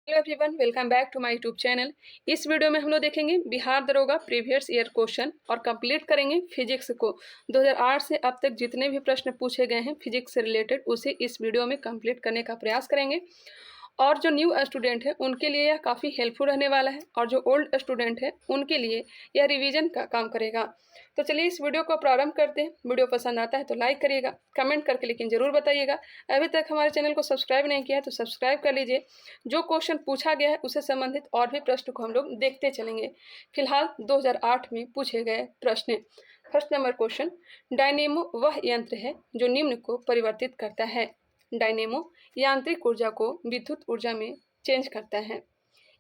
Hello everyone, welcome back to my YouTube channel. इस video में हम लोग देखेंगे बिहार दरोगा प्रीवियस ईयर क्वेश्चन और कंप्लीट करेंगे फिजिक्स को। 2008 से अब तक जितने भी प्रश्न पूछे गए हैं फिजिक्स से रिलेटेड उसे इस वीडियो में कंप्लीट करने का प्रयास करेंगे। और जो न्यू स्टूडेंट है उनके लिए यह काफ़ी हेल्पफुल रहने वाला है और जो ओल्ड स्टूडेंट है उनके लिए यह रिवीजन का काम करेगा। तो चलिए इस वीडियो को प्रारंभ करते हैं। वीडियो पसंद आता है तो लाइक करिएगा, कमेंट करके लेकिन ज़रूर बताइएगा। अभी तक हमारे चैनल को सब्सक्राइब नहीं किया है तो सब्सक्राइब कर लीजिए। जो क्वेश्चन पूछा गया है उससे संबंधित और भी प्रश्न को हम लोग देखते चलेंगे। फिलहाल 2008 में पूछे गए प्रश्न। फर्स्ट नंबर क्वेश्चन, डायनेमो वह यंत्र है जो निम्न को परिवर्तित करता है। डायनेमो यांत्रिक ऊर्जा को विद्युत ऊर्जा में चेंज करता है।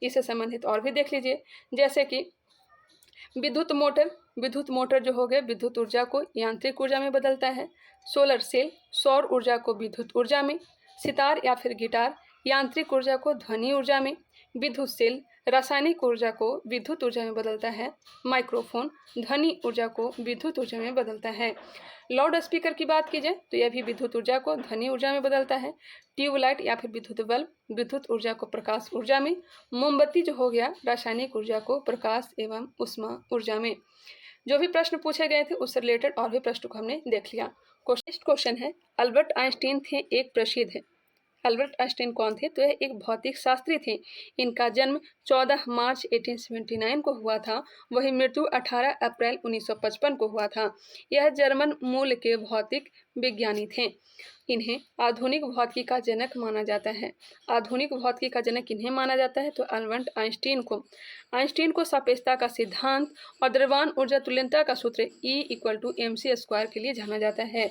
इससे संबंधित और भी देख लीजिए, जैसे कि विद्युत मोटर जो हो गया विद्युत ऊर्जा को यांत्रिक ऊर्जा में बदलता है। सोलर सेल सौर ऊर्जा को विद्युत ऊर्जा में। सितार या फिर गिटार यांत्रिक ऊर्जा को ध्वनि ऊर्जा में। विद्युत सेल रासायनिक ऊर्जा को विद्युत ऊर्जा में बदलता है। माइक्रोफोन ध्वनि ऊर्जा को विद्युत ऊर्जा में बदलता है। लाउड स्पीकर की बात की जाए तो यह भी विद्युत ऊर्जा को ध्वनि ऊर्जा में बदलता है। ट्यूबलाइट या फिर विद्युत बल्ब विद्युत ऊर्जा को प्रकाश ऊर्जा में। मोमबत्ती जो हो गया रासायनिक ऊर्जा को प्रकाश एवं ऊष्मा ऊर्जा में। जो भी प्रश्न पूछे गए थे उससे रिलेटेड और भी प्रश्न को हमने देख लिया। नेक्स्ट क्वेश्चन है, अल्बर्ट आइंस्टीन थे एक प्रसिद्ध है। अल्बर्ट आइंस्टीन कौन थे? तो यह एक भौतिक शास्त्री थे। इनका जन्म 14 मार्च 1879 को हुआ था। वही मृत्यु 18 अप्रैल 1955 को हुआ था। यह जर्मन मूल के भौतिक विज्ञानी थे। इन्हें आधुनिक भौतिकी का जनक माना जाता है। आधुनिक भौतिकी का जनक इन्हें माना जाता है तो अल्बर्ट आइंस्टीन को सापेक्षता का सिद्धांत और द्रव्यमान ऊर्जा तुल्यता का सूत्र E=mc² के लिए जाना जाता है।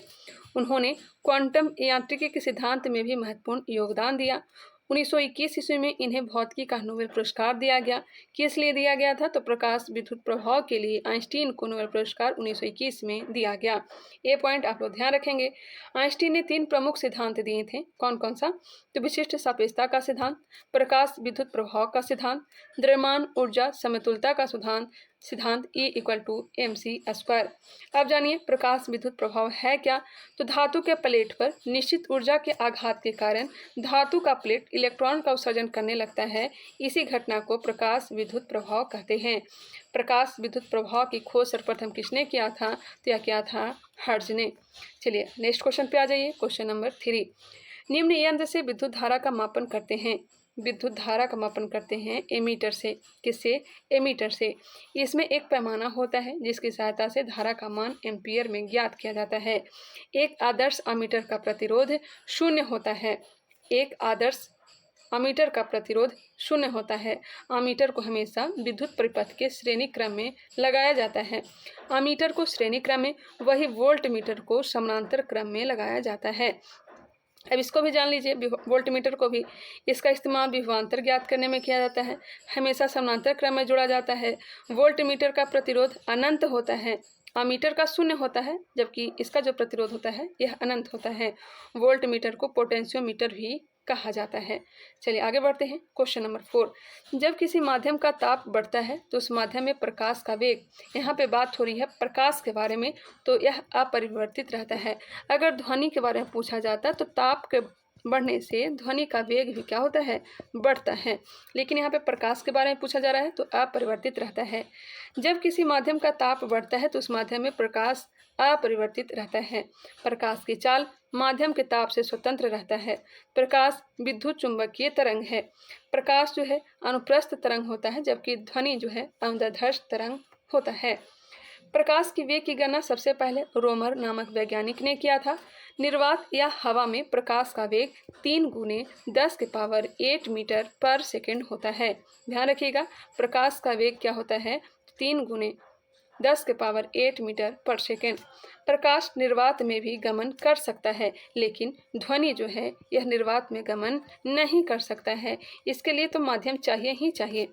उन्होंने क्वांटम यांत्रिकी के सिद्धांत में भी महत्वपूर्ण योगदान दिया। 1921 ईस्वी में इन्हें भौतिकी का नोबेल पुरस्कार दिया गया। किस लिए दिया गया था? तो प्रकाश विद्युत प्रभाव के लिए आइंस्टीन को नोबेल पुरस्कार 1921 में दिया गया। ये पॉइंट आप लोग ध्यान रखेंगे। आइंस्टीन ने 3 प्रमुख सिद्धांत दिए थे। कौन कौन सा? तो विशिष्ट सापेक्षता का सिद्धांत, प्रकाश विद्युत प्रभाव का सिद्धांत, द्रव्यमान ऊर्जा समतुल्यता का सिद्धांत E=mc²। अब जानिए प्रकाश विद्युत प्रभाव है क्या? तो धातु के प्लेट पर निश्चित ऊर्जा के आघात के कारण धातु का प्लेट इलेक्ट्रॉन का उत्सर्जन करने लगता है। इसी घटना को प्रकाश विद्युत प्रभाव कहते हैं। प्रकाश विद्युत प्रभाव की खोज सर्वप्रथम किसने किया था? तो यह किया था हर्ट्ज ने। चलिए नेक्स्ट क्वेश्चन पे आ जाइए। क्वेश्चन नंबर 3, निम्न यंत्र से विद्युत धारा का मापन करते हैं। विद्युत धारा का मापन करते हैं एमीटर से। किससे? एमीटर से। इसमें एक पैमाना होता है जिसकी सहायता से धारा का मान एम्पियर में ज्ञात किया जाता है। एक आदर्श अमीटर का प्रतिरोध 0 होता है। एक आदर्श अमीटर का प्रतिरोध 0 होता है। अमीटर को हमेशा विद्युत परिपथ के श्रेणी क्रम में लगाया जाता है। अमीटर को श्रेणी क्रम में, वही वोल्ट मीटर को समानांतर क्रम में लगाया जाता है। अब इसको भी जान लीजिए, वोल्ट मीटर को भी इसका इस्तेमाल विभवांतर ज्ञात करने में किया जाता है। हमेशा समानांतर क्रम में जोड़ा जाता है। वोल्ट मीटर का प्रतिरोध अनंत होता है। अमीटर का 0 होता है जबकि इसका जो प्रतिरोध होता है यह अनंत होता है। वोल्ट मीटर को पोटेंशियोमीटर भी कहा जाता है। चलिए आगे बढ़ते हैं। क्वेश्चन नंबर 4, जब किसी माध्यम का ताप बढ़ता है तो उस माध्यम में प्रकाश का वेग, यहाँ पे बात हो रही है प्रकाश के बारे में, तो यह अपरिवर्तित रहता है। अगर ध्वनि के बारे में पूछा जाता तो ताप के बढ़ने से ध्वनि का वेग भी क्या होता है? बढ़ता है। लेकिन यहाँ पे प्रकाश के बारे में पूछा जा रहा है तो अपरिवर्तित रहता है। जब किसी माध्यम का ताप बढ़ता है तो उस माध्यम में प्रकाश अपरिवर्तित रहता है। प्रकाश की चाल माध्यम के ताप से स्वतंत्र रहता है। प्रकाश विद्युत चुंबकीय तरंग है। प्रकाश जो है अनुप्रस्थ तरंग होता है जबकि ध्वनि जो है अनुदैर्ध्य तरंग होता है। प्रकाश की वेग की गणना सबसे पहले रोमर नामक वैज्ञानिक ने किया था। निर्वात या हवा में प्रकाश का वेग 3 × 10⁸ मीटर पर सेकेंड होता है। ध्यान रखिएगा, प्रकाश का वेग क्या होता है? 3 × 10⁸ मीटर पर सेकेंड। प्रकाश निर्वात में भी गमन कर सकता है लेकिन ध्वनि जो है यह निर्वात में गमन नहीं कर सकता है। इसके लिए तो माध्यम चाहिए ही चाहिए।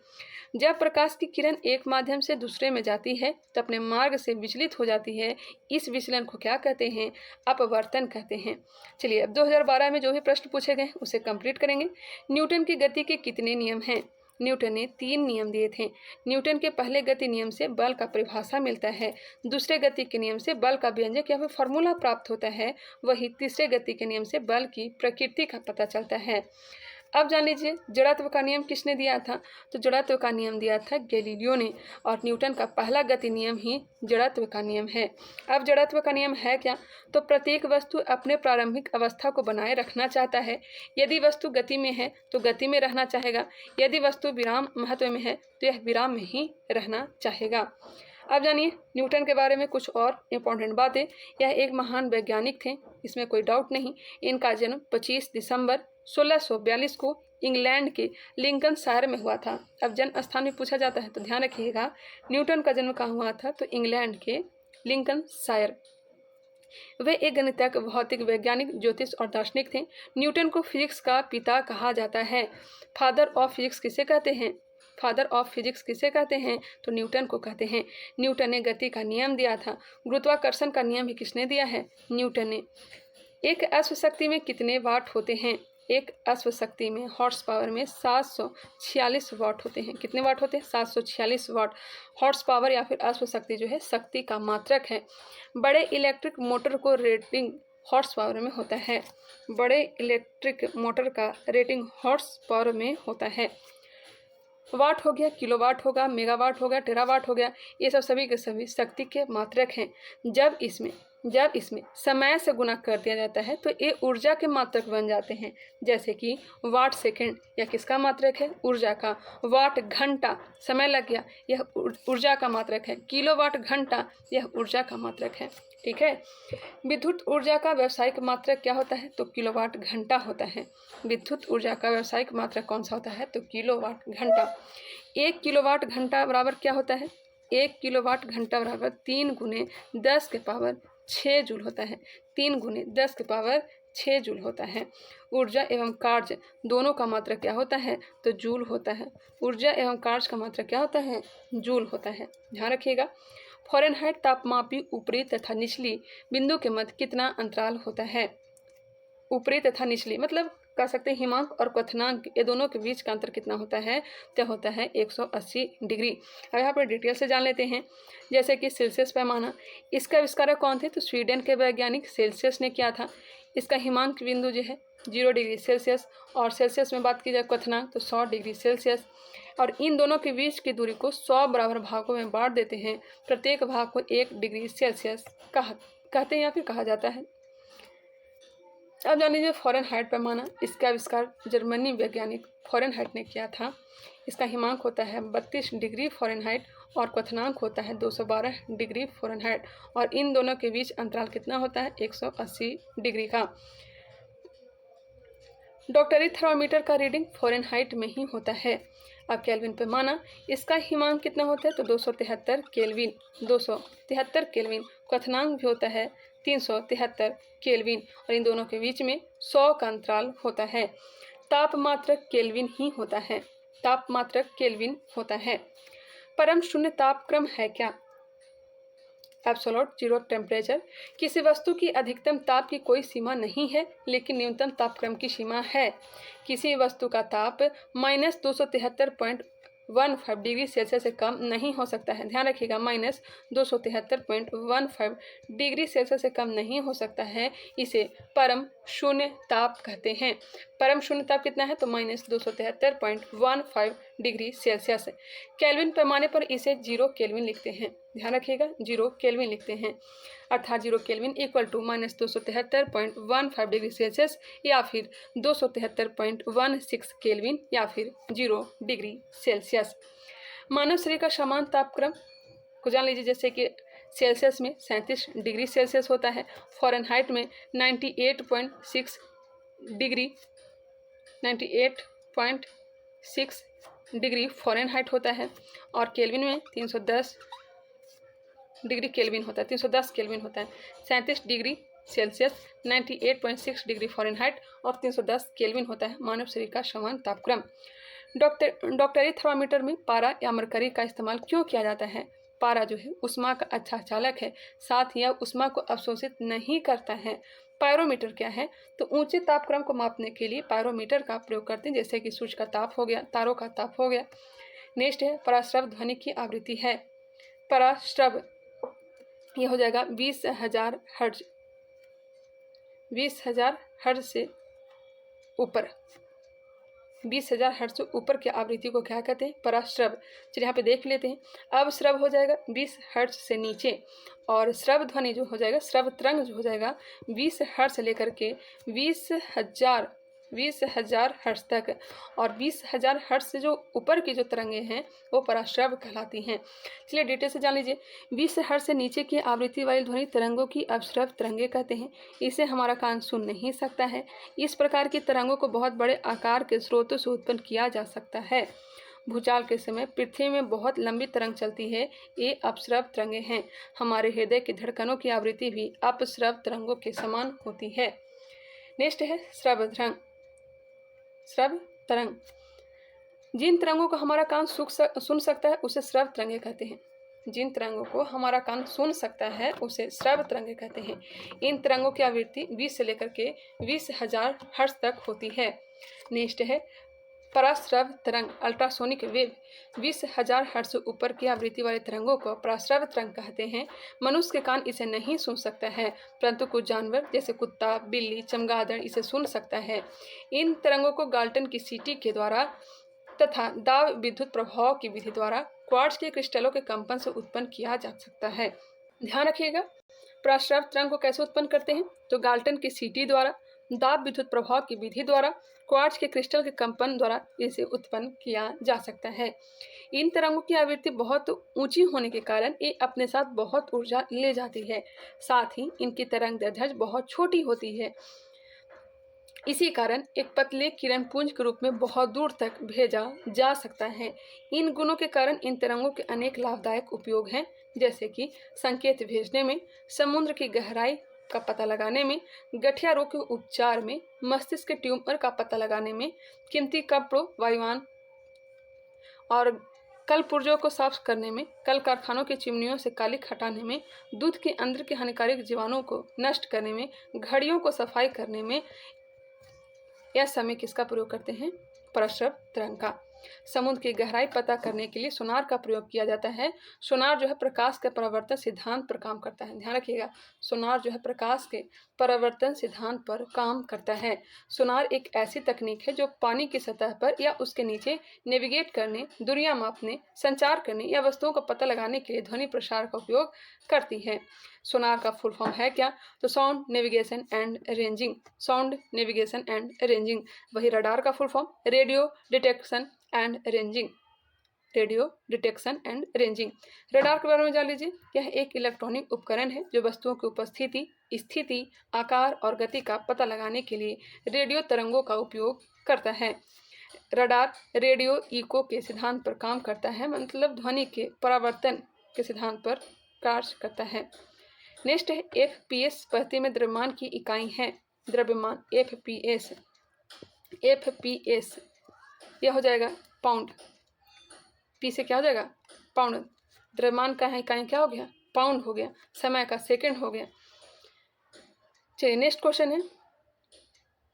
जब प्रकाश की किरण एक माध्यम से दूसरे में जाती है तो अपने मार्ग से विचलित हो जाती है। इस विचलन को क्या कहते हैं? अपवर्तन कहते हैं। चलिए अब 2012 में जो भी प्रश्न पूछे गए उसे कंप्लीट करेंगे। न्यूटन की गति के कितने नियम हैं? न्यूटन ने 3 नियम दिए थे। न्यूटन के पहले गति नियम से बल का परिभाषा मिलता है। दूसरे गति के नियम से बल का व्यंजक या फिर फॉर्मूला प्राप्त होता है। वही तीसरे गति के नियम से बल की प्रकृति का पता चलता है। अब जान लीजिए जड़त्व का नियम किसने दिया था, तो जड़त्व का नियम दिया था गैलीलियो ने, और न्यूटन का पहला गति नियम ही जड़त्व का नियम है। अब जड़त्व का नियम है क्या, तो प्रत्येक वस्तु अपने प्रारंभिक अवस्था को बनाए रखना चाहता है। यदि वस्तु गति में है तो गति में रहना चाहेगा, यदि वस्तु विराम महत्व में है तो यह विराम में ही रहना चाहेगा। अब जानिए न्यूटन के बारे में कुछ और इम्पोर्टेंट बातें। यह एक महान वैज्ञानिक थे, इसमें कोई डाउट नहीं। इनका जन्म 25 दिसंबर 1642 को इंग्लैंड के लिंकन शायर में हुआ था। अब जन्म स्थान में पूछा जाता है तो ध्यान रखिएगा, न्यूटन का जन्म कहाँ हुआ था, तो इंग्लैंड के लिंकन शायर। वे एक गणितज्ञ, भौतिक वैज्ञानिक, ज्योतिष और दार्शनिक थे। न्यूटन को फिजिक्स का पिता कहा जाता है। फादर ऑफ फिजिक्स किसे कहते हैं, फादर ऑफ फिजिक्स किसे कहते हैं, तो न्यूटन को कहते हैं। न्यूटन ने गति का नियम दिया था। गुरुत्वाकर्षण का नियम भी किसने दिया है, न्यूटन ने। एक अश्व शक्ति में कितने वाट होते हैं, एक अश्व शक्ति में हॉर्स पावर में 746 वाट होते हैं। कितने वाट होते हैं, 746 वाट। हॉर्स पावर या फिर अश्व शक्ति जो है शक्ति का मात्रक है। बड़े इलेक्ट्रिक मोटर को रेटिंग हॉर्स पावर में होता है। बड़े इलेक्ट्रिक मोटर का रेटिंग हॉर्स पावर में होता है। वाट हो गया, किलोवाट होगा, मेगावाट हो गया, टेरावाट हो गया, ये सब सभी के सभी शक्ति के मात्रक हैं। जब इसमें समय से गुणा कर दिया जाता है तो ये ऊर्जा के मात्रक बन जाते हैं। जैसे कि वाट सेकंड, यह किसका मात्रक है, ऊर्जा का। वाट घंटा, समय लग गया, यह ऊर्जा का मात्रक है। किलोवाट घंटा, यह ऊर्जा का मात्रक है। ठीक है। विद्युत ऊर्जा का व्यावसायिक मात्रक क्या होता है, तो किलोवाट घंटा होता है। विद्युत ऊर्जा का व्यावसायिक मात्रक कौन सा होता है, तो किलोवाट घंटा। 1 किलोवाट घंटा बराबर क्या होता है, 1 किलोवाट घंटा बराबर 3 गुने 10 के पावर 6 जूल होता है। 3 गुने 10 के पावर 6 जूल होता है। ऊर्जा एवं कार्य दोनों का मात्रक क्या होता है, तो जूल होता है। ऊर्जा एवं कार्य का मात्रक क्या होता है, जूल होता है। ध्यान रखिएगा। फ़ारेनहाइट तापमापी ऊपरी तथा निचली बिंदु के मध्य कितना अंतराल होता है। ऊपरी तथा निचली मतलब कह सकते हैं हिमांक और क्वथनांक, ये दोनों के बीच का अंतर कितना होता है, तो होता है 180 डिग्री। अब यहाँ पर डिटेल से जान लेते हैं। जैसे कि सेल्सियस पैमाना, इसका आविष्कारक कौन थे, तो स्वीडन के वैज्ञानिक सेल्सियस ने किया था। इसका हिमांक बिंदु जो है 0 डिग्री सेल्सियस, और सेल्सियस में बात की जाए क्वथनांक तो 100 डिग्री सेल्सियस। और इन दोनों के बीच की दूरी को 100 बराबर भागों में बांट देते हैं। प्रत्येक भाग को 1 डिग्री सेल्सियस कहते हैं या फिर कहा जाता है। अब जान लीजिए फ़ारेनहाइट पैमाना, इसका आविष्कार जर्मनी वैज्ञानिक फ़ारेनहाइट ने किया था। इसका हिमांक होता है 32 डिग्री फ़ारेनहाइट और क्वथनांक होता है 212 डिग्री फ़ारेनहाइट, और इन दोनों के बीच अंतराल कितना होता है, 180 डिग्री का। डॉक्टरी थर्मामीटर का रीडिंग फ़ारेनहाइट में ही होता है। अब केल्विन पैमाना, इसका हिमांक कितना होता है, तो 273 केल्विन, 273 केल्विन। क्वथनांक भी होता है 373 केल्विन, और इन दोनों के बीच में 100 का अंतराल होता है। तापमात्रक केल्विन ही होता है, तापमात्रक केल्विन होता है। परम शून्य तापक्रम है क्या, एब्सोल्यूट जीरो टेम्परेचर। किसी वस्तु की अधिकतम ताप की कोई सीमा नहीं है, लेकिन न्यूनतम तापक्रम की सीमा है। किसी वस्तु का ताप -273.15 डिग्री सेल्सियस से कम नहीं हो सकता है। ध्यान रखिएगा, -273.15 डिग्री सेल्सियस से कम नहीं हो सकता है। इसे परम शून्य ताप कहते हैं। परम शून्य ताप कितना है, तो -273.15 डिग्री सेल्सियस। केल्विन पैमाने पर इसे 0 केल्विन लिखते हैं। ध्यान रखिएगा, 0 केल्विन लिखते हैं, अर्थात 0 kelvin equal to -273.15 degree celsius, या फिर 273.16 केल्विन, या फिर 0 डिग्री सेल्सियस। मानव शरीर का समान तापक्रम को जान लीजिए। जैसे कि सेल्सियस में 37 डिग्री सेल्सियस होता है, फ़ारेनहाइट में 98.6 डिग्री फ़ारेनहाइट होता है, और केल्विन में 310 डिग्री केल्विन होता है, 310 केल्विन होता है। 37 डिग्री सेल्सियस, 98.6 डिग्री फ़ारेनहाइट और 310 केल्विन होता है मानव शरीर का समान तापक्रम। डॉक्टरी थर्मामीटर में पारा या मरकरी का इस्तेमाल क्यों किया जाता है। पारा जो है ऊष्मा का अच्छा चालक है, साथ ही यह ऊष्मा को अवशोषित नहीं करता है। पायरोमीटर क्या है, तो ऊंचे तापक्रम को मापने के लिए पायरोमीटर का प्रयोग करते हैं, जैसे कि सूर्य का ताप हो गया, तारों का ताप हो गया। नेक्स्ट है पराश्रव ध्वनि की आवृत्ति है। पराश्रव यह हो जाएगा 20,000 हर्ट्ज, 20,000 हर्ट्ज से ऊपर। 20,000 हर्ट्ज से ऊपर की आवृत्ति को क्या कहते हैं? पराश्रव। चलिए यहाँ पे देख लेते हैं। अब श्रव हो जाएगा 20 हर्ट्ज से नीचे, और श्रव ध्वनि जो हो जाएगा, श्रव तरंग जो हो जाएगा 20 हर्ट्ज से लेकर के 20,000 हर्ट्ज तक, और 20,000 हर्ट्ज से जो ऊपर की जो तरंगे हैं वो पराश्रव कहलाती हैं। चलिए डिटेल से जान लीजिए। 20 हर्ट्ज से नीचे की आवृत्ति वाली ध्वनि तरंगों की अपश्रव तरंगे कहते हैं। इसे हमारा कान सुन नहीं सकता है। इस प्रकार की तरंगों को बहुत बड़े आकार के स्रोतों से उत्पन्न किया जा सकता है। भूचाल के समय पृथ्वी में बहुत लंबी तरंग चलती है, ये अपश्रव तरंगे हैं। हमारे हृदय की धड़कनों की आवृत्ति भी अपश्रव तरंगों के समान होती है। नेक्स्ट है श्रव तरंग। श्रव तरंग, जिन तरंगों को हमारा कान सुन सकता है उसे श्रव तरंगे कहते हैं। जिन तरंगों को हमारा कान सुन सकता है उसे श्रव तरंगे कहते हैं। इन तरंगों की आवृत्ति 20 से लेकर के 20,000 हर्ट्ज तक होती है। नेक्स्ट है पराश्रव तरंग, अल्ट्रासोनिक वेव। 20,000 हर्ट्ज से ऊपर की आवृत्ति वाले तरंगों को पराश्रव तरंग कहते हैं। मनुष्य के कान इसे नहीं सुन सकता है, परंतु कुछ जानवर जैसे कुत्ता, बिल्ली, चमगादड़ इसे सुन सकता है। इन तरंगों को गाल्टन की सीटी के द्वारा तथा दाब विद्युत प्रभाव की विधि द्वारा क्वार्ट्ज के क्रिस्टलों के कंपन से उत्पन्न किया जा सकता है। ध्यान रखिएगा, पराश्रव तरंग को कैसे उत्पन्न करते हैं? तो गाल्टन की सीटी द्वारा, दाब विद्युत प्रभाव की विधि द्वारा, क्वार्ट्ज के क्रिस्टल के कंपन द्वारा इसे उत्पन्न किया जा सकता है। इन तरंगों की आवृत्ति बहुत ऊंची होने के कारण ये अपने साथ बहुत ऊर्जा ले जाती है। साथ ही इनकी तरंग दैर्ध्य बहुत छोटी होती है। इसी कारण एक पतले किरण पुंज के रूप में बहुत दूर तक भेजा जा सकता है। इन गुणों के कारण इन तरंगों के अनेक लाभदायक उपयोग हैं, जैसे कि संकेत भेजने में, समुद्र की गहराई का पता लगाने में, गठिया रोग के उपचार में, मस्तिष्क के ट्यूमर का पता लगाने में, कीमती कपड़ों, वायुयान और कल पुर्जों को साफ करने में, कल कारखानों की चिमनियों से कालिख हटाने में, दूध के अंदर के हानिकारक जीवाणुओं को नष्ट करने में, घड़ियों को सफाई करने में यह समय किसका प्रयोग करते हैं? पराश्रव तरंग का। समुद्र की गहराई पता करने के लिए सोनार का प्रयोग किया जाता है। सोनार जो है प्रकाश के परावर्तन सिद्धांत पर काम करता है। ध्यान रखिएगा, सोनार जो है प्रकाश के परावर्तन सिद्धांत पर काम करता है। सोनार एक ऐसी तकनीक है जो पानी की सतह पर या उसके नीचे नेविगेट करने, दूरियां मापने, संचार करने या वस्तुओं का पता लगाने के लिए ध्वनि प्रसार का उपयोग करती है। सोनार का फुल फॉर्म है क्या? तो sound navigation and ranging. Sound navigation and ranging. वही रडार का full form radio detection and ranging. Radio detection and ranging. Radar के बारे में जान लीजिए। यह एक इलेक्ट्रॉनिक उपकरण है जो वस्तुओं की उपस्थिति, स्थिति, आकार और गति का पता लगाने के लिए रेडियो तरंगों का उपयोग करता है। रडार रेडियो इको के सिद्धांत पर काम करता है, मतलब ध्वनि के परावर्तन के सिद्धांत पर कार्य करता है। नेक्स्ट है FPS, पृथ्वी में द्रव्यमान की इकाई है। द्रव्यमान FPS। FPS यह हो जाएगा पाउंड। पी से क्या हो जाएगा? पाउंड। द्रव्यमान का है इकाई क्या हो गया? पाउंड हो गया। समय का सेकंड हो गया। चलिए नेक्स्ट क्वेश्चन है,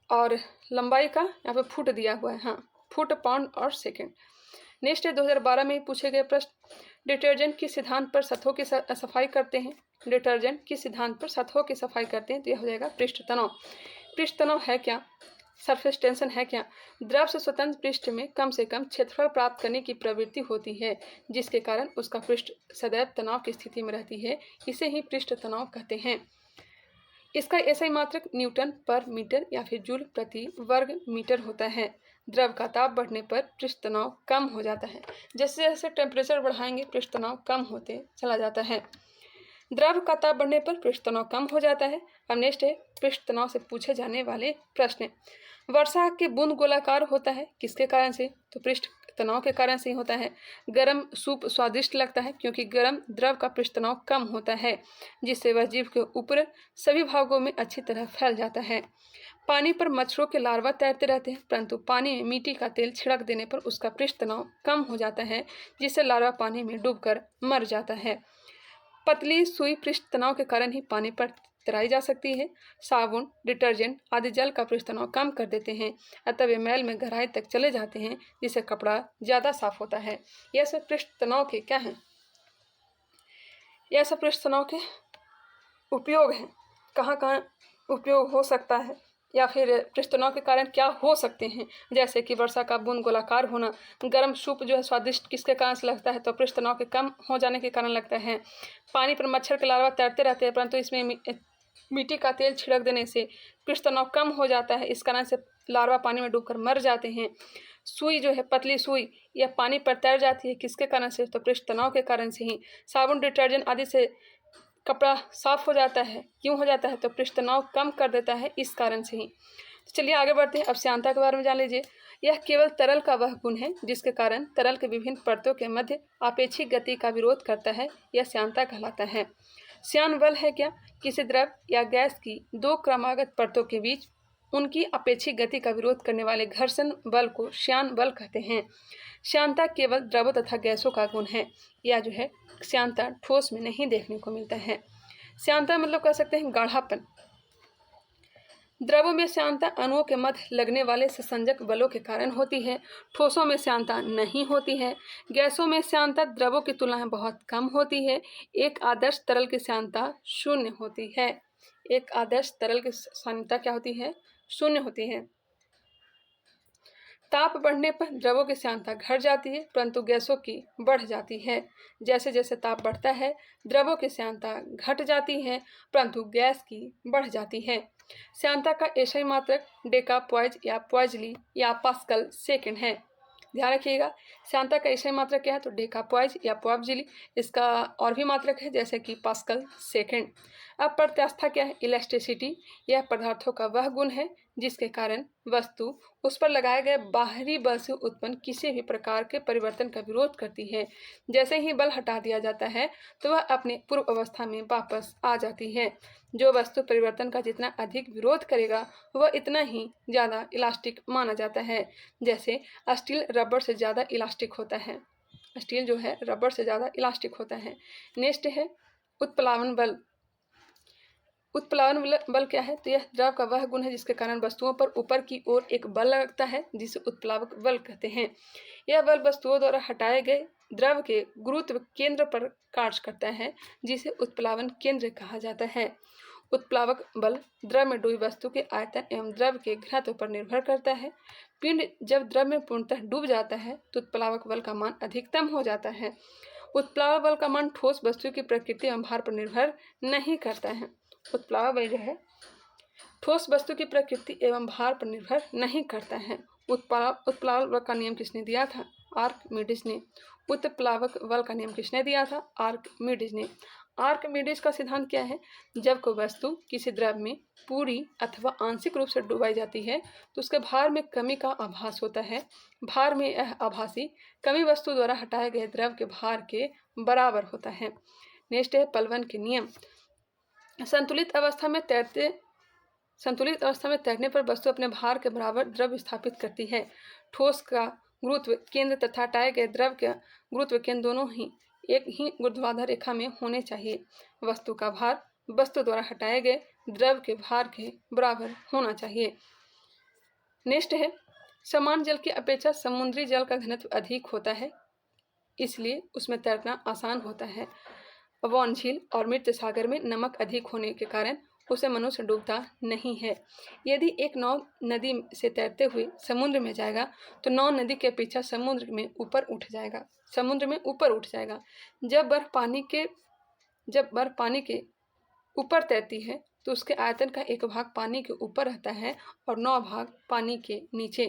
और लंबाई का यहाँ पे फुट दिया हुआ है। हाँ, फुट, पाउंड और सेकंड। नेक्स्ट है 2012 में पूछे गए प्रश्न। डिटर्जेंट किस सिद्धांत पर सतहों की सफाई करते हैं? डिटर्जेंट किस सिद्धांत पर सतहों की सफाई करते हैं? तो यह हो जाएगा पृष्ठ तनाव। पृष्ठ तनाव है क्या? सरफेस टेंशन है क्या? द्रव से स्वतंत्र पृष्ठ में कम से कम क्षेत्रफल प्राप्त करने की प्रवृत्ति होती है, जिसके कारण उसका पृष्ठ सदैव तनाव की स्थिति में रहती है। इसे ही पृष्ठ तनाव कहते हैं। इसका एसआई मात्रक न्यूटन पर मीटर या फिर जूल प्रति वर्ग मीटर होता है। द्रव का ताप बढ़ने पर पृष्ठ तनाव कम हो जाता है। जैसे जैसे टेम्परेचर बढ़ाएंगे पृष्ठ तनाव कम होते चला जाता है। द्रव का ताप बढ़ने पर पृष्ठ तनाव कम हो जाता है। अब नेक्स्ट है पृष्ठ तनाव से पूछे जाने वाले प्रश्न। वर्षा के बूंद गोलाकार होता है, किसके कारण से? तो पृष्ठ तनाव के कारण से ही होता है। गर्म सूप स्वादिष्ट लगता है क्योंकि गर्म द्रव का पृष्ठ तनाव कम होता है, जिससे वह जीव के ऊपर सभी भागों में अच्छी तरह फैल जाता है। पानी पर मच्छरों के लार्वा तैरते रहते हैं, परंतु पानी में मिट्टी का तेल छिड़क देने पर उसका पृष्ठ तनाव कम हो जाता है, जिससे लार्वा पानी में डूबकर मर जाता है। पतली सुई पृष्ठ तनाव के कारण ही पानी पर तैराई जा सकती है। साबुन, डिटर्जेंट आदि जल का पृष्ठ तनाव कम कर देते हैं, अतः वे मैल में गहराई तक चले जाते हैं, जिससे कपड़ा ज़्यादा साफ होता है। यह सब पृष्ठ तनाव के क्या हैं? यह सब पृष्ठ तनाव के उपयोग हैं। कहाँ कहाँ उपयोग हो सकता है या फिर पृष्ठ तनाव के कारण क्या हो सकते हैं, जैसे कि वर्षा का बूंद गोलाकार होना, गर्म सूप जो है स्वादिष्ट किसके कारण से लगता है, तो पृष्ठ तनाव के कम हो जाने के कारण लगता है। पानी पर मच्छर के लार्वा तैरते रहते हैं परंतु इसमें मिट्टी का तेल छिड़क देने से पृष्ठ तनाव कम हो जाता है, इस कारण से लार्वा पानी में डूबकर मर जाते हैं। सुई जो है, पतली सुई यह पानी पर तैर जाती है, किसके कारण से, तो पृष्ठ तनाव के कारण से ही। साबुन, डिटर्जेंट आदि से कपड़ा साफ हो जाता है, क्यों हो जाता है, तो पृष्ठ तनाव कम कर देता है, इस कारण से ही। तो चलिए आगे बढ़ते हैं। अब श्यानता के बारे में जान लीजिए। यह केवल तरल का वह गुण है जिसके कारण तरल के विभिन्न परतों के मध्य आपेक्षिक गति का विरोध करता है, यह श्यानता कहलाता है। श्यान बल है क्या, किसी द्रव या गैस की दो क्रमागत परतों के बीच उनकी अपेक्षिक गति का विरोध करने वाले घर्षण बल को श्यान बल कहते हैं। श्यानता केवल द्रवों तथा गैसों का गुण है, या जो है श्यानता ठोस में नहीं देखने को मिलता है। श्यानता मतलब कह सकते हैं गाढ़ापन। द्रवों में श्यानता अणुओं के मध्य लगने वाले संसंजक बलों के कारण होती है, ठोसों में श्यानता नहीं होती है। गैसों में श्यानता द्रवों की तुलना में बहुत कम होती है। एक आदर्श तरल की श्यानता शून्य होती है। एक आदर्श तरल की श्यानता क्या होती है, शून्य होती है। ताप बढ़ने पर द्रवों की श्यानता घट जाती है परंतु गैसों की बढ़ जाती है। जैसे जैसे ताप बढ़ता है द्रवों की श्यानता घट जाती है परंतु गैस की बढ़ जाती है। श्यानता का एसआई मात्रक डेका पॉइज या पॉइजली या पास्कल सेकेंड है। ध्यान रखिएगा, श्यानता का एसआई मात्रक क्या है, तो डेका पॉइज या पॉइजली। इसका और भी मात्रक है जैसे कि पास्कल सेकेंड। अब प्रत्यास्था क्या है, इलास्टिसिटी। यह पदार्थों का वह गुण है जिसके कारण वस्तु उस पर लगाए गए बाहरी बल से उत्पन्न किसी भी प्रकार के परिवर्तन का विरोध करती है। जैसे ही बल हटा दिया जाता है तो वह अपने पूर्व अवस्था में वापस आ जाती है। जो वस्तु परिवर्तन का जितना अधिक विरोध करेगा वह इतना ही ज़्यादा इलास्टिक माना जाता है। जैसे स्टील रबर से ज़्यादा इलास्टिक होता है, स्टील जो है रबर से ज़्यादा इलास्टिक होता है। नेक्स्ट है उत्प्लावन बल। उत्प्लावन बल क्या है, तो यह द्रव का वह गुण है जिसके कारण वस्तुओं पर ऊपर की ओर एक बल लगता है जिसे उत्प्लावक बल कहते हैं। यह बल वस्तुओं द्वारा हटाए गए द्रव के गुरुत्व केंद्र पर कार्य करता है जिसे उत्प्लावन केंद्र कहा जाता है। उत्प्लावक बल द्रव में डूबी वस्तु के आयतन एवं द्रव के घनत्व पर निर्भर करता है। पिंड जब द्रव में पूर्णतः डूब जाता है तो उत्प्लावक बल का मान अधिकतम हो जाता है। उत्प्लावक बल का मान ठोस वस्तु की प्रकृति एवं भार पर निर्भर नहीं करता है। उत्प्लावक बल जो है ठोस वस्तु की प्रकृति एवं भार पर निर्भर नहीं करता है। उत्प्लावक बल का नियम किसने दिया था, आर्किमिडीज ने। उत्प्लावक बल का नियम किसने दिया था, आर्किमिडीज ने। आर्किमिडीज का सिद्धांत क्या है, जब कोई वस्तु किसी द्रव में पूरी अथवा आंशिक रूप से डुबाई जाती है तो उसके भार में कमी का आभास होता है। भार में यह आभासी कमी वस्तु द्वारा हटाए गए द्रव के भार के बराबर होता है। नेक्स्ट है पलवन के नियम। संतुलित अवस्था में तैरने पर वस्तु अपने भार के बराबर द्रव स्थापित करती है। ठोस का गुरुत्व केंद्र तथा हटाए गए द्रव के गुरुत्व केंद्र दोनों ही एक ही ऊर्ध्वाधर रेखा में होने चाहिए। वस्तु का भार वस्तु द्वारा हटाए गए द्रव के भार के बराबर होना चाहिए। नेक्स्ट है समान जल की अपेक्षा समुद्री जल का घनत्व अधिक होता है, इसलिए उसमें तैरना आसान होता है। वॉन झील और मृत सागर में नमक अधिक होने के कारण उसे मनुष्य डूबता नहीं है। यदि एक नाव नदी से तैरते हुए समुद्र में जाएगा तो नाव नदी के पीछे समुद्र में ऊपर उठ जाएगा। जब बर्फ पानी के ऊपर तैरती है तो उसके आयतन का एक भाग पानी के ऊपर रहता है और 9 भाग पानी के नीचे।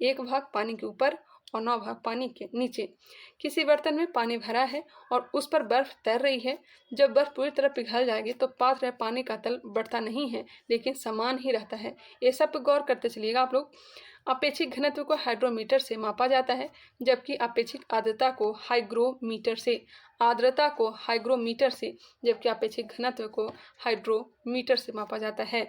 एक भाग पानी के ऊपर और 9 भाग पानी के नीचे। किसी बर्तन में पानी भरा है और उस पर बर्फ तैर रही है। जब बर्फ पूरी तरह पिघल जाएगी तो पात्र में पानी का तल बढ़ता नहीं है लेकिन समान ही रहता है। ये सब पे गौर करते चलिएगा आप लोग। अपेक्षिक घनत्व को हाइड्रोमीटर से मापा जाता है जबकि अपेक्षिक आर्द्रता को हाइग्रोमीटर से जबकि अपेक्षिक घनत्व को हाइड्रोमीटर से मापा जाता है।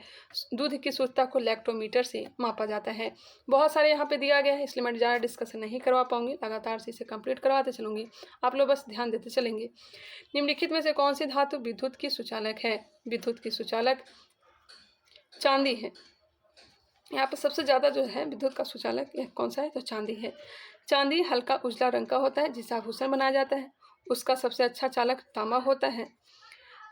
दूध की शुद्धता को लैक्टोमीटर से मापा जाता है। बहुत सारे यहाँ पे दिया गया है इसलिए मैं ज़्यादा डिस्कशन नहीं करवा पाऊंगी, लगातार से इसे कंप्लीट करवाते चलूँगी, आप लोग बस ध्यान देते चलेंगे। निम्नलिखित में से कौन सी धातु विद्युत की सुचालक है? विद्युत की सुचालक चांदी है। यहाँ पर सबसे ज़्यादा जो है विद्युत का सुचालक यह कौन सा है, तो चांदी है। चांदी हल्का उजला रंग का होता है जिससे आभूषण बनाया जाता है। उसका सबसे अच्छा चालक तांबा होता है।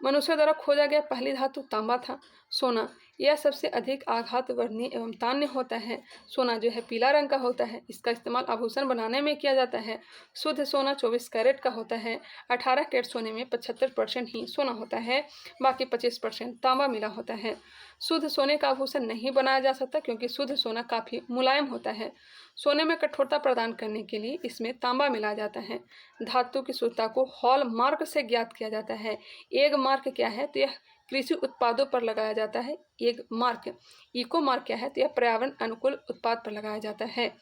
मनुष्य द्वारा खोजा गया पहली धातु तांबा था। सोना, यह सबसे अधिक आघात वर्णीय एवं तान्य होता है। सोना जो है पीला रंग का होता है, इसका इस्तेमाल आभूषण बनाने में किया जाता है। शुद्ध सोना 24 कैरेट का होता है। 18 कैरेट सोने में 75% ही सोना होता है, बाकी 25% तांबा मिला होता है। शुद्ध सोने का आभूषण नहीं बनाया जा सकता क्योंकि शुद्ध सोना काफ़ी मुलायम होता है। सोने में कठोरता प्रदान करने के लिए इसमें तांबा मिलाया जाता है। धातु की शुद्धता को हॉल मार्क से ज्ञात किया जाता है। एग मार्क क्या है, तो यह कृषि उत्पादों पर लगाया जाता है। Egg mark. इको मार्क क्या है, तो यह पर्यावरण अनुकूल उत्पाद पर लगाया जाता है।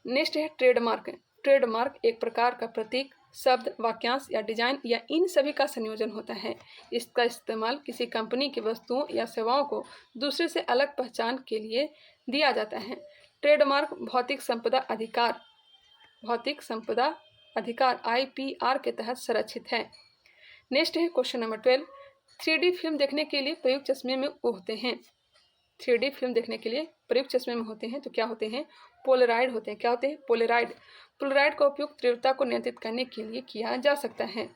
नेक्स्ट है ट्रेडमार्क। ट्रेडमार्क एक प्रकार का प्रतीक, शब्द, वाक्यांश या डिजाइन या इन सभी का संयोजन होता है। इसका इस्तेमाल किसी कंपनी की वस्तुओं या सेवाओं को दूसरे से अलग पहचान के लिए दिया जाता है। ट्रेडमार्क भौतिक संपदा अधिकार IPR के तहत संरक्षित है। नेक्स्ट है क्वेश्चन नंबर 12। 3D फिल्म देखने के लिए प्रयुक्त चश्मे में होते हैं। 3D फिल्म देखने के लिए प्रयुक्त चश्मे में होते हैं तो क्या होते हैं, पोलराइड होते हैं। क्या होते हैं, पोलराइड। पोलराइड का उपयोग तीव्रता को नियंत्रित करने के लिए किया जा सकता है।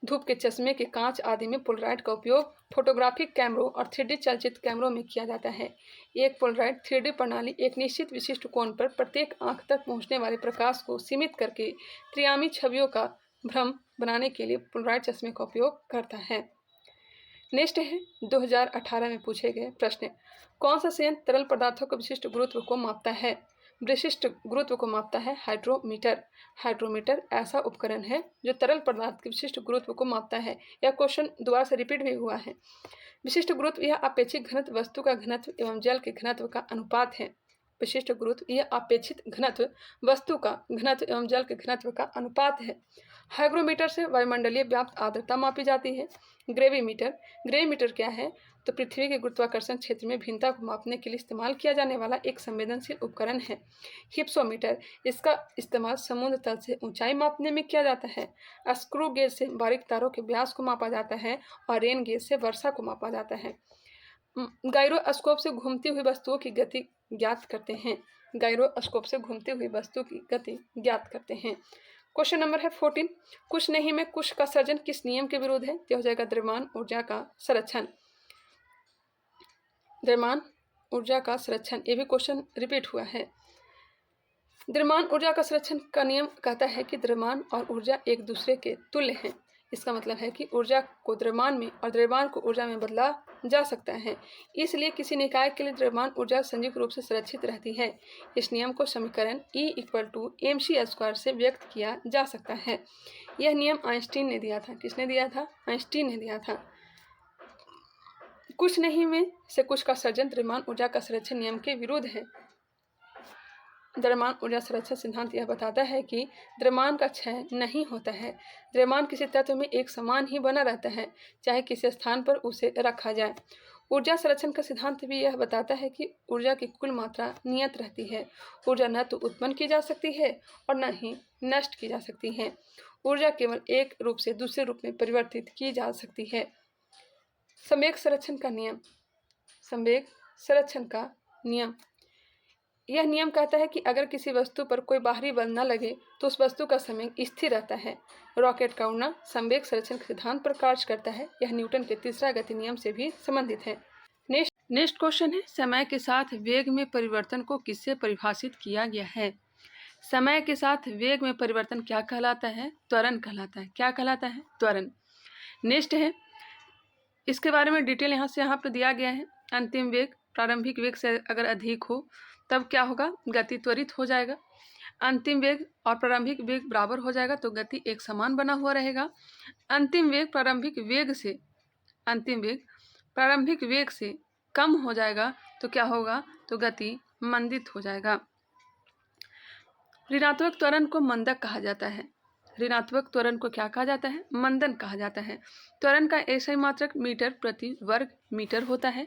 धूप के चश्मे के कांच आदि में पोलराइड का उपयोग फोटोग्राफिक कैमरों और 3D चलचित्र कैमरों में किया जाता है। एक पोलराइड 3D प्रणाली एक निश्चित विशिष्ट कोण पर प्रत्येक आंख तक पहुंचने वाले प्रकाश को सीमित करके त्रियामी छवियों का भ्रम बनाने के लिए पोलराइड चश्मे का उपयोग करता है। नेक्स्ट है 2018 में पूछे गए प्रश्न। कौन सा संयंत्र तरल पदार्थों के विशिष्ट गुरुत्व को मापता है। विशिष्ट गुरुत्व को मापता है हाइड्रोमीटर। हाइड्रोमीटर ऐसा उपकरण है जो तरल पदार्थ के विशिष्ट गुरुत्व को मापता है। यह क्वेश्चन दोबारा से रिपीट भी हुआ है। विशिष्ट गुरुत्व यह अपेक्षित घनत्व वस्तु का घनत्व एवं जल के घनत्व का अनुपात है। विशिष्ट गुरुत्व यह अपेक्षित घनत्व वस्तु का घनत्व एवं जल के घनत्व का अनुपात है। हाइग्रोमीटर से वायुमंडलीय व्याप्त आर्द्रता मापी जाती है। ग्रेविमीटर क्या है, तो पृथ्वी के गुरुत्वाकर्षण क्षेत्र में भिन्नता को मापने के लिए इस्तेमाल किया जाने वाला एक संवेदनशील उपकरण है। हिप्सोमीटर, इसका इस्तेमाल समुद्र तल से ऊंचाई मापने में किया जाता है। स्क्रू गेज से बारीक तारों के व्यास को मापा जाता है और रेन गेज से वर्षा को मापा जाता है। गायरोस्कोप से घूमती हुई वस्तुओं की गति ज्ञात करते हैं। गायरोस्कोप से घूमती हुई वस्तु की गति ज्ञात करते हैं। क्वेश्चन नंबर है 14। कुछ नहीं में कुछ का सर्जन किस नियम के विरुद्ध है, तो हो जाएगा द्रव्यमान ऊर्जा का संरक्षण। द्रव्यमान ऊर्जा का संरक्षण, ये भी क्वेश्चन रिपीट हुआ है। द्रव्यमान ऊर्जा का संरक्षण का नियम कहता है कि द्रव्यमान और ऊर्जा एक दूसरे के तुल्य हैं। इसका मतलब है कि ऊर्जा को द्रव्यमान में और द्रव्यमान को ऊर्जा में बदला जा सकता है। इसलिए किसी निकाय के लिए द्रव्यमान ऊर्जा संयुक्त रूप से संरक्षित रहती है। इस नियम को समीकरण E = mc² से व्यक्त किया जा सकता है। यह नियम आइंस्टीन ने दिया था। किसने दिया था, आइंस्टीन ने दिया था। कुछ नहीं में से कुछ का सर्जन द्रव्यमान ऊर्जा का संरक्षण नियम के विरुद्ध है। द्रव्यमान ऊर्जा संरक्षण सिद्धांत यह बताता है कि द्रव्यमान का क्षय नहीं होता है। द्रव्यमान किसी तत्व में एक समान ही बना रहता है, चाहे किसी स्थान पर उसे रखा जाए। ऊर्जा संरक्षण का सिद्धांत भी यह बताता है कि ऊर्जा की कुल मात्रा नियत रहती है। ऊर्जा न तो उत्पन्न की जा सकती है और न ही नष्ट की जा सकती है। ऊर्जा केवल एक रूप से दूसरे रूप में परिवर्तित की जा सकती है। संवेग संरक्षण का नियम। संवेग संरक्षण का नियम, यह नियम कहता है कि अगर किसी वस्तु पर कोई बाहरी बल न लगे तो उस वस्तु का संवेग स्थिर रहता है। रॉकेट का उड़ना संवेग संरक्षण के सिद्धांत पर कार्य करता है। यह न्यूटन के तीसरा गति नियम से भी संबंधित है। नेक्स्ट क्वेश्चन है, समय के साथ वेग में परिवर्तन को किससे परिभाषित किया गया है। समय के साथ वेग में परिवर्तन क्या कहलाता है, त्वरण कहलाता है। क्या कहलाता है, त्वरण। नेक्स्ट है, इसके बारे में डिटेल यहाँ पर दिया गया है। अंतिम वेग प्रारंभिक वेग से अगर अधिक हो तब क्या होगा, गति त्वरित हो जाएगा। अंतिम वेग और प्रारंभिक वेग बराबर हो जाएगा तो गति एक समान बना हुआ रहेगा। अंतिम वेग प्रारंभिक वेग से कम हो जाएगा तो क्या होगा, तो गति मंदित हो जाएगा। ऋणात्मक त्वरण को मंदक कहा जाता है। ऋणात्मक त्वरण को क्या कहा जाता है, मंदन कहा जाता है। त्वरण का एसआई मात्रक मीटर प्रति वर्ग मीटर होता है।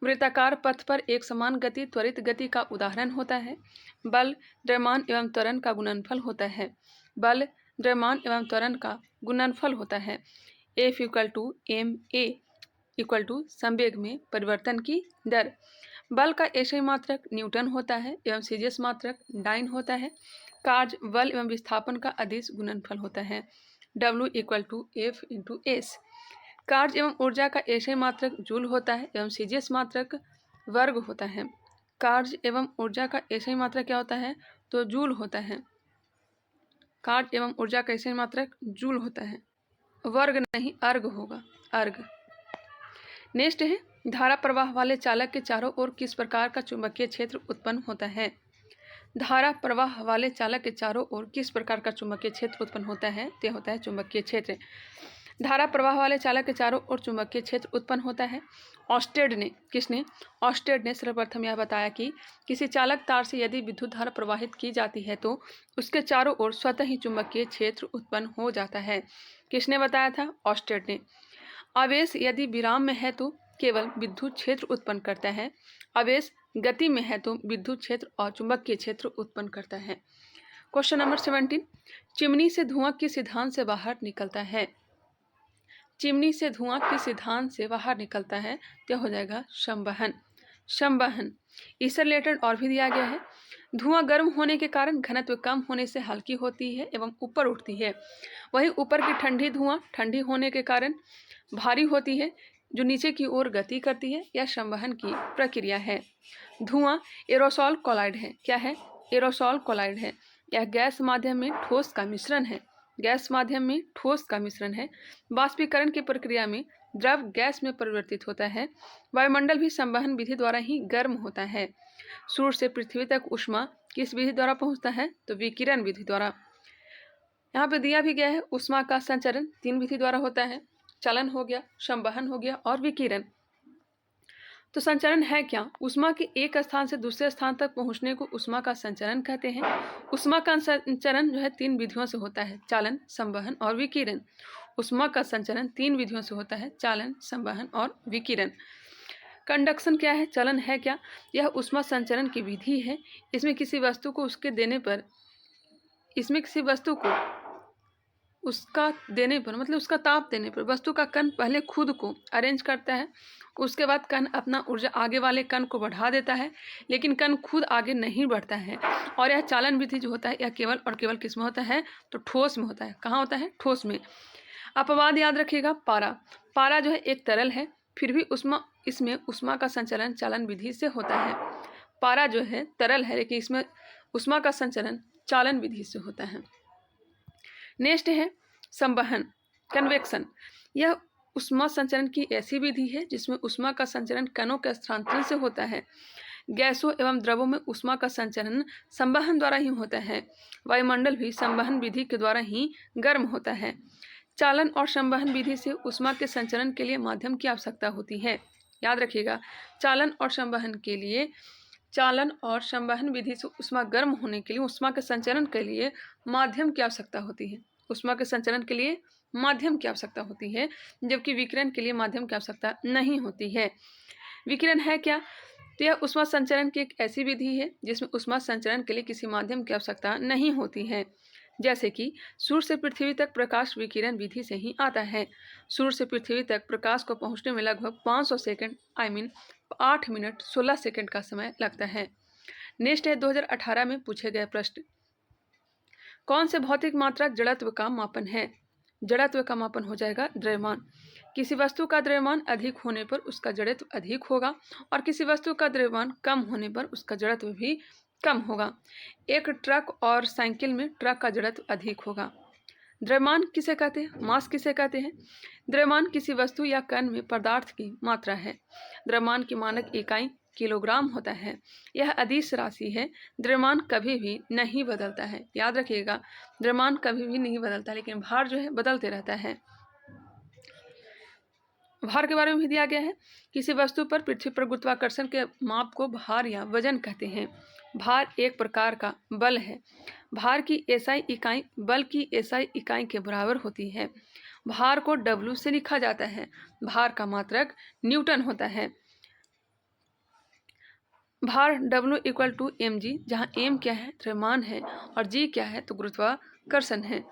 वृत्ताकार पथ पर एक समान गति त्वरित गति का उदाहरण होता है। बल द्रव्यमान एवं त्वरण का गुणनफल होता है। बल द्रव्यमान एवं त्वरण का गुणनफल होता है। F = ma संवेग में परिवर्तन की दर। बल का एसआई मात्रक न्यूटन होता है एवं सीजीएस मात्रक डाइन होता है। कार्य बल एवं विस्थापन का अदिश गुणनफल होता है। W = F × S। कार्य एवं ऊर्जा का एसआई मात्रक जूल होता है एवं सीजीएस मात्रक वर्ग होता है। कार्य एवं ऊर्जा का एसआई मात्रक क्या होता है? तो जूल होता है। कार्य एवं ऊर्जा का एसआई मात्रक जूल होता है, वर्ग नहीं अर्ग होगा, अर्ग। नेक्स्ट है, धारा प्रवाह वाले चालक के चारों ओर किस प्रकार का चुंबकीय क्षेत्र उत्पन्न होता है? धारा प्रवाह वाले चालक के चारों ओर किस प्रकार का चुंबकीय क्षेत्र उत्पन्न होता है? ते होता है चुंबकीय क्षेत्र। धारा प्रवाह वाले चालक के चारों ओर चुंबकीय क्षेत्र उत्पन्न होता है। ऑस्टेड ने, किसने? ऑस्टेड ने सर्वप्रथम यह बताया कि किसी चालक तार से यदि विद्युत धारा प्रवाहित की जाती है तो उसके चारों ओर स्वतः ही चुंबकीय क्षेत्र उत्पन्न हो जाता है। किसने बताया था? ऑस्टेड ने। आवेश यदि विराम में है तो केवल विद्युत क्षेत्र उत्पन्न करता है। आवेश गति में है तो विद्युत क्षेत्र और चुंबकीय क्षेत्र उत्पन्न करता है। क्वेश्चन नंबर 17, चिमनी से धुआं किस सिद्धांत से बाहर निकलता है? चिमनी से धुआं किस सिद्धांत से बाहर निकलता है? तो हो जाएगा संवहन। संवहन। इससे रिलेटेड और भी दिया गया है। धुआं गर्म होने के कारण घनत्व कम होने से हल्की होती है एवं ऊपर उठती है। वहीं ऊपर की ठंडी धुआं ठंडी होने के कारण भारी होती है जो नीचे की ओर गति करती है। यह संवहन की प्रक्रिया है। धुआं एरोसॉल कोलाइड है। क्या है? एरोसॉल कोलाइड है। यह गैस माध्यम में ठोस का मिश्रण है। गैस माध्यम में ठोस का मिश्रण है। वाष्पीकरण की प्रक्रिया में द्रव गैस में परिवर्तित होता है। वायुमंडल भी संवहन विधि द्वारा ही गर्म होता है। सूर्य से पृथ्वी तक ऊष्मा किस विधि द्वारा पहुंचता है? तो विकिरण विधि द्वारा। यहाँ पे दिया भी गया है, ऊष्मा का संचरण 3 विधि द्वारा होता है। चलन हो गया, संवहन हो गया और विकिरण। तो संचरण है क्या? ऊष्मा के एक स्थान से दूसरे स्थान तक पहुंचने को ऊष्मा का संचरण कहते हैं। ऊष्मा का संचरण जो है 3 विधियों से होता है, चालन, संवहन और विकिरण। ऊष्मा का संचरण 3 विधियों से होता है, चालन, संवहन और विकिरण। कंडक्शन क्या है? चलन है क्या? यह ऊष्मा संचरण की विधि है। इसमें किसी वस्तु को उसके देने पर, उसका देने पर मतलब उसका ताप देने पर वस्तु का कण पहले खुद को अरेंज करता है। उसके बाद कण अपना ऊर्जा आगे वाले कण को बढ़ा देता है, लेकिन कण खुद आगे नहीं बढ़ता है। और यह चालन विधि जो होता है यह केवल और केवल किस में होता है? तो ठोस में होता है। कहाँ होता है? ठोस में। अपवाद याद रखिएगा, पारा। पारा जो है एक तरल है, फिर भी इसमें ऊष्मा का संचलन चालन विधि से होता है। पारा जो है तरल है, लेकिन इसमें ऊष्मा का संचलन चालन विधि से होता है। नेक्स्ट है संवहन, कन्वेक्शन। यह ऊष्मा संचरण की ऐसी विधि है जिसमें ऊष्मा का संचरण कणों के स्थानांतरण से होता है। गैसों एवं द्रवों में ऊष्मा का संचरण संवहन द्वारा ही होता है। वायुमंडल भी संवहन विधि के द्वारा ही गर्म होता है। चालन और संवहन विधि से ऊष्मा के संचरण के लिए माध्यम की आवश्यकता होती है। याद रखिएगा, चालन और संवहन विधि से ऊष्मा गर्म होने के लिए, ऊष्मा के संचरण के लिए माध्यम की आवश्यकता होती है। ऊष्मा के संचरण के लिए माध्यम की आवश्यकता होती है, जबकि विकिरण के लिए माध्यम की आवश्यकता नहीं होती है। विकिरण है क्या? तो यह ऊष्मा संचरण की एक ऐसी विधि है जिसमें ऊष्मा संचरण के लिए किसी माध्यम की आवश्यकता नहीं होती है। जैसे कि सूर्य से पृथ्वी तक प्रकाश विकिरण विधि से ही आता है। सूर्य से पृथ्वी तक प्रकाश को पहुंचने में लगभग 500 सेकंड 8 मिनट 16 सेकंड का समय लगता है। नेक्स्ट है 2018 में पूछे गए प्रश्न। कौन से भौतिक मात्रा जड़त्व का मापन है? जड़त्व का मापन हो जाएगा द्रव्यमान। किसी वस्तु का द्रव्यमान अधिक होने पर उसका जड़त्व अधिक होगा और किसी वस्तु का द्रव्यमान कम होने पर उसका जड़त्व भी कम होगा। एक ट्रक और साइकिल में ट्रक का जड़त्व अधिक होगा। द्रव्यमान किसे कहते हैं? मास किसे कहते हैं? द्रव्यमान किसी वस्तु या कण में पदार्थ की मात्रा है। द्रव्यमान की मानक इकाई किलोग्राम होता है। यह अदिश राशि है। द्रव्यमान कभी भी नहीं बदलता है। याद रखिएगा, द्रव्यमान कभी भी नहीं बदलता, लेकिन भार जो है बदलते रहता है। भार के बारे में भी दिया गया है। किसी वस्तु पर पृथ्वी पर गुरुत्वाकर्षण के माप को भार या वजन कहते हैं। भार एक प्रकार का बल है। भार की एसआई इकाई बल की एसआई इकाई के बराबर होती है। भार को W से लिखा जाता है। भार का मात्रक न्यूटन होता है। भार W = mg, जहाँ m क्या है? द्रव्यमान है और g क्या है? तो गुरुत्वाकर्षण है।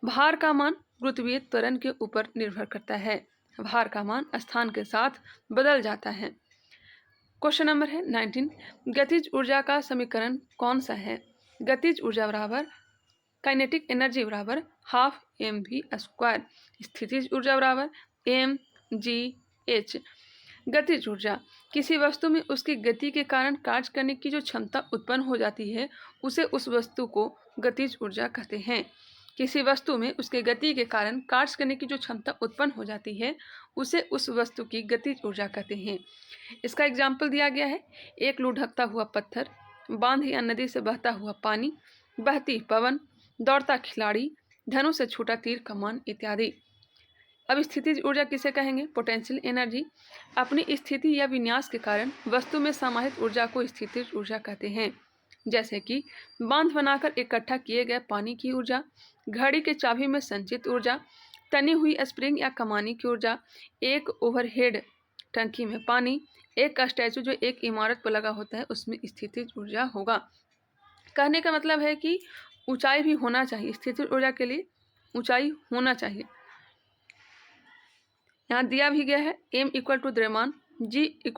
भार का मान गुरुत्वीय त्वरण के ऊपर निर्भर करता है। भार का मान स्थान के साथ बदल जाता है। क्वेश्चन नंबर है 19, गतिज ऊर्जा का समीकरण कौन सा है? गतिज ऊर्जा बराबर काइनेटिक एनर्जी बराबर ½ mv²। स्थितिज ऊर्जा बराबर mgh। गतिज ऊर्जा, किसी वस्तु में उसकी गति के कारण कार्य करने की जो क्षमता उत्पन्न हो जाती है उसे उस वस्तु को गतिज ऊर्जा कहते हैं। किसी वस्तु में उसके गति के कारण कार्य करने की जो क्षमता उत्पन्न हो जाती है उसे उस वस्तु की गतिज ऊर्जा कहते हैं। इसका एग्जाम्पल दिया गया है, एक लुढ़कता हुआ पत्थर, बांध या नदी से बहता हुआ पानी, बहती पवन, दौड़ता खिलाड़ी, धनुष से छूटा तीर कमान इत्यादि। अब स्थितिज ऊर्जा किसे कहेंगे? Potential energy. अपनी स्थिति या विन्यास के कारण वस्तु में समाहित ऊर्जा को स्थितिज ऊर्जा कहते हैं। जैसे कि बांध बनाकर इकट्ठा किए गए पानी की ऊर्जा, घड़ी के चाबी में संचित ऊर्जा, तनी हुई स्प्रिंग या कमानी की ऊर्जा, एक ओवरहेड टंकी में पानी, एक स्टैचू जो एक इमारत पर लगा होता है उसमें स्थितिज ऊर्जा होगा। कहने का मतलब है कि ऊंचाई भी होना चाहिए, स्थितिज ऊर्जा के लिए ऊंचाई होना चाहिए। यहाँ दिया भी गया है m = द्रव्यमान, g =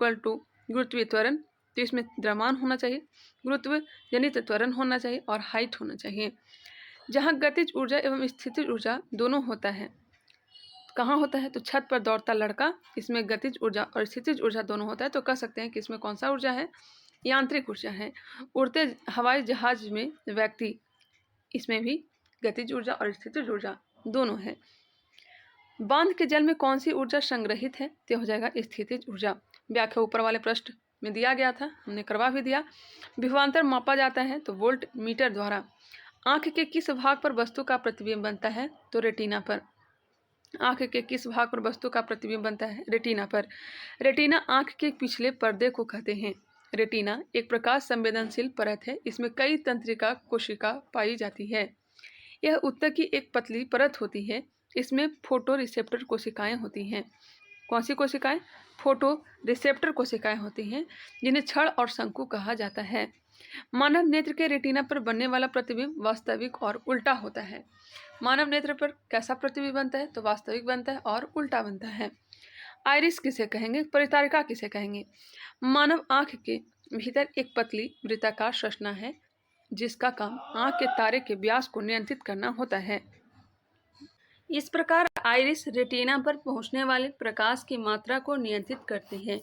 गुरुत्वीय त्वरण, तो इसमें द्रव्यमान होना चाहिए, गुरुत्व जनित त्वरण होना चाहिए और हाइट होना चाहिए। जहाँ गतिज ऊर्जा एवं स्थितिज ऊर्जा दोनों होता है, कहाँ होता है? तो छत पर दौड़ता लड़का, इसमें गतिज ऊर्जा और स्थितिज ऊर्जा दोनों होता है, तो कह सकते हैं कि इसमें कौन सा ऊर्जा है? यांत्रिक ऊर्जा है। उड़ते हवाई जहाज में व्यक्ति, इसमें भी गतिज ऊर्जा और स्थितिज ऊर्जा दोनों है। बांध के जल में कौन सी ऊर्जा संग्रहित है? तो हो जाएगा स्थितिज ऊर्जा। व्याख्या ऊपर वाले प्रश्न में दिया गया था, हमने करवा भी दिया। विभवांतर मापा जाता है तो वोल्ट मीटर द्वारा। आंख के किस भाग पर वस्तु का प्रतिबिंब बनता है? तो रेटिना पर। आंख के किस भाग पर वस्तु का प्रतिबिंब बनता है? रेटिना पर। रेटिना आंख के पिछले पर्दे को कहते हैं। रेटिना एक प्रकाश संवेदनशील परत है, इसमें कई तंत्रिका कोशिका पाई जाती है। यह ऊतक की एक पतली परत होती है, इसमें फोटो रिसेप्टर कोशिकाएं होती हैं। कौन सी कोशिकाएं? फोटो रिसेप्टर कोशिकाएं होती हैं, जिन्हें छड़ और शंकु कहा जाता है। मानव नेत्र के रेटिना पर बनने वाला प्रतिबिंब वास्तविक और उल्टा होता है। मानव नेत्र पर कैसा प्रतिबिंब बनता है? तो वास्तविक बनता है और उल्टा बनता है। आइरिस किसे कहेंगे? परितारिका किसे कहेंगे? मानव आंख के भीतर एक पतली वृत्ताकार संरचना है, जिसका काम आंख के तारे के व्यास को नियंत्रित करना होता है। इस प्रकार आइरिस रेटिना पर पहुंचने वाले प्रकाश की मात्रा को नियंत्रित करती है।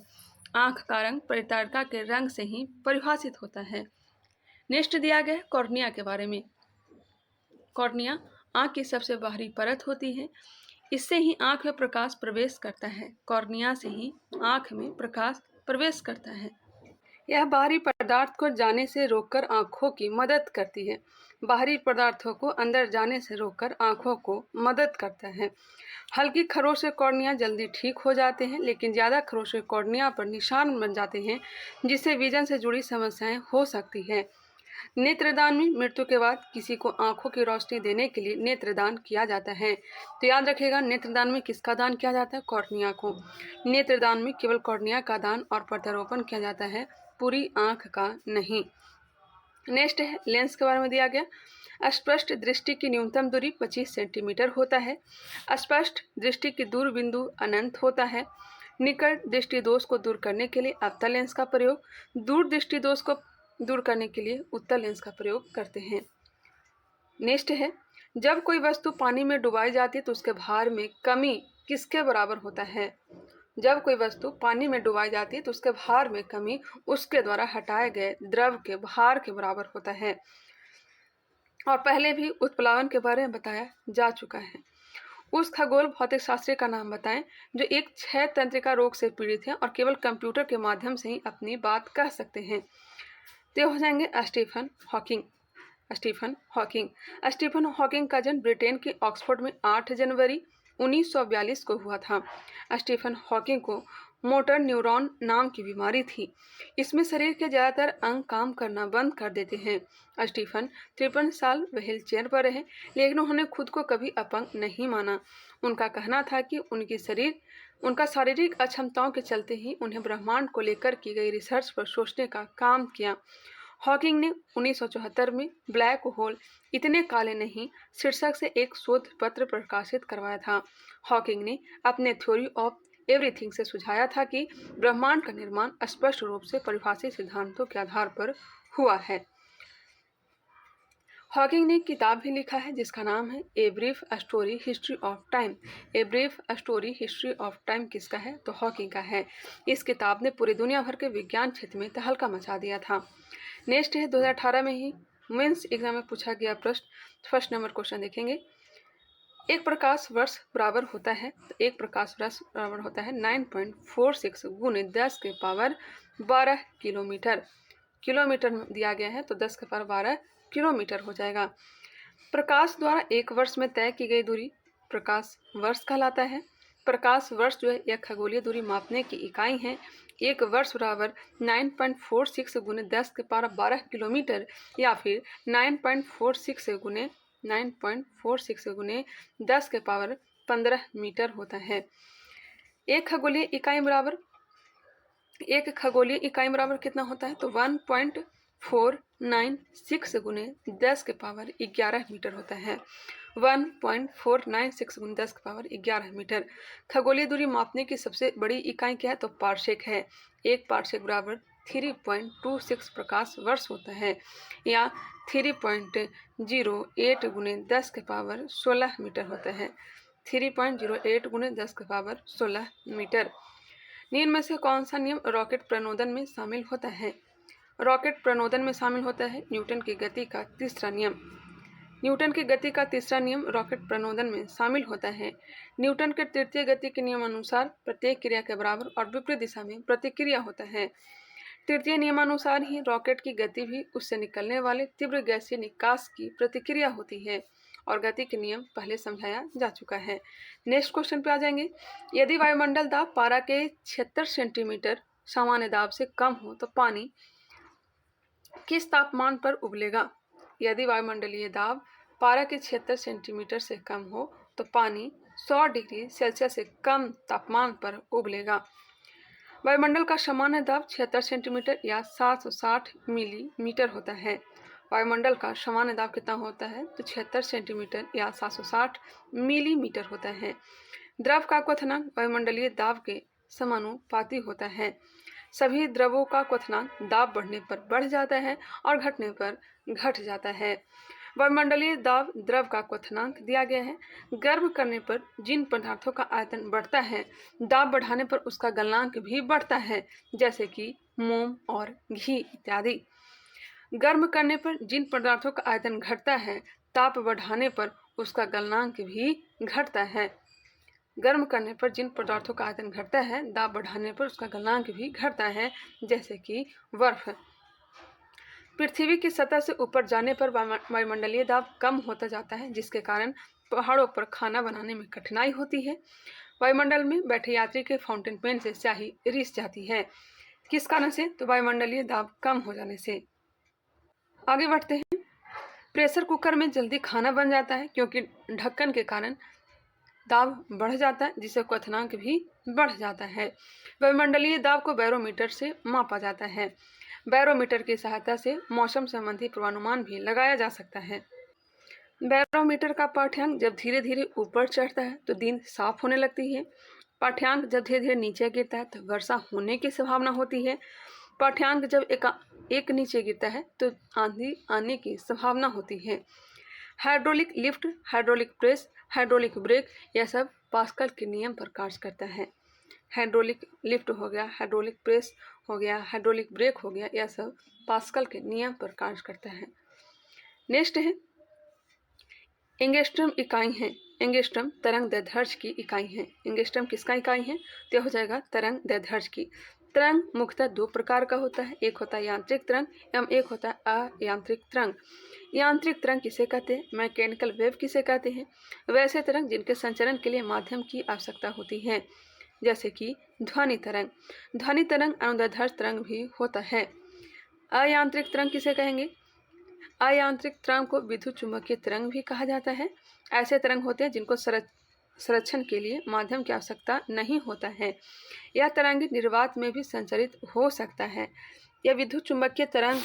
आंख का रंग परितारिका के रंग से ही परिभाषित होता है। नेक्स्ट दिया गया है कॉर्निया के बारे में। कॉर्निया आंख की सबसे बाहरी परत होती है, इससे ही आंख में प्रकाश प्रवेश करता है। कॉर्निया से ही आंख में प्रकाश प्रवेश करता है। यह बाहरी पदार्थ को जाने से रोककर आंखों की मदद करती है। बाहरी पदार्थों को अंदर जाने से रोककर आंखों को मदद करता है। हल्की खरोंच से कॉर्निया जल्दी ठीक हो जाते हैं, लेकिन ज़्यादा खरोंच से कॉर्निया पर निशान बन जाते हैं, जिससे विजन से जुड़ी समस्याएं हो सकती है। नेत्रदान में मृत्यु के बाद किसी को आंखों की रोशनी देने के लिए नेत्रदान किया जाता है। तो याद रखिएगा, नेत्रदान में किसका दान किया जाता है? कॉर्निया को। नेत्रदान में केवल कॉर्निया का दान और प्रत्यारोपण किया जाता है, पूरी आंख का नहीं। नेक्स्ट है लेंस के बारे में दिया गया। स्पष्ट दृष्टि की न्यूनतम दूरी 25 सेंटीमीटर होता है। स्पष्ट दृष्टि की दूर बिंदु अनंत होता है। निकट दृष्टि दोष को दूर करने के लिए अवतल लेंस का प्रयोग, दूर दृष्टि दोष को दूर करने के लिए उत्तल लेंस का प्रयोग करते हैं। नेक्स्ट है, जब कोई वस्तु पानी में डुबाई जाती है तो उसके भार में कमी किसके बराबर होता है? जब कोई वस्तु पानी में डुबाई जाती है तो उसके भार में कमी उसके द्वारा हटाए गए द्रव के भार के बराबर होता है। और पहले भी उत्प्लावन के बारे में बताया जा चुका है। उस खगोल भौतिक शास्त्री का नाम बताएं जो एक क्षय तंत्रिका रोग से पीड़ित है और केवल कंप्यूटर के माध्यम से ही अपनी बात कह सकते हैं। तो हो जाएंगे Stephen Hawking. Stephen Hawking. Stephen Hawking का जन्म ब्रिटेन के ऑक्सफोर्ड में 8 जनवरी 1942 को हुआ था। स्टीफन हॉकिंग को मोटर न्यूरॉन नाम की बीमारी थी। इसमें शरीर के ज़्यादातर अंग काम करना बंद कर देते हैं। स्टीफन 53 साल व्हील चेयर पर रहे, लेकिन उन्होंने खुद को कभी अपंग नहीं माना। उनका कहना था कि उनका शारीरिक अक्षमताओं के चलते ही उन्हें ब्रह्मांड को लेकर की गई रिसर्च पर सोचने का काम किया। हॉकिंग ने 1974 में ब्लैक होल इतने काले नहीं शीर्षक से एक शोध पत्र प्रकाशित करवाया था। हॉकिंग ने अपने थ्योरी ऑफ एवरीथिंग से सुझाया था कि ब्रह्मांड का निर्माण स्पष्ट रूप से परिभाषित सिद्धांतों के आधार पर हुआ है। हॉकिंग ने एक किताब भी लिखा है जिसका नाम है a brief story history of time. A brief story history of time किसका है? तो हॉकिंग का है। इस किताब ने पूरी दुनिया भर के विज्ञान क्षेत्र में तहलका मचा दिया था। नेक्स्ट है 2018 में ही मेंस एग्जाम में पूछा गया प्रश्न। फर्स्ट नंबर क्वेश्चन देखेंगे। एक प्रकाश वर्ष बराबर होता है, तो एक प्रकाश वर्ष बराबर होता है 9.46 गुने 10 के पावर 12 किलोमीटर। किलोमीटर दिया गया है तो 10 के पावर 12 किलोमीटर हो जाएगा। प्रकाश द्वारा एक वर्ष में तय की गई दूरी प्रकाश वर्ष कहलाता है। प्रकाश वर्ष जो है यह खगोलीय दूरी मापने की इकाई है। एक वर्ष बराबर 9.46 गुने 10 के पावर 12 किलोमीटर या फिर 9.46 गुने 10 के पावर 15 मीटर होता है। एक खगोलीय इकाई बराबर कितना होता है? तो 1.496 गुने 10 के पावर 11 मीटर होता है। 1.496 गुने 10 के पावर 11 मीटर। खगोलीय दूरी मापने की सबसे बड़ी इकाई क्या है? तो पारसेक है। एक पारसेक बराबर 3.26 प्रकाश वर्ष होता है या 3.08 गुने 10 के पावर 16 मीटर होता है। 3.08 गुने 10 के पावर 16 मीटर। निम्न में से कौन सा नियम रॉकेट प्रणोदन में शामिल होता है? रॉकेट प्रणोदन में शामिल होता है न्यूटन की गति का तीसरा नियम। न्यूटन की गति का तीसरा नियम रॉकेट प्रणोदन में शामिल होता है। न्यूटन के तृतीय गति के नियम अनुसार प्रत्येक क्रिया के बराबर और विपरीत दिशा में प्रतिक्रिया होता है। तृतीय नियमानुसार ही रॉकेट की गति भी उससे निकलने वाले तीव्र गैसीय निकास की प्रतिक्रिया होती है और गति के नियम पहले समझाया जा चुका है। नेक्स्ट क्वेश्चन पे आ जाएंगे। यदि वायुमंडल दाब पारा के 76 सेंटीमीटर सामान्य दाब से कम हो तो पानी किस तापमान पर उबलेगा? यदि वायुमंडलीय दाब पारा के 76 सेंटीमीटर से कम हो तो पानी 100 डिग्री सेल्सियस से कम तापमान पर उबलेगा। वायुमंडल का सामान्य दाब 76 सेंटीमीटर या 760 मिलीमीटर होता है। वायुमंडल का सामान्य दाब कितना होता है? तो 76 सेंटीमीटर या 760 मिलीमीटर होता है। द्रव का क्वथनांक वायुमंडलीय दाब के समानुपाती होता है। सभी द्रवों का क्वथनांक दाब बढ़ने पर बढ़ जाता है और घटने पर घट जाता है। वायुमंडलीय दाब द्रव का क्वथनांक दिया गया है। गर्म करने पर जिन पदार्थों का आयतन बढ़ता है, दाब बढ़ाने पर उसका गलनांक भी बढ़ता है, जैसे कि मोम और घी इत्यादि। गर्म करने पर जिन पदार्थों का आयतन घटता है, ताप बढ़ाने पर उसका गलनांक भी घटता है। गर्म करने पर जिन पदार्थों का आयतन घटता है, दाब बढ़ाने पर उसका गलनांक भी घटता है, जैसे कि बर्फ। पृथ्वी की सतह से ऊपर जाने पर वायुमंडलीय दाब कम होता जाता है, जिसके कारण पहाड़ों पर खाना बनाने में कठिनाई होती है। वायुमंडल में बैठे यात्री के फाउंटेन पेन से स्याही रिस जाती है। किस कारण से? तो वायुमंडलीय दाब कम हो जाने से। आगे बढ़ते हैं। प्रेशर कुकर में जल्दी खाना बन जाता है क्योंकि ढक्कन के कारण दाब बढ़ जाता है, जिससे क्वथनांक भी बढ़ जाता है। वायुमंडलीय दाब को बैरोमीटर से मापा जाता है। बैरोमीटर की सहायता से मौसम संबंधी पूर्वानुमान भी लगाया जा सकता है। बैरोमीटर का पाठ्यांक जब धीरे धीरे ऊपर चढ़ता है तो दिन साफ होने लगती है। पाठ्यांक जब धीरे धीरे नीचे गिरता है तो वर्षा होने की संभावना होती है। पाठ्यांक जब एक नीचे गिरता है तो आंधी आने की संभावना होती है। Hydraulic lift, hydraulic press, hydraulic brake, यह सब पास्कल के नियम पर कार्य करता है। हाइड्रोलिक लिफ्ट हो गया, हाइड्रोलिक प्रेस हो गया, हाइड्रोलिक ब्रेक हो गया, यह सब पास्कल के नियम पर कार्य करता है। नेक्स्ट है एंगस्ट्रम इकाई है। एंगस्ट्रम तरंग दैर्ध्य की इकाई है। एंगस्ट्रम किसका इकाई है? तो हो जाएगा तरंग दैर्ध्य की। तरंग मुख्यतः दो प्रकार का होता है। एक होता है यांत्रिक तरंग एवं एक होता है अयांत्रिक तरंग। यांत्रिक तरंग किसे कहते हैं? मैकेनिकल वेव किसे कहते हैं? वैसे तरंग जिनके संचरण के लिए माध्यम की आवश्यकता होती है, जैसे कि ध्वनि तरंग। ध्वनि तरंग अनुदैर्ध्य तरंग भी होता है। अयांत्रिक तरंग किसे कहेंगे? अयांत्रिक तरंग को विद्युत चुम्बकीय तरंग भी कहा जाता है। ऐसे तरंग होते हैं जिनको संरक्षण के लिए माध्यम की आवश्यकता नहीं होता है। यह तरंग निर्वात में भी संचरित हो सकता है। यह विद्युत चुम्बकीय तरंग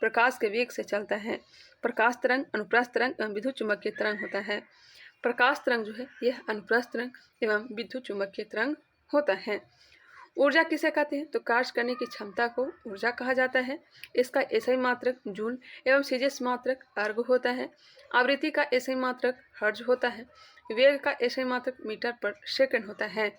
प्रकाश के वेग से चलता है। प्रकाश तरंग, अनुप्रस्थ तरंग एवं विद्युत चुम्बकीय तरंग होता है। प्रकाश तरंग जो है यह अनुप्रस्थ तरंग एवं विद्युत चुम्बकीय तरंग होता है। ऊर्जा किसे कहते हैं? तो कार्य करने की क्षमता को ऊर्जा कहा जाता है। इसका एसआई मात्रक जूल एवं सीजिस मात्रक अर्ग होता है। आवृत्ति का एसआई मात्रक हर्ज होता है। वेग का एसआई मात्रक मीटर पर सेकंड होता है।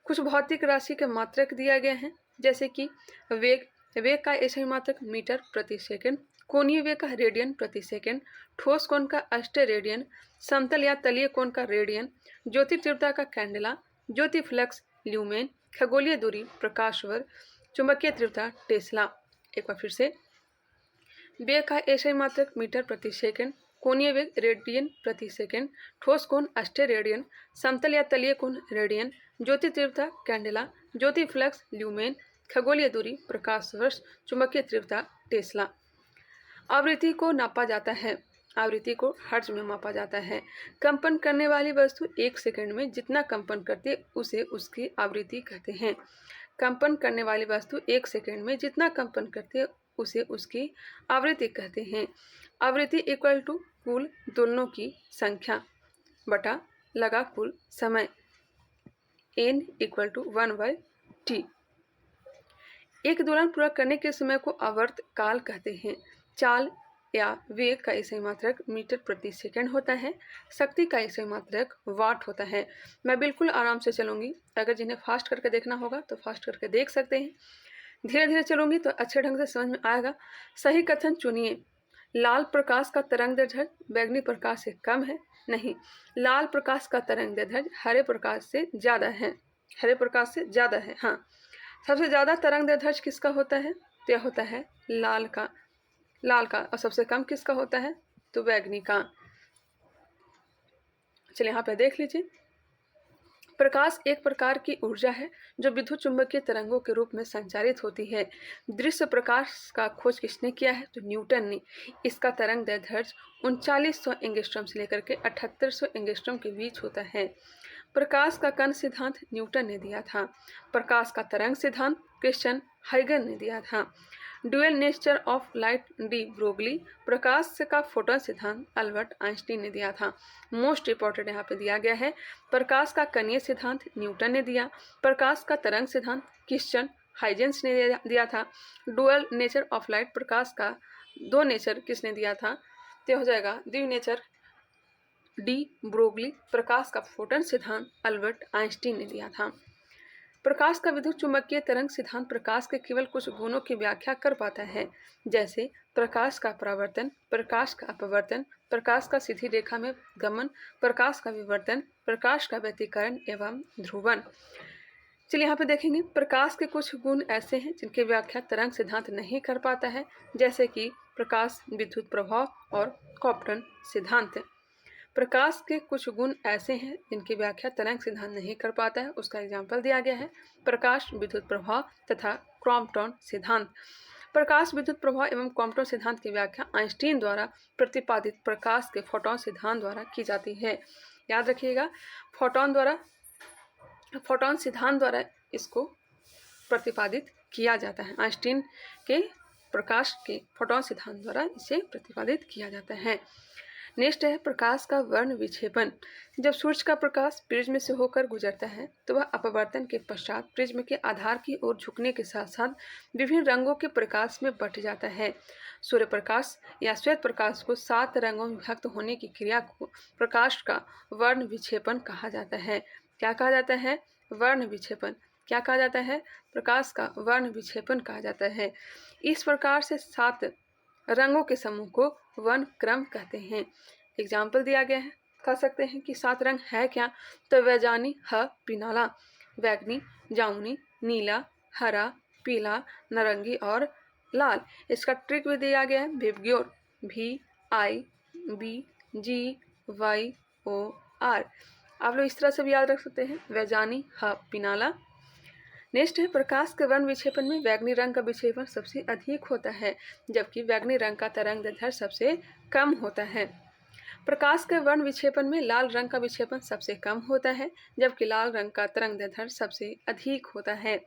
कुछ भौतिक राशि के मात्रक दिया गया है, जैसे कि वेग का एसआई मात्रक मीटर प्रति सेकंड, कोणीय वेग का रेडियन प्रति सेकंड, ठोस कोण का अष्टे रेडियन, समतल या तलीय कोण का रेडियन, ज्योति तीव्रता का कैंडेला, ज्योति फ्लक्स ल्यूमेन, खगोलीय दूरी प्रकाश वर्ग, चुंबकीय तीव्रता टेस्ला। एक बार फिर से, वेग का एसआई मात्रक मीटर प्रति सेकंड, कोणीय वेग रेडियन प्रति सेकंड, ठोस कोण अष्टे रेडियन, समतल या तलीय कोण रेडियन, ज्योति तीव्रता कैंडेला, ज्योति फ्लक्स ल्यूमेन, खगोलीय दूरी प्रकाश वर्ष, चुंबकीय तीव्रता टेस्ला। आवृत्ति को नापा जाता है। आवृत्ति को हर्ट्ज में मापा जाता है। कंपन करने वाली वस्तु 1 सेकंड में जितना कंपन करती है उसे उसकी आवृत्ति कहते हैं। कंपन करने वाली वस्तु 1 सेकंड में जितना कंपन करती है उसे उसकी आवृत्ति कहते हैं। आवृत्ति इक्वल टू कुल दोलनों की संख्या बटा लगा कुल समय, n इक्वल टू 1/t। एक दोलन पूरा करने के समय को आवर्त काल कहते हैं। चाल या वेग का एसआई मात्रक मीटर प्रति सेकंड होता है। शक्ति का एसआई मात्रक वाट होता है। मैं बिल्कुल आराम से चलूंगी, अगर जिन्हें फास्ट करके देखना होगा तो फास्ट करके देख सकते हैं। धीरे धीरे चलूंगी तो अच्छे ढंग से समझ में आएगा। सही कथन चुनिए। लाल प्रकाश का तरंगदैर्ध्य बैंगनी प्रकाश से कम है। नहीं, लाल प्रकाश का तरंगदैर्ध्य हरे प्रकाश से ज़्यादा है। हरे प्रकाश से ज़्यादा है। हाँ, सबसे ज़्यादा तरंगदैर्ध्य किसका होता है? तो यह होता है लाल का। और सबसे कम किसका होता है? तो बैंगनी का। चलिए यहाँ पे देख लीजिए। प्रकाश एक प्रकार की ऊर्जा है जो विद्युत चुंबकीय तरंगों के रूप में संचारित होती है। दृश्य प्रकाश का खोज किसने किया है? तो न्यूटन ने। इसका तरंगदैर्ध्य 3900 एंगस्ट्रॉम से लेकर के 7800 एंगस्ट्रॉम के बीच होता है। प्रकाश का कण सिद्धांत न्यूटन ने दिया था। प्रकाश का तरंग सिद्धांत क्रिश्चियन हाइगन ने दिया था। Dual nature of light de Broglie. प्रकाश का फोटोन सिद्धांत अल्बर्ट आइंस्टीन ने दिया था। मोस्ट इंपॉर्टेंट यहाँ पे दिया गया है, प्रकाश का कणीय सिद्धांत न्यूटन ने दिया। प्रकाश का तरंग सिद्धांत क्रिश्चियन हाइजेंस ने दिया था। डुअल नेचर ऑफ लाइट, प्रकाश का दो नेचर किसने दिया था? तो हो जाएगा द्वि नेचर डी ब्रोगली। प्रकाश का फोटोन सिद्धांत अल्बर्ट आइंस्टीन ने दिया था। प्रकाश का विद्युत चुंबकीय तरंग सिद्धांत प्रकाश के केवल कुछ गुणों की व्याख्या कर पाता है, जैसे प्रकाश का परावर्तन, प्रकाश का अपवर्तन, प्रकाश का सीधी रेखा में गमन, प्रकाश का विवर्तन, प्रकाश का व्यतिकरण एवं ध्रुवन। चलिए यहाँ पे देखेंगे, प्रकाश के कुछ गुण ऐसे हैं जिनकी व्याख्या तरंग सिद्धांत नहीं कर पाता है, जैसे कि प्रकाश, विद्युत प्रभाव और कॉप्टन सिद्धांत। प्रकाश के कुछ गुण ऐसे हैं जिनकी व्याख्या तरंग सिद्धांत नहीं कर पाता है। उसका एग्जाम्पल दिया गया है, प्रकाश, विद्युत प्रभाव तथा क्रॉम्पटन सिद्धांत। प्रकाश, विद्युत प्रभाव एवं क्रॉम्पटन सिद्धांत की व्याख्या आइंस्टीन द्वारा प्रतिपादित प्रकाश के फोटोन सिद्धांत द्वारा की जाती है। याद रखिएगा, फोटोन सिद्धांत द्वारा इसको प्रतिपादित किया जाता है। आइंस्टीन के प्रकाश के फोटोन सिद्धांत द्वारा इसे प्रतिपादित किया जाता है। नेक्स्ट है प्रकाश का वर्ण विक्षेपण। जब सूर्य का प्रकाश प्रिज्म से होकर गुजरता है तो वह अपवर्तन के पश्चात प्रिज्म के आधार की ओर झुकने के साथ साथ विभिन्न रंगों के प्रकाश में बट जाता है। सूर्य प्रकाश या श्वेत प्रकाश को 7 रंगों में विभक्त होने की क्रिया को प्रकाश का वर्ण विक्षेपण कहा जाता है। क्या कहा जाता है? वर्ण विक्षेपण। क्या कहा जाता है? प्रकाश का वर्ण विक्षेपण कहा जाता है। इस प्रकार से 7 रंगों के समूह को वर्ण क्रम कहते हैं। एग्जाम्पल दिया गया है, कह सकते हैं कि 7 रंग है क्या? तो वैजानी ह पिनाला, बैगनी, जामुनी, नीला, हरा, पीला, नारंगी और लाल। इसका ट्रिक भी दिया गया है, विबग्योर, VIBGYOR। आप लोग इस तरह से भी याद रख सकते हैं, वैजानी ह पिनाला। नेक्स्ट है प्रकाश के वर्ण विक्षेपण में बैंगनी रंग का विक्षेपण सबसे अधिक होता है, जबकि बैंगनी रंग का तरंगदैर्ध्य सबसे कम होता है। प्रकाश के वर्ण विक्षेपण में लाल रंग का विक्षेपण सबसे कम होता है, जबकि लाल रंग का तरंगदैर्ध्य सबसे अधिक होता है।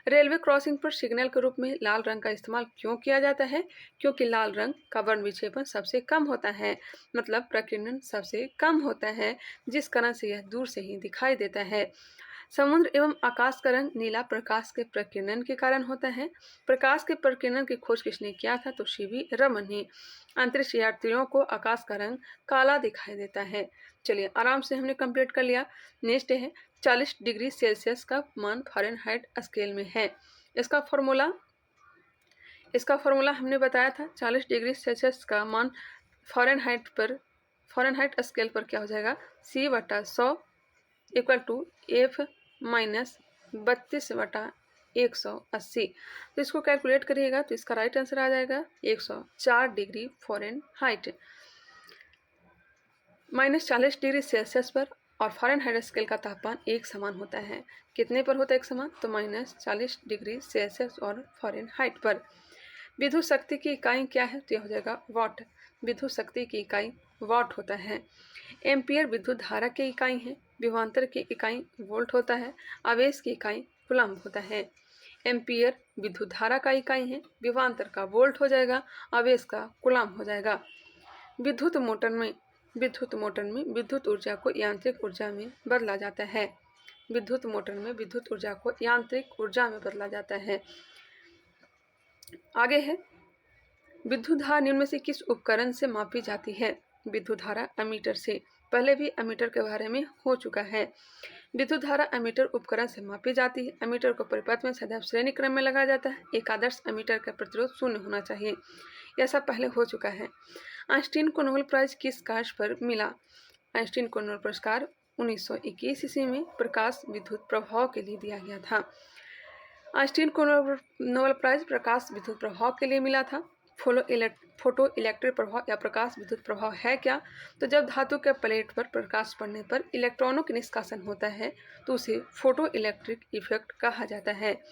रेलवे क्रॉसिंग पर सिग्नल के रूप में लाल रंग का इस्तेमाल क्यों किया जाता है? क्योंकि लाल रंग का वर्ण विक्षेपण सबसे कम होता है, मतलब प्रकीर्णन सबसे कम होता है, जिस कारण से यह दूर से ही दिखाई देता है। समुद्र एवं आकाश का रंग नीला प्रकाश के प्रकीर्णन के कारण होता है। प्रकाश के प्रकीर्णन की खोज किसने किया था? तो सीवी रमन ने। अंतरिक्ष यात्रियों को आकाश का रंग काला दिखाई देता है। चलिए आराम से हमने कंप्लीट कर लिया। नेक्स्ट है 40 डिग्री सेल्सियस का मान फ़ारेनहाइट स्केल में है। इसका फॉर्मूला हमने बताया था। 40 डिग्री सेल्सियस का मान फ़ारेनहाइट स्केल पर क्या हो जाएगा? C/100 equal to F minus 32/180। तो इसको कैलकुलेट करिएगा तो इसका राइट आंसर आ जाएगा 104 डिग्री फ़ारेनहाइट। -40 डिग्री सेल्सियस पर और फ़ारेनहाइट स्केल का तापमान एक समान होता है। कितने पर होता है एक समान? तो -40 डिग्री सेल्सियस और फ़ारेनहाइट पर। विद्युत शक्ति की इकाई क्या है? तो यह हो जाएगा वाट। विद्युत शक्ति की इकाई वाट होता है। एम्पियर विद्युत धारा की इकाई है। विभवांतर की इकाई वोल्ट होता है। आवेश की इकाई कूलम्ब होता है। एम्पियर विद्युत धारा का इकाई है। विभवांतर का वोल्ट हो जाएगा। आवेश का कूलम्ब हो जाएगा। विद्युत मोटर में विद्युत ऊर्जा को यांत्रिक ऊर्जा में बदला जाता है। विद्युत मोटर में विद्युत ऊर्जा को यांत्रिक ऊर्जा में बदला जाता है। आगे है विद्युत धारा निम्न में से किस उपकरण से मापी जाती है? विद्युत धारा एमीटर से। पहले भी एमीटर के बारे में हो चुका है। विद्युत धारा एमीटर उपकरण से मापी जाती है। एमीटर को परिपथ में सदैव श्रेणी क्रम में लगाया जाता है। एक आदर्श एमीटर का प्रतिरोध 0 होना चाहिए। यह सब पहले हो चुका है। आइंस्टीन को नोबेल प्राइज किस कार्य पर मिला? आइंस्टीन को नोबेल पुरस्कार 1921 ईस्वी में प्रकाश विद्युत प्रभाव के लिए दिया गया था। आइंस्टीन को नोबेल प्राइज प्रकाश विद्युत प्रभाव के लिए मिला था। फोटो इलेक्ट्रिक प्रभाव या प्रकाश विद्युत प्रभाव है क्या? तो जब धातु के प्लेट पर प्रकाश पड़ने पर इलेक्ट्रॉनों के निष्कासन होता है तो उसे फोटो इलेक्ट्रिक इफेक्ट कहा जाता है।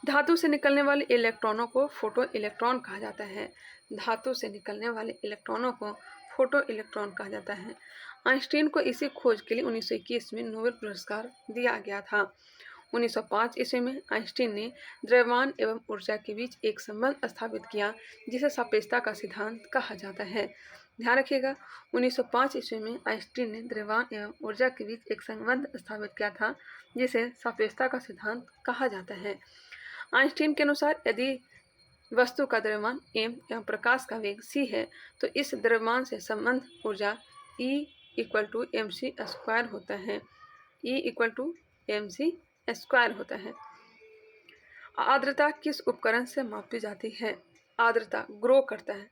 धातु से निकलने वाले इलेक्ट्रॉनों को फोटो इलेक्ट्रॉन कहा जाता है। धातु से निकलने वाले इलेक्ट्रॉनों को फोटो इलेक्ट्रॉन कहा जाता है। आइंस्टीन को इसी खोज के लिए 1921 में नोबेल पुरस्कार दिया गया था। 1905 ईस्वी में आइंस्टीन ने द्रव्यमान एवं ऊर्जा के बीच एक संबंध स्थापित किया जिसे सापेक्षता का सिद्धांत कहा जाता है। ध्यान रखिएगा 1905 ईस्वी में आइंस्टीन ने द्रव्यमान एवं ऊर्जा के बीच एक संबंध स्थापित किया था जिसे सापेक्षता का सिद्धांत कहा जाता है। आइंस्टीन के अनुसार यदि वस्तु का द्रव्यमान m एवं प्रकाश का वेग c है तो इस द्रव्यमान से संबंध ऊर्जा E = mc² होता है। E = mc² होता है। आर्द्रता किस उपकरण से मापी जाती है? आर्द्रता ग्रो करता है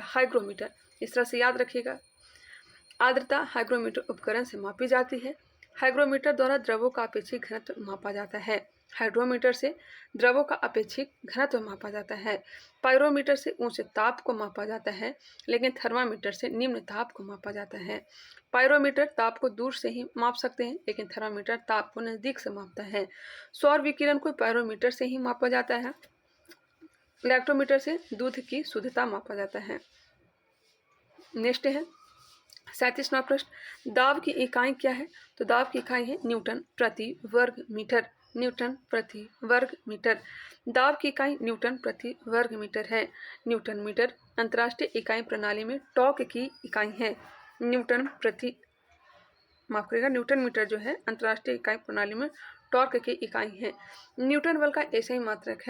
हाइग्रोमीटर। इस तरह से याद रखिएगा। आर्द्रता हाइग्रोमीटर उपकरण से मापी जाती है। हाइग्रोमीटर द्वारा द्रवों का अपेक्षिक घनत्व मापा जाता है। हाइड्रोमीटर से द्रवों का अपेक्षिक घनत्व मापा जाता है। पायरोमीटर से ऊंचे ताप को मापा जाता है लेकिन थर्मामीटर से निम्न ताप को मापा जाता है। पायरोमीटर ताप को दूर से ही माप सकते हैं लेकिन थर्मामीटर ताप को नज़दीक से मापता है। सौर विकिरण को पायरोमीटर से ही मापा जाता है। लैक्टोमीटर से दूध की शुद्धता मापा जाता है। नेक्स्ट है 37वां प्रश्न, दाब की इकाई क्या है? तो दाब की इकाई है न्यूटन प्रति वर्ग मीटर। न्यूटन प्रति वर्ग मीटर। दाब की इकाई न्यूटन प्रति वर्ग मीटर है। न्यूटन मीटर अंतर्राष्ट्रीय इकाई प्रणाली में टॉर्क की इकाई है। न्यूटन मीटर जो है अंतर्राष्ट्रीय इकाई प्रणाली में टॉर्क की इकाई है। न्यूटन बल का ऐसा ही मात्रक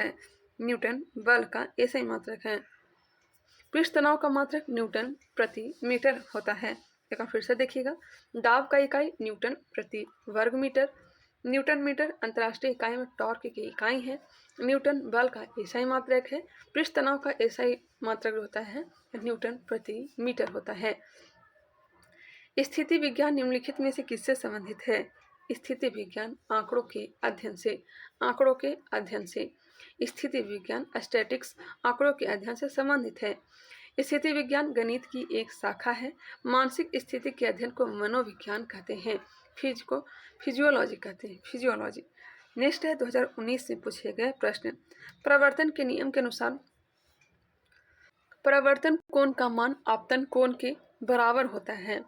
है। पृष्ठ तनाव का मात्रक न्यूटन प्रति मीटर होता है। एक बार फिर से देखिएगा। दाब का इकाई न्यूटन प्रति वर्ग मीटर। न्यूटन मीटर अंतर्राष्ट्रीय इकाई में टॉर्क की इकाई है। न्यूटन बल का ऐसा ही मात्रक है। पृष्ठ तनाव का ऐसा ही मात्रक होता है, न्यूटन प्रति मीटर होता है। स्थिति विज्ञान निम्नलिखित में से किससे संबंधित है? स्थिति विज्ञान आंकड़ों के अध्ययन से। स्थिति विज्ञान स्टैटिक्स आंकड़ों के अध्ययन से संबंधित है। स्थिति विज्ञान गणित की एक शाखा है। मानसिक स्थिति के अध्ययन को मनोविज्ञान कहते हैं। फिजियोलॉजी कहते हैं। फिजियोलॉजी। नेक्स्ट है 2019 से पूछे गए प्रश्न। परावर्तन के नियम के अनुसार परावर्तन कोण का मान आपतन कोण के बराबर होता है।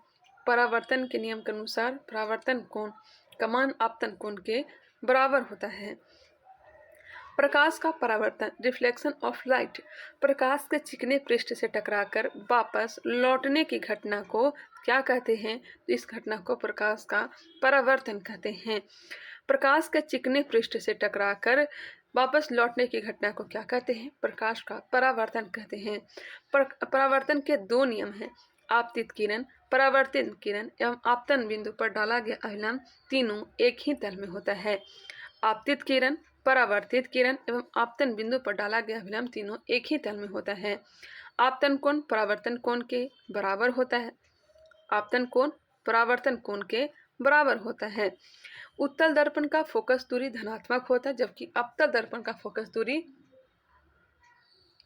परावर्तन के नियम के अनुसार परावर्तन कोण का मान आपतन कोण के बराबर होता है। प्रकाश का परावर्तन, रिफ्लेक्शन ऑफ लाइट, प्रकाश के चिकने पृष्ठ से टकराकर वापस लौटने की घटना को क्या कहते हैं? तो इस घटना को प्रकाश का परावर्तन कहते हैं। प्रकाश के चिकने पृष्ठ से टकराकर वापस लौटने की घटना को क्या कहते हैं? प्रकाश का परावर्तन कहते हैं। परावर्तन के दो नियम हैं, आपतित किरण, परावर्तित किरण एवं आपतन बिंदु पर डाला गया अभिलंब, तीनों एक ही तल में होता है। आपतित किरण, परावर्तित किरण एवं आपतन बिंदु पर डाला गया अभिलंब तीनों एक ही तल में होता है। आपतन कोण परावर्तन कोण के बराबर होता है। आपतन कोण परावर्तन कोण के बराबर होता है। उत्तल दर्पण का फोकस दूरी धनात्मक होता है, जबकि अवतल दर्पण का फोकस दूरी,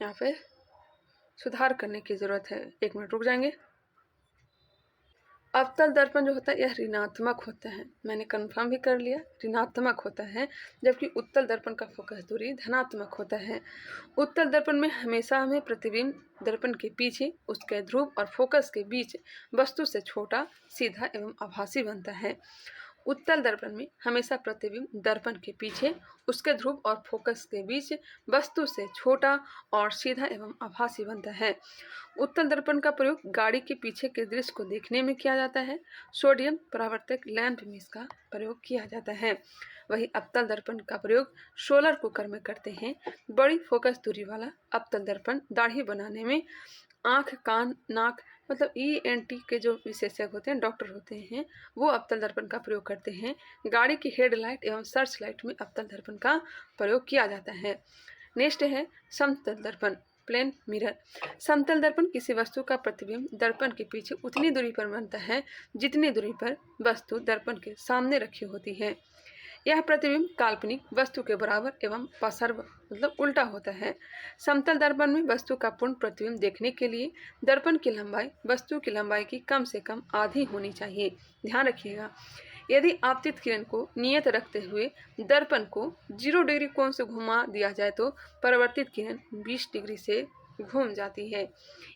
यहाँ पे सुधार करने की जरूरत है, 1 मिनट रुक जाएंगे। अवतल दर्पण जो होता है यह ऋणात्मक होता है, मैंने कंफर्म भी कर लिया, ऋणात्मक होता है, जबकि उत्तल दर्पण का फोकस दूरी धनात्मक होता है। उत्तल दर्पण में हमेशा हमें प्रतिबिंब दर्पण के पीछे उसके ध्रुव और फोकस के बीच वस्तु से छोटा, सीधा एवं आभासी बनता है। उत्तल दर्पण में हमेशा प्रतिबिंब दर्पण के पीछे उसके ध्रुव और फोकस के बीच वस्तु से छोटा और सीधा एवं आभासी बनता है। उत्तल दर्पण का प्रयोग गाड़ी के पीछे के दृश्य को देखने में किया जाता है। सोडियम परावर्तक लैंप में इसका प्रयोग किया जाता है। वही अवतल दर्पण का प्रयोग सोलर कुकर में करते हैं। बड़ी फोकस दूरी वाला अवतल दर्पण दाढ़ी बनाने में, आँख, कान, नाक मतलब ENT के जो विशेषज्ञ होते हैं, डॉक्टर होते हैं, वो अवतल दर्पण का प्रयोग करते हैं। गाड़ी की हेडलाइट एवं सर्च लाइट में अवतल दर्पण का प्रयोग किया जाता है। नेक्स्ट है समतल दर्पण, प्लेन मिरर। समतल दर्पण किसी वस्तु का प्रतिबिंब दर्पण के पीछे उतनी दूरी पर बनता है जितनी दूरी पर वस्तु दर्पण के सामने रखी होती है। यह प्रतिबिंब काल्पनिक वस्तु के बराबर एवं पसर्व मतलब उल्टा होता है। समतल दर्पण में वस्तु का पूर्ण प्रतिबिंब देखने के लिए दर्पण की लंबाई वस्तु की लंबाई की कम से कम आधी होनी चाहिए। ध्यान रखिएगा, यदि आपतित किरण को नियत रखते हुए दर्पण को 0 डिग्री कोण से घुमा दिया जाए तो परावर्तित किरण 20 डिग्री से घूम जाती है।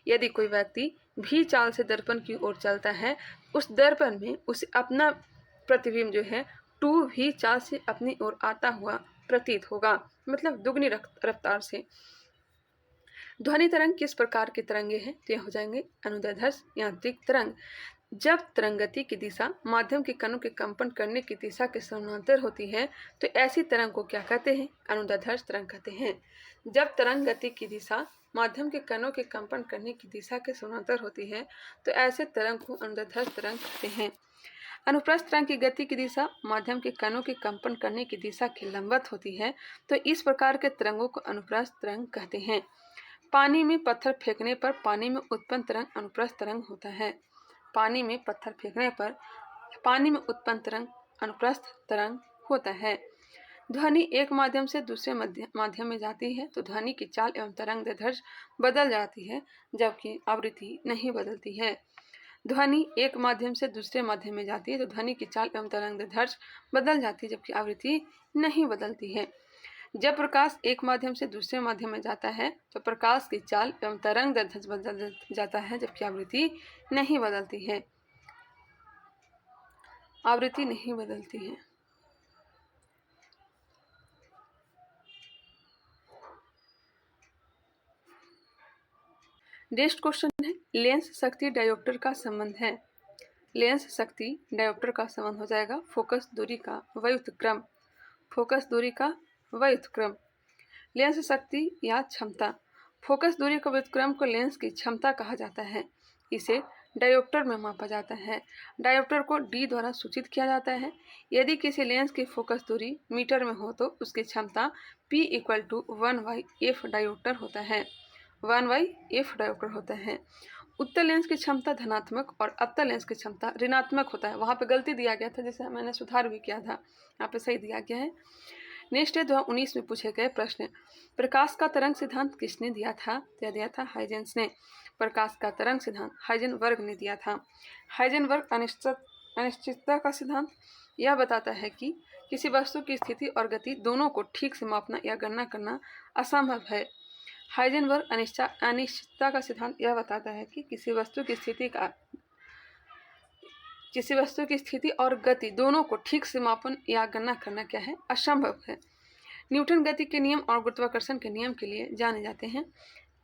यदि कोई व्यक्ति भी चाल से दर्पण की ओर चलता है, उस दर्पण में उसे अपना प्रतिबिंब जो है 2 भी चाल से अपनी ओर आता हुआ प्रतीत होगा, मतलब दुगनी रफ्तार से। ध्वनि तरंग किस प्रकार के तरंगे हैं? तो यह हो जाएंगे अनुदैर्ध्य यांत्रिक तरंग। जब तरंग गति की दिशा माध्यम के कणों के कंपन करने की दिशा के समानांतर होती है तो ऐसी तरंग को क्या कहते हैं? अनुदैर्ध्य तरंग कहते हैं। जब तरंग गति की दिशा माध्यम के कणों के कंपन करने की दिशा के समानांतर होती है तो ऐसे तरंग को अनुदैर्ध्य तरंग कहते हैं। अनुप्रस्थ तरंग की गति की दिशा माध्यम के कणों के कंपन करने की दिशा के लंबवत होती है तो इस प्रकार के तरंगों को अनुप्रस्थ तरंग कहते हैं। पानी में पत्थर फेंकने पर पानी में उत्पन्न तरंग अनुप्रस्थ तरंग होता है। पानी में पत्थर फेंकने पर पानी में उत्पन्न तरंग अनुप्रस्थ तरंग होता है। ध्वनि एक माध्यम से दूसरे माध्यम में जाती है तो ध्वनि की चाल एवं तरंग दैर्ध्य बदल जाती है, जबकि आवृत्ति नहीं बदलती है। ध्वनि एक माध्यम से दूसरे माध्यम में जाती है तो ध्वनि की चाल एवं तरंग दैर्ध्य बदल जाती है, जबकि आवृत्ति नहीं बदलती है। जब प्रकाश एक माध्यम से दूसरे माध्यम में जाता है तो प्रकाश की चाल एवं तरंग दैर्ध्य बदल जाता है, जबकि आवृत्ति नहीं बदलती है। आवृत्ति नहीं बदलती है। नेक्स्ट क्वेश्चन है, लेंस शक्ति डायोप्टर का संबंध है। लेंस शक्ति डायोप्टर का संबंध हो जाएगा फोकस दूरी का व्युत्क्रम। फोकस दूरी का व्युत्क्रम। लेंस शक्ति या क्षमता। फोकस दूरी का व्युत्क्रम को लेंस की क्षमता कहा जाता है। इसे डायोप्टर में मापा जाता है। डायोप्टर को D द्वारा सूचित किया जाता है। यदि किसी लेंस की फोकस दूरी मीटर में हो तो उसकी क्षमता P = 1/f डायोप्टर होता है। 1/f डायोप्टर होता है। उत्तल लेंस की क्षमता धनात्मक और अवतल लेंस की क्षमता ऋणात्मक होता है। वहाँ पे गलती दिया गया था, जिसे मैंने सुधार भी किया था, यहाँ पे सही दिया गया है। नेक्स्ट है 2019 में पूछे गए प्रश्न। प्रकाश का तरंग सिद्धांत किसने दिया था? तो दिया था हाइजेंस ने। प्रकाश का तरंग सिद्धांत हाइजेनबर्ग ने दिया था। हाइजेनबर्ग अनिश्चितता का सिद्धांत यह बताता है कि किसी वस्तु की स्थिति और गति दोनों को ठीक से मापना या गणना करना असंभव है। हाइजेनबर्ग अनिश्चितता का सिद्धांत यह बताता है कि किसी वस्तु की स्थिति और गति दोनों को ठीक से मापन या गणना करना क्या है? असंभव है। न्यूटन गति के नियम और गुरुत्वाकर्षण के नियम के लिए जाने जाते हैं।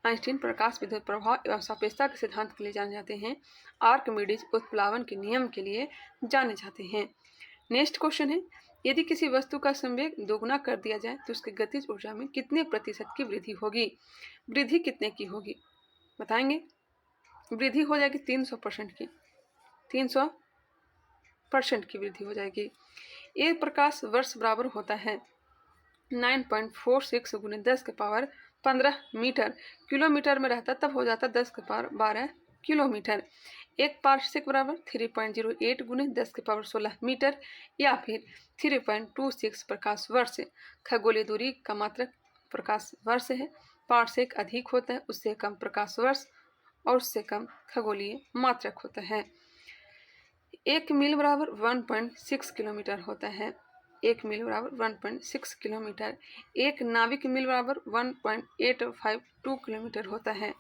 आइंस्टीन प्रकाश विद्युत प्रभाव एवं सापेक्षता के सिद्धांत के लिए जाने जाते हैं। आर्किमिडीज उत्प्लावन के नियम के लिए जाने जाते हैं। नेक्स्ट क्वेश्चन है, यदि किसी वस्तु का संवेग दोगुना कर दिया जाए तो उसकी गतिज ऊर्जा में कितने प्रतिशत की वृद्धि होगी? वृद्धि कितने की होगी बताएंगे? वृद्धि हो जाएगी 300% की, 300% की वृद्धि हो जाएगी। एक प्रकाश वर्ष बराबर होता है 9.46 गुने 10 के पावर 15 मीटर। किलोमीटर में रहता तब हो जाता 10 के पावर 12 किलोमीटर। एक पार्सेक बराबर 3.08 गुने 10 के पावर 16 मीटर या फिर 3.26 प्रकाश वर्ष। खगोलीय दूरी का मात्रक प्रकाश वर्ष है। पार्सेक अधिक होता है, उससे कम प्रकाश वर्ष और उससे कम खगोलीय मात्रक होता है। 1 मील बराबर 1.6 किलोमीटर होता है। 1 मील बराबर 1.6 किलोमीटर। एक नाविक मील बराबर 1.852 किलोमीटर होता है।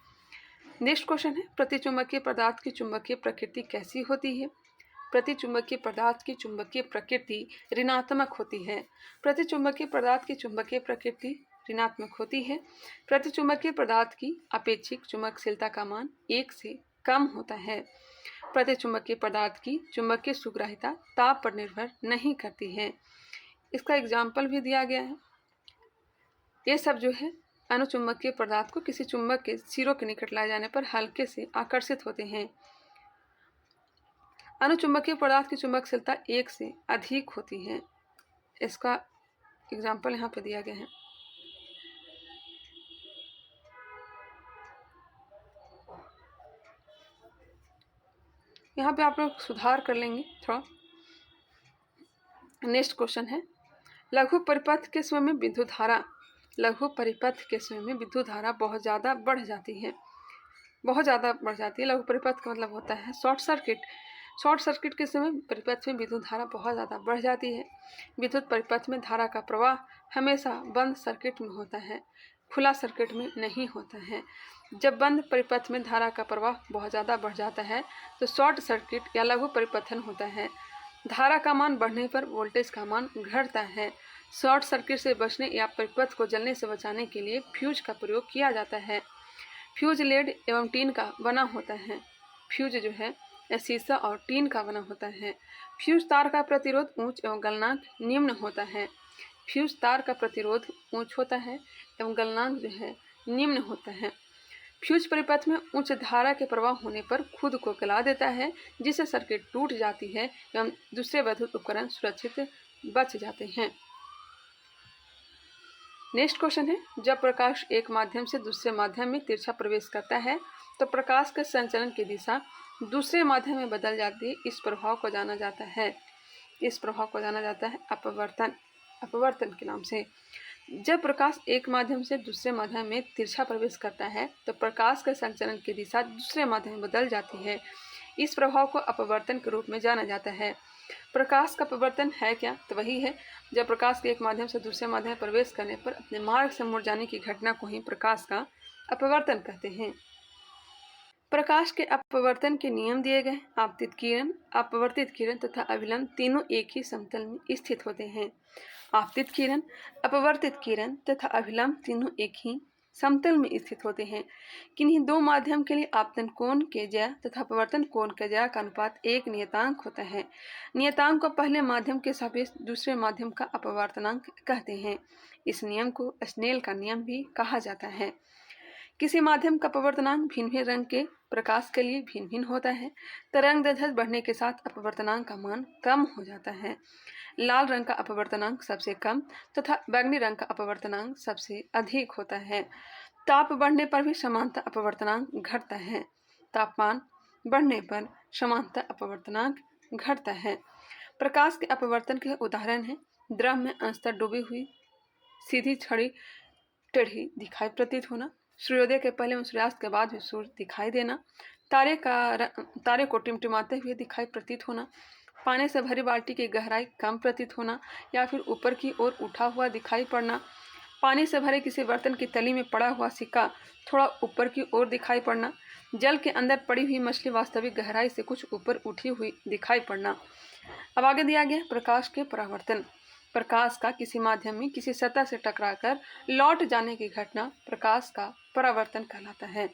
नेक्स्ट क्वेश्चन है, प्रतिचुंबकीय पदार्थ की चुंबकीय प्रकृति कैसी होती है? प्रतिचुंबकीय पदार्थ की चुंबकीय प्रकृति ऋणात्मक होती है। प्रतिचुंबकीय पदार्थ की चुंबकीय प्रकृति ऋणात्मक होती है। प्रतिचुंबकीय पदार्थ की अपेक्षिक चुंबकशीलता का मान 1 से कम होता है। प्रतिचुंबकीय पदार्थ की चुंबकीय सुग्राहिता ताप पर निर्भर नहीं करती है। इसका एग्जाम्पल भी दिया गया है। ये सब जो है अनुचुंबकीय पदार्थ को किसी चुंबक के सिरों के निकट लाए जाने पर हल्के से आकर्षित होते हैं। अनुचुंबकीय पदार्थ की चुंबकशीलता 1 से अधिक होती है। इसका एग्जाम्पल यहाँ पे दिया गया है। यहाँ पे आप लोग सुधार कर लेंगे थोड़ा। नेक्स्ट क्वेश्चन है, लघु परिपथ के समय में विद्युत धारा, लघु परिपथ के समय में विद्युत धारा बहुत ज़्यादा बढ़ जाती है। बहुत ज़्यादा बढ़ जाती है। लघु परिपथ का मतलब होता है शॉर्ट सर्किट। शॉर्ट सर्किट के समय परिपथ में विद्युत धारा बहुत ज़्यादा बढ़ जाती है। विद्युत परिपथ में धारा का प्रवाह हमेशा बंद सर्किट में होता है, खुला सर्किट में नहीं होता है। जब बंद परिपथ में धारा का प्रवाह बहुत ज़्यादा बढ़ जाता है तो शॉर्ट सर्किट या लघु परिपथन होता है। धारा का मान बढ़ने पर वोल्टेज का मान घटता है। शॉर्ट सर्किट से बचने या परिपथ को जलने से बचाने के लिए फ्यूज का प्रयोग किया जाता है। फ्यूज लेड एवं टीन का बना होता है। फ्यूज जो है शीशा और टीन का बना होता है। फ्यूज तार का प्रतिरोध उच्च एवं गलनांक निम्न होता है। फ्यूज तार का प्रतिरोध उच्च होता है एवं गलनांक जो है निम्न होता है। फ्यूज परिपथ में उच्च धारा के प्रवाह होने पर खुद को गला देता है, जिससे सर्किट टूट जाती है एवं दूसरे विद्युत उपकरण सुरक्षित बच जाते हैं। नेक्स्ट क्वेश्चन है, जब प्रकाश एक माध्यम से दूसरे माध्यम में तिरछा प्रवेश करता है तो प्रकाश के संचलन की दिशा दूसरे माध्यम में बदल जाती है। इस प्रभाव को जाना जाता है अपवर्तन, अपवर्तन के नाम से। जब प्रकाश एक माध्यम से दूसरे माध्यम में तिरछा प्रवेश करता है तो प्रकाश के संचलन की दिशा दूसरे माध्यम में बदल जाती है। इस प्रभाव को अपवर्तन के रूप में जाना जाता है। प्रकाश का अपवर्तन है क्या? तो वही है जब प्रकाश के एक माध्यम से दूसरे माध्यम में प्रवेश करने पर अपने मार्ग से मुड़ जाने की घटना को ही प्रकाश का अपवर्तन कहते हैं। प्रकाश के अपवर्तन के नियम दिए गए। आपतित किरण, अपवर्तित किरण तथा अभिलंब तीनों एक ही समतल में स्थित होते हैं। आपतित किरण, अपवर्तित किरण तथा अभिलंब तीनों एक ही समतल में स्थित होते हैं। किन्हीं दो माध्यम के लिए आपतन कोण के ज्या तथा अपवर्तन कोण के ज्या का अनुपात एक नियतांक होता है। नियतांक को पहले माध्यम के सापेक्ष दूसरे माध्यम का अपवर्तनांक कहते हैं। इस नियम को स्नेल का नियम भी कहा जाता है। किसी माध्यम का अपवर्तनांक भिन्न भिन्न रंग के प्रकाश के लिए भिन्न भिन्न होता है। तरंग दैर्ध्य बढ़ने के साथ अपवर्तनांक का मान कम हो जाता है। लाल रंग का अपवर्तनांक सबसे कम तथा बैंगनी रंग का अपवर्तनांक सबसे अधिक होता है। ताप बढ़ने पर भी समानता अपवर्तनांक घटता है। तापमान बढ़ने पर समानता अपवर्तनांक घटता है। प्रकाश के अपवर्तन के उदाहरण हैं द्रव में अंशतः डूबी हुई सीधी छड़ी टेढ़ी दिखाई प्रतीत होना, सूर्योदय के पहले और सूर्यास्त के बाद भी सूर्य दिखाई देना, तारे को टिमटिमाते हुए दिखाई प्रतीत होना, पानी से भरी बाल्टी की गहराई कम प्रतीत होना या फिर ऊपर की ओर उठा हुआ दिखाई पड़ना, पानी से भरे किसी बर्तन की तली में पड़ा हुआ सिक्का थोड़ा ऊपर की ओर दिखाई पड़ना, जल के अंदर पड़ी हुई मछली वास्तविक गहराई से कुछ ऊपर उठी हुई दिखाई पड़ना। अब आगे दिया गया प्रकाश के परावर्तन। प्रकाश का किसी माध्यम में किसी सतह से टकराकर लौट जाने की घटना प्रकाश का परावर्तन कहलाता है।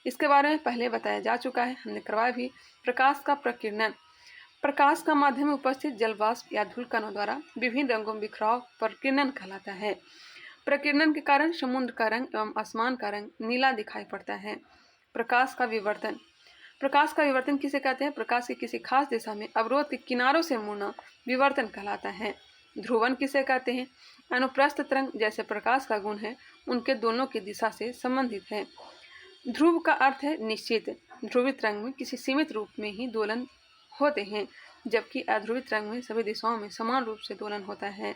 इसके बारे में पहले बताया जा चुका है, हमने करवाया भी। प्रकाश का प्रकीर्णन, प्रकाश का माध्यम में उपस्थित जलवाष्प या धूल कणों द्वारा विभिन्न रंगों में बिखराव प्रकीर्णन कहलाता है। प्रकीर्णन के कारण समुद्र का रंग एवं आसमान का रंग नीला दिखाई पड़ता है। प्रकाश का विवर्तन, प्रकाश का विवर्तन किसे कहते हैं? प्रकाश की किसी खास दिशा में अवरोध के किनारों से मुड़ना विवर्तन कहलाता है। ध्रुवन किसे कहते हैं? अनुप्रस्थ तरंग जैसे प्रकाश का गुण है, उनके दोनों की दिशा से संबंधित है। ध्रुव का अर्थ है निश्चित। ध्रुवित रंग में किसी सीमित रूप में ही दोलन होते हैं, जबकि अध्रुवित रंग में सभी दिशाओं में समान रूप से दोलन होता है।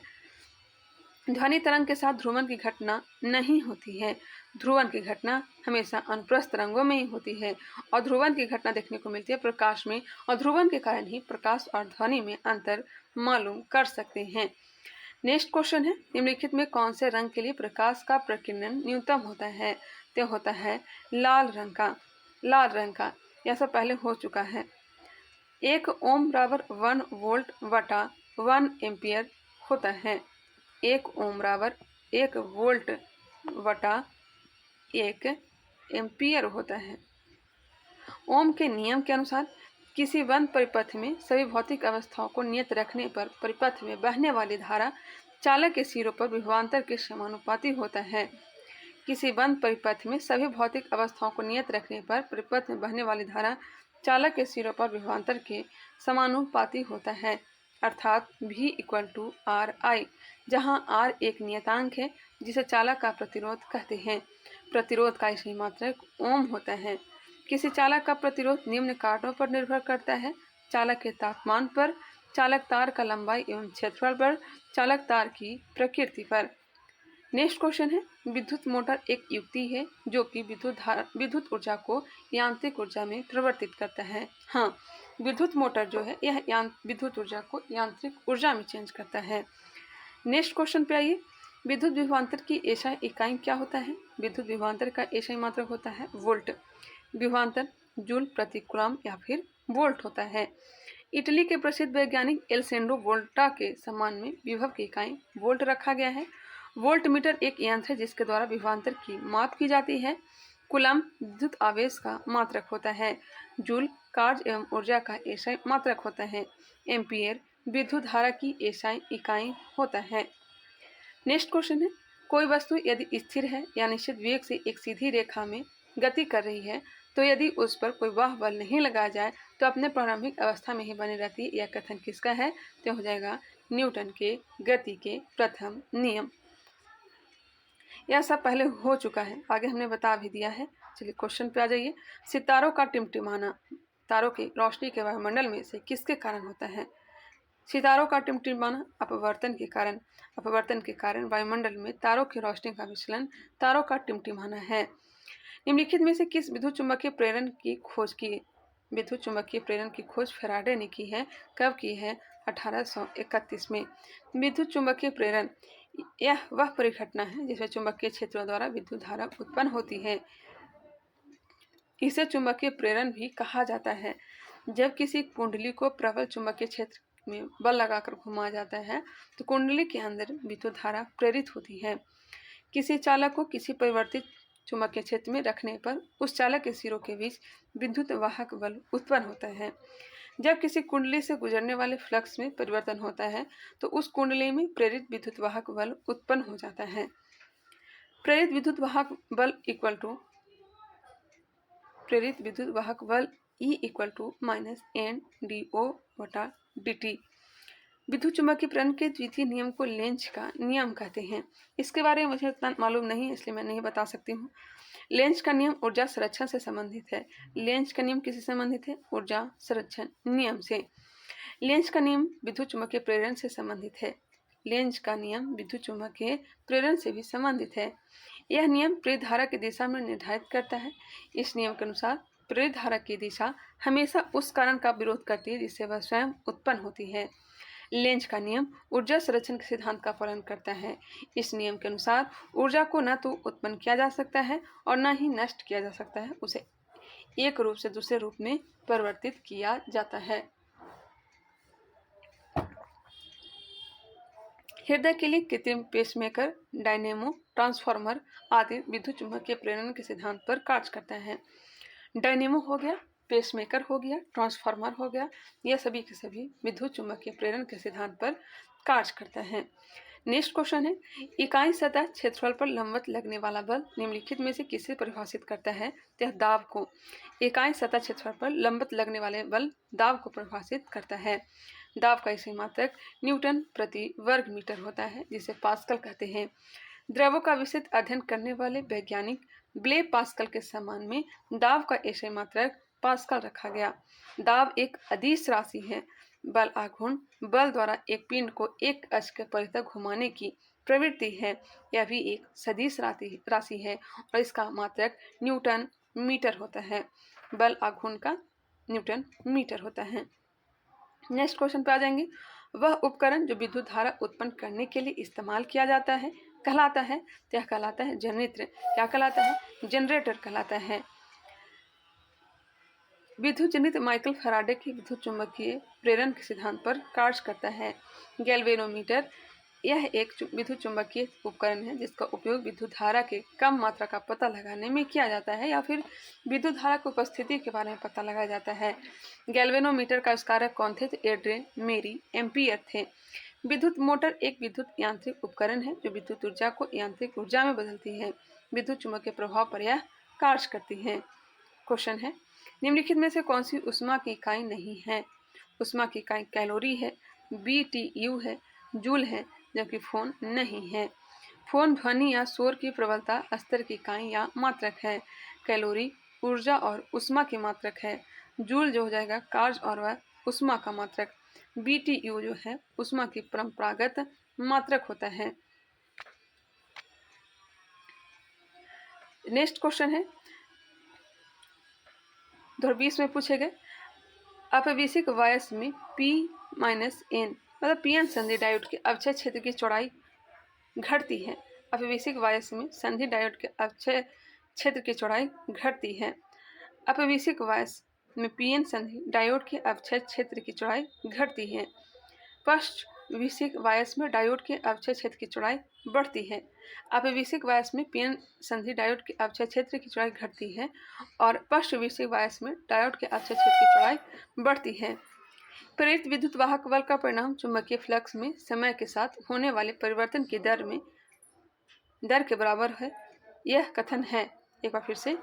ध्वनि तरंग के साथ ध्रुवन की घटना नहीं होती है। ध्रुवन की घटना हमेशा अनुप्रस्थ तरंगों में ही होती है और ध्रुवन की घटना देखने को मिलती है प्रकाश में, और ध्रुवन के कारण ही प्रकाश और ध्वनि में अंतर मालूम कर सकते हैं। नेक्स्ट क्वेश्चन है, निम्नलिखित में कौन से रंग के लिए प्रकाश का प्रकीर्णन न्यूनतम होता है? तो होता है लाल रंग का। लाल रंग का यह सब पहले हो चुका है। 1 ओम बराबर 1 वोल्ट बटा 1 एम्पियर होता है। 1 ओम बराबर 1 वोल्ट बटा 1 एम्पियर होता है। ओम के नियम के अनुसार किसी बंद परिपथ में सभी भौतिक अवस्थाओं को नियत रखने पर परिपथ में बहने वाली धारा चालक के सिरों पर विभवांतर के समानुपाती होता है। किसी बंद परिपथ में सभी भौतिक अवस्थाओं को नियत रखने पर परिपथ में बहने वाली धारा चालक के सिरों पर विभवांतर के समानुपाती होता है, अर्थात V = RI, जहां R एक नियतांक है जिसे चालक का प्रतिरोध कहते हैं। प्रतिरोध का सही मात्रक ओम होता है। किसी चालक का प्रतिरोध निम्न कारणों पर निर्भर करता है: चालक के तापमान पर, चालक तार का लंबाई एवं क्षेत्रफल पर, चालक तार की प्रकृति पर। नेक्स्ट क्वेश्चन है, विद्युत मोटर एक युक्ति है जो कि विद्युत ऊर्जा को यांत्रिक ऊर्जा में परिवर्तित करता है। हाँ, विद्युत मोटर जो है यह विद्युत ऊर्जा को यांत्रिक ऊर्जा में चेंज करता है। नेक्स्ट क्वेश्चन पे आइए, विद्युत विभवांतर की एसआई इकाई क्या होता है? विद्युत विभवांतर का एसआई मात्रक होता है वोल्ट। विभवांतर जूल प्रति कूलम या फिर वोल्ट होता है। इटली के प्रसिद्ध वैज्ञानिक एल्सेंड्रो वोल्टा के सम्मान में विभव की इकाई वोल्ट रखा गया है। वोल्ट मीटर एक यंत्र है जिसके द्वारा विभवांतर की माप की जाती है। कूलम विद्युत आवेश का मात्रक होता है। जूल कार्य एवं ऊर्जा का एसआई मात्रक होता है। एम्पियर विद्युत धारा की एसआई इकाई होता है। नेक्स्ट क्वेश्चन है, कोई वस्तु यदि स्थिर है या निश्चित वेग से एक सीधी रेखा में गति कर रही है तो यदि उस पर कोई बाह्य बल नहीं लगाया जाए तो अपने प्रारंभिक अवस्था में ही बनी रहती है। यह कथन किसका है? तो हो जाएगा न्यूटन के गति के प्रथम नियम। यह सब पहले हो चुका है, आगे हमने बता भी दिया है। चलिए क्वेश्चन पे आ जाइए। सितारों का टिमटिमाना तारों की रोशनी के वायुमंडल में से किसके कारण होता है? सितारों का टिमटिमाना अपवर्तन के कारण। अपवर्तन के कारण वायुमंडल में तारों की रोशनी का विचलन तारों का टिमटिमाना है। निम्नलिखित में से किस विद्युत चुम्बकीय प्रेरण की खोज की? विद्युत चुम्बकीय प्रेरण की खोज फैराडे ने की है। कब की है? 1831 में। विद्युत चुम्बकीय प्रेरण यह वह परिघटना है जिसमें चुंबकीय क्षेत्रों द्वारा विद्युत धारा उत्पन्न होती है। इसे चुंबकीय प्रेरण भी कहा जाता है। जब किसी कुंडली को प्रबल चुंबकीय क्षेत्र में बल लगाकर घुमाया जाता है तो कुंडली के अंदर विद्युत धारा प्रेरित होती है। किसी चालक को किसी परिवर्तित चुंबकीय क्षेत्र में रखने पर उस चालक के सिरों के बीच विद्युत वाहक बल उत्पन्न होता है। जब किसी कुंडली से गुजरने वाले फ्लक्स में परिवर्तन होता है तो उस कुंडली में प्रेरित विद्युत वाहक बल उत्पन्न हो जाता है। प्रेरित विद्युत वाहक बल E = -N/dO/dt। विद्युत चुम्बकीय प्रेरण के द्वितीय नियम को लेंज का नियम कहते हैं। इसके बारे में मुझे इतना मालूम नहीं है इसलिए मैं नहीं बता सकती हूँ। लेंज का नियम ऊर्जा संरक्षण से संबंधित है। लेंज का नियम किससे संबंधित है? ऊर्जा संरक्षण नियम से। लेंज का नियम विद्युत चुम्बकीय प्रेरण से संबंधित है। लेंज का नियम विद्युत चुम्बकीय प्रेरण से भी संबंधित है। यह नियम प्रेरित धारा की दिशा में निर्धारित करता है। इस नियम के अनुसार प्रेरित धारा की दिशा हमेशा उस कारण का विरोध करती है जिससे वह स्वयं उत्पन्न होती है। लेंज का नियम ऊर्जा संरक्षण के सिद्धांत का पालन करता है। इस नियम के अनुसार ऊर्जा को न तो उत्पन्न किया जा सकता है और न ही नष्ट किया जा सकता है, उसे एक रूप से दूसरे रूप में परिवर्तित किया जाता है। हृदय के लिए कृत्रिम पेसमेकर, डायनेमो, ट्रांसफार्मर आदि विद्युत चुम्बकीय प्रेरण के सिद्धांत पर कार्य करते हैं। डायनेमो हो गया, पेसमेकर हो गया, ट्रांसफार्मर हो गया, यह सभी के सभी विद्युत चुम्बकीय प्रेरण के सिद्धांत पर कार्य करते हैं। नेक्स्ट क्वेश्चन है, इकाई सतह क्षेत्रफल पर लंबवत लगने वाला बल निम्नलिखित में से किसे परिभाषित करता है? यह दाब को। इकाई सतह क्षेत्रफल पर लंबवत लगने वाले बल दाब को परिभाषित करता है। दाब का इसी मात्रक न्यूटन प्रति वर्ग मीटर होता है, जिसे पास्कल कहते हैं। द्रवों का विस्तृत अध्ययन करने वाले वैज्ञानिक ब्ले पास्कल के सम्मान में दाब का ऐसे मात्रक पास्कल रखा गया। दाब एक अदिश राशि है। बल आघूर्ण बल द्वारा एक पिंड को एक अक्ष के परिधि तक घुमाने की प्रवृत्ति है। यह भी एक सदिश राशि है और इसका मात्रक न्यूटन मीटर होता है। बल आघूर्ण का न्यूटन मीटर होता है। नेक्स्ट क्वेश्चन पे आ जाएंगे, वह उपकरण जो विद्युत धारा उत्पन्न करने के लिए इस्तेमाल किया जाता है कहलाता है? यह कहलाता है जनरेटर। क्या कहलाता है? जनरेटर कहलाता है। विद्युत जनित माइकल फैराडे की विद्युत चुंबकीय प्रेरण के सिद्धांत पर कार्य करता है। गैल्वेनोमीटर यह एक विद्युत चुंबकीय उपकरण है जिसका उपयोग विद्युत धारा के कम मात्रा का पता लगाने में किया जाता है या फिर विद्युत धारा की उपस्थिति के बारे में पता लगाया जाता है। गैल्वेनोमीटर का आविष्कारक कौन थे? तो एड्रे मेरी एम्पियर थे। विद्युत मोटर एक विद्युत यांत्रिक उपकरण है जो विद्युत ऊर्जा को यांत्रिक ऊर्जा में बदलती है। विद्युत चुंबकीय प्रभाव पर यह कार्य करती है। क्वेश्चन है, निम्नलिखित में से कौन सी ऊष्मा की इकाई नहीं है? ऊष्मा की इकाई कैलोरी है, BTU है, जूल है, जबकि फोन नहीं है। फोन ध्वनि या शोर की प्रबलता स्तर की इकाई या मात्रक है। कैलोरी ऊर्जा और ऊष्मा की मात्रक है। जूल जो हो जाएगा कार्य और वह ऊष्मा का मात्रक। BTU जो है ऊष्मा की परंपरागत मात्रक होता है। नेक्स्ट क्वेश्चन है 2020 में पूछे गए, अपवेशिक वायस में P-N मतलब पीएन संधि डायोड के अवक्षय क्षेत्र की चौड़ाई घटती है। अपवेशिक वायस में संधि डायोड के अवक्षय क्षेत्र की चौड़ाई घटती है। अपवेशिक वायस में पीएन संधि डायोड के अवक्षय क्षेत्र की चौड़ाई घटती है। पश्चविशिक वायस में डायोड के अवक्षय क्षेत्र की चौड़ाई बढ़ती है। अपवेशिक वायस में पीएन संधि डायोड के अवक्षय क्षेत्र की चौड़ाई घटती है और पश्चविशिक वायस में डायोड के अवक्षय क्षेत्र की चौड़ाई बढ़ती है। प्रेरित विद्युत वाहक बल का परिणाम चुंबकीय फ्लक्स में समय के साथ होने वाले परिवर्तन की दर के बराबर है। यह कथन है, एक बार फिर से,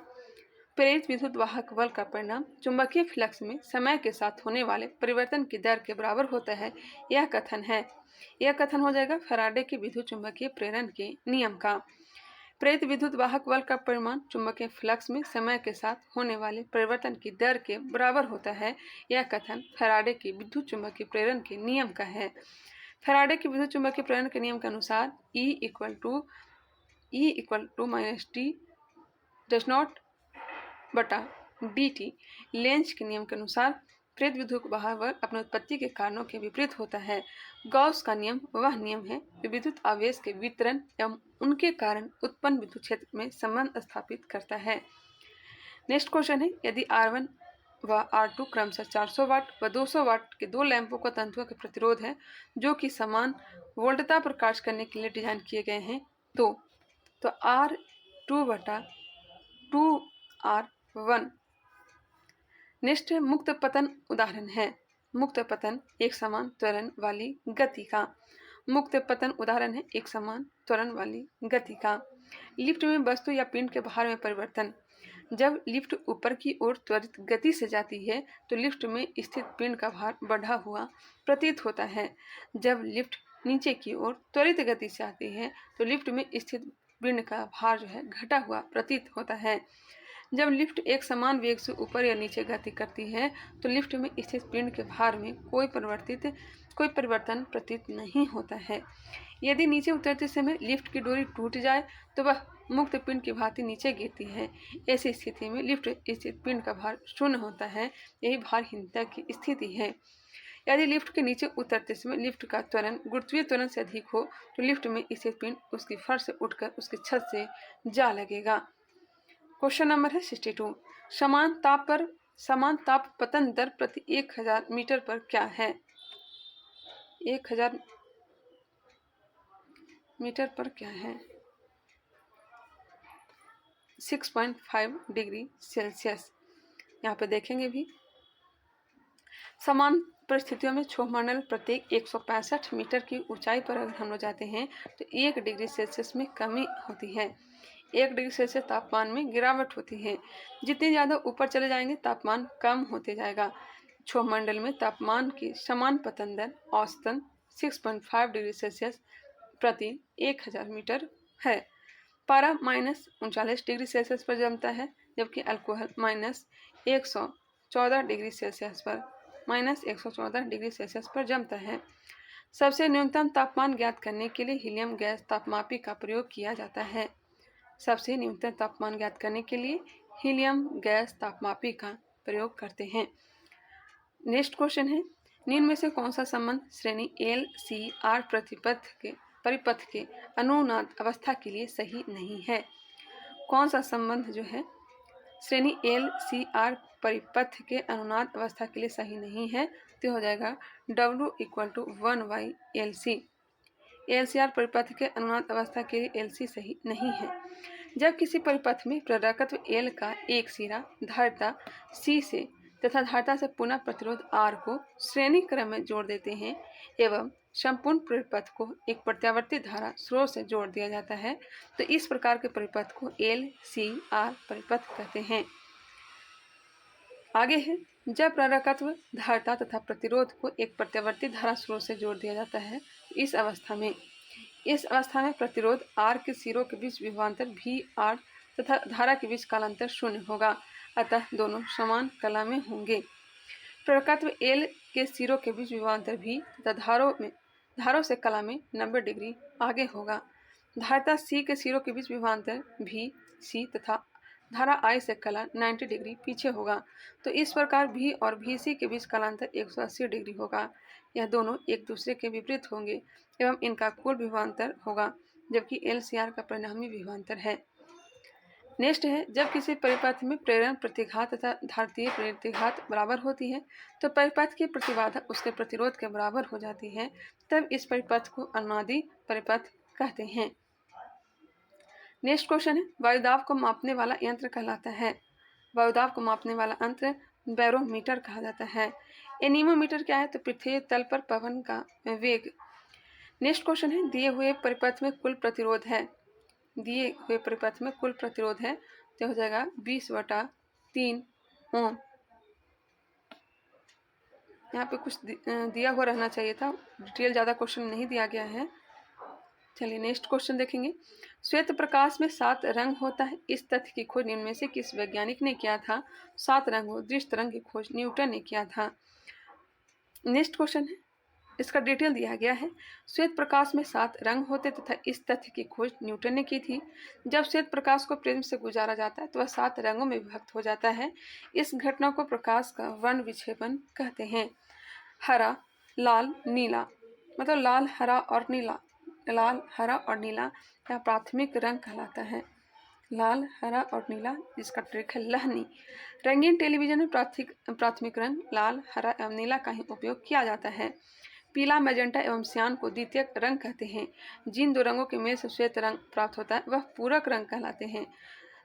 प्रेरित विद्युत वाहक बल का परिणाम चुंबकीय फ्लक्स में समय के साथ होने वाले परिवर्तन की दर के बराबर होता है। यह कथन है। यह कथन हो जाएगा फैराडे के विद्युत चुंबकीय प्रेरण के नियम का। प्रेरित विद्युत वाहक बल का परिमाण चुंबकीय फ्लक्स में समय के साथ होने वाले परिवर्तन की दर के बराबर होता है। यह कथन फैराडे के विद्युत चुंबकीय प्रेरण के नियम का है। फैराडे के विद्युत चुंबकीय प्रेरण के नियम के अनुसार E = -T डज नॉट बटा dt। लेंज के नियम के अनुसार प्रेरित विद्युत वाहक बल अपनी उत्पत्ति के कारणों के विपरीत होता है। गॉस का नियम वह नियम है जो विद्युत आवेश के वितरण एवं उनके कारण उत्पन्न विद्युत क्षेत्र में संबंध स्थापित करता है। नेक्स्ट क्वेश्चन है, यदि R1 व R2 क्रमशः 400 वाट व 200 वाट के दो लैंपों का तंतुओं के प्रतिरोध है जो कि समान वोल्टता पर कार्य करने के लिए डिजाइन किए गए हैं, तो R2/2R1। नेक्स्ट मुक्त पतन उदाहरण है। मुक्त पतन एक समान त्वरण वाली गति का। मुक्त पतन उदाहरण है एक समान त्वरण वाली गति का। लिफ्ट में वस्तु या पिंड के भार में परिवर्तन। जब लिफ्ट ऊपर की ओर त्वरित गति से जाती है तो लिफ्ट में स्थित पिंड का भार बढ़ा हुआ प्रतीत होता है। जब लिफ्ट नीचे की ओर त्वरित गति से आती है तो लिफ्ट में स्थित पिंड का भार जो है घटा हुआ प्रतीत होता है। जब लिफ्ट एक समान वेग से ऊपर या नीचे गति करती है तो लिफ्ट में स्थित पिंड के भार में कोई परिवर्तन प्रतीत नहीं होता है। यदि नीचे उतरते समय लिफ्ट की डोरी टूट जाए तो वह मुक्त पिंड की भांति नीचे गिरती है। ऐसी स्थिति में लिफ्ट स्थित पिंड का भार शून्य होता है। यही भारहीनता की स्थिति है। यदि लिफ्ट के नीचे उतरते समय लिफ्ट का त्वरण गुरुत्वीय त्वरण से अधिक हो तो लिफ्ट में स्थित पिंड उसकी फर्श से उठकर उसकी छत से जा लगेगा। क्वेश्चन नंबर है 62, समान ताप पतन दर प्रति 1000 मीटर पर क्या है? 1000 मीटर पर क्या है? 6.5 डिग्री सेल्सियस। यहाँ पे देखेंगे भी समान परिस्थितियों में क्षोभमंडल प्रत्येक 165 मीटर की ऊंचाई पर अगर हम लोग जाते हैं तो 1 डिग्री सेल्सियस में कमी होती है। 1 डिग्री सेल्सियस तापमान में गिरावट होती है। जितने ज़्यादा ऊपर चले जाएंगे तापमान कम होते जाएगा। क्षोभमंडल में तापमान की समान पतन दर औसतन 6.5 डिग्री सेल्सियस प्रति 1000 मीटर है। पारा -39 डिग्री सेल्सियस पर जमता है, जबकि अल्कोहल -114 डिग्री सेल्सियस पर -114 डिग्री सेल्सियस पर जमता है। सबसे न्यूनतम तापमान ज्ञात करने के लिए हीलियम गैस तापमापी का प्रयोग किया जाता है। सबसे न्यूनतम तापमान ज्ञात करने के लिए हीलियम गैस तापमापी का प्रयोग करते हैं। नेक्स्ट क्वेश्चन है, निम्न में से कौन सा संबंध श्रेणी LCR परिपथ के अनुनाद अवस्था के लिए सही नहीं है? कौन सा संबंध जो है श्रेणी LCR परिपथ के अनुनाद अवस्था के लिए सही नहीं है? तो हो जाएगा W = 1/LC। LCR परिपथ के अनुनाद अवस्था के लिए LC सही नहीं है। जब किसी परिपथ में प्रेरकत्व L का एक सिरा धारिता C से तथा धारिता से पुनः प्रतिरोध R को श्रेणी क्रम में जोड़ देते हैं एवं संपूर्ण परिपथ को एक प्रत्यावर्ती धारा स्रोत से जोड़ दिया जाता है, तो इस प्रकार के परिपथ को LCR परिपथ कहते हैं। आगे है, जब प्रेरकत्व धारिता तथा प्रतिरोध को एक प्रत्यावर्ती धारा स्रोत से जोड़ दिया जाता है, इस अवस्था में प्रतिरोध R के सिरों के बीच विभवांतर VR तथा धारा के बीच कालांतर 0 होगा, अतः दोनों समान कला में होंगे। प्रेरकत्व L के सिरों के बीच विभवांतर V तथा धारों से कला में 90 डिग्री आगे होगा। धारिता C के सिरों के बीच विभवांतर VC तथा धारा I से कला 90 डिग्री पीछे होगा, तो इस प्रकार V और VC के बीच कालांतर 180 डिग्री होगा। यह दोनों एक दूसरे के विपरीत होंगे एवं इनका कुल विभवांतर होगा, जबकि LCR का परिणामी विभवांतर है। नेक्स्ट है, जब किसी परिपथ में प्रेरण प्रतिघात तथा धारितीय प्रतिघात बराबर होती है तो परिपथ की प्रतिबाधा उसके प्रतिरोध के बराबर हो जाती है, तब इस परिपथ को अनुनादी परिपथ कहते हैं। नेक्स्ट क्वेश्चन है, वायुदाब को मापने वाला यंत्र कहलाता है? वायुदाब को मापने वाला यंत्र बैरोमीटर कहा जाता है। एनीमोमीटर क्या है? तो पृथ्वी तल पर पवन का वेग। नेक्स्ट क्वेश्चन है, दिए हुए परिपथ में कुल प्रतिरोध है तो हो जाएगा 20/3 ओम। यहाँ पे कुछ दिया हुआ रहना चाहिए था, डिटेल ज़्यादा क्वेश्चन नहीं दिया गया है। चलिए नेक्स्ट क्वेश्चन देखेंगे, श्वेत प्रकाश में 7 रंग होता है, इस तथ्य की खोज निम्न में से किस वैज्ञानिक ने किया था? 7 रंगों दृश्य तरंग की खोज न्यूटन ने किया था। नेक्स्ट क्वेश्चन है, इसका डिटेल दिया गया है, श्वेत प्रकाश में 7 रंग होते तथा इस तथ्य की खोज न्यूटन ने की थी। जब श्वेत प्रकाश को प्रिज्म से गुजारा जाता है तो वह 7 रंगों में विभक्त हो जाता है। इस घटना को प्रकाश का वर्ण विक्षेपण कहते हैं। हरा, लाल, नीला, मतलब लाल, हरा और नीला यह प्राथमिक रंग कहलाता है। लाल, हरा और नीला, जिसका ट्रिक है लहनी। रंगीन टेलीविजन में प्राथमिक रंग लाल, हरा एवं नीला का ही उपयोग किया जाता है। पीला, मैजेंटा एवं सियान को द्वितीयक रंग कहते हैं। जिन 2 रंगों के मेल से श्वेत रंग प्राप्त होता है वह पूरक रंग कहलाते हैं।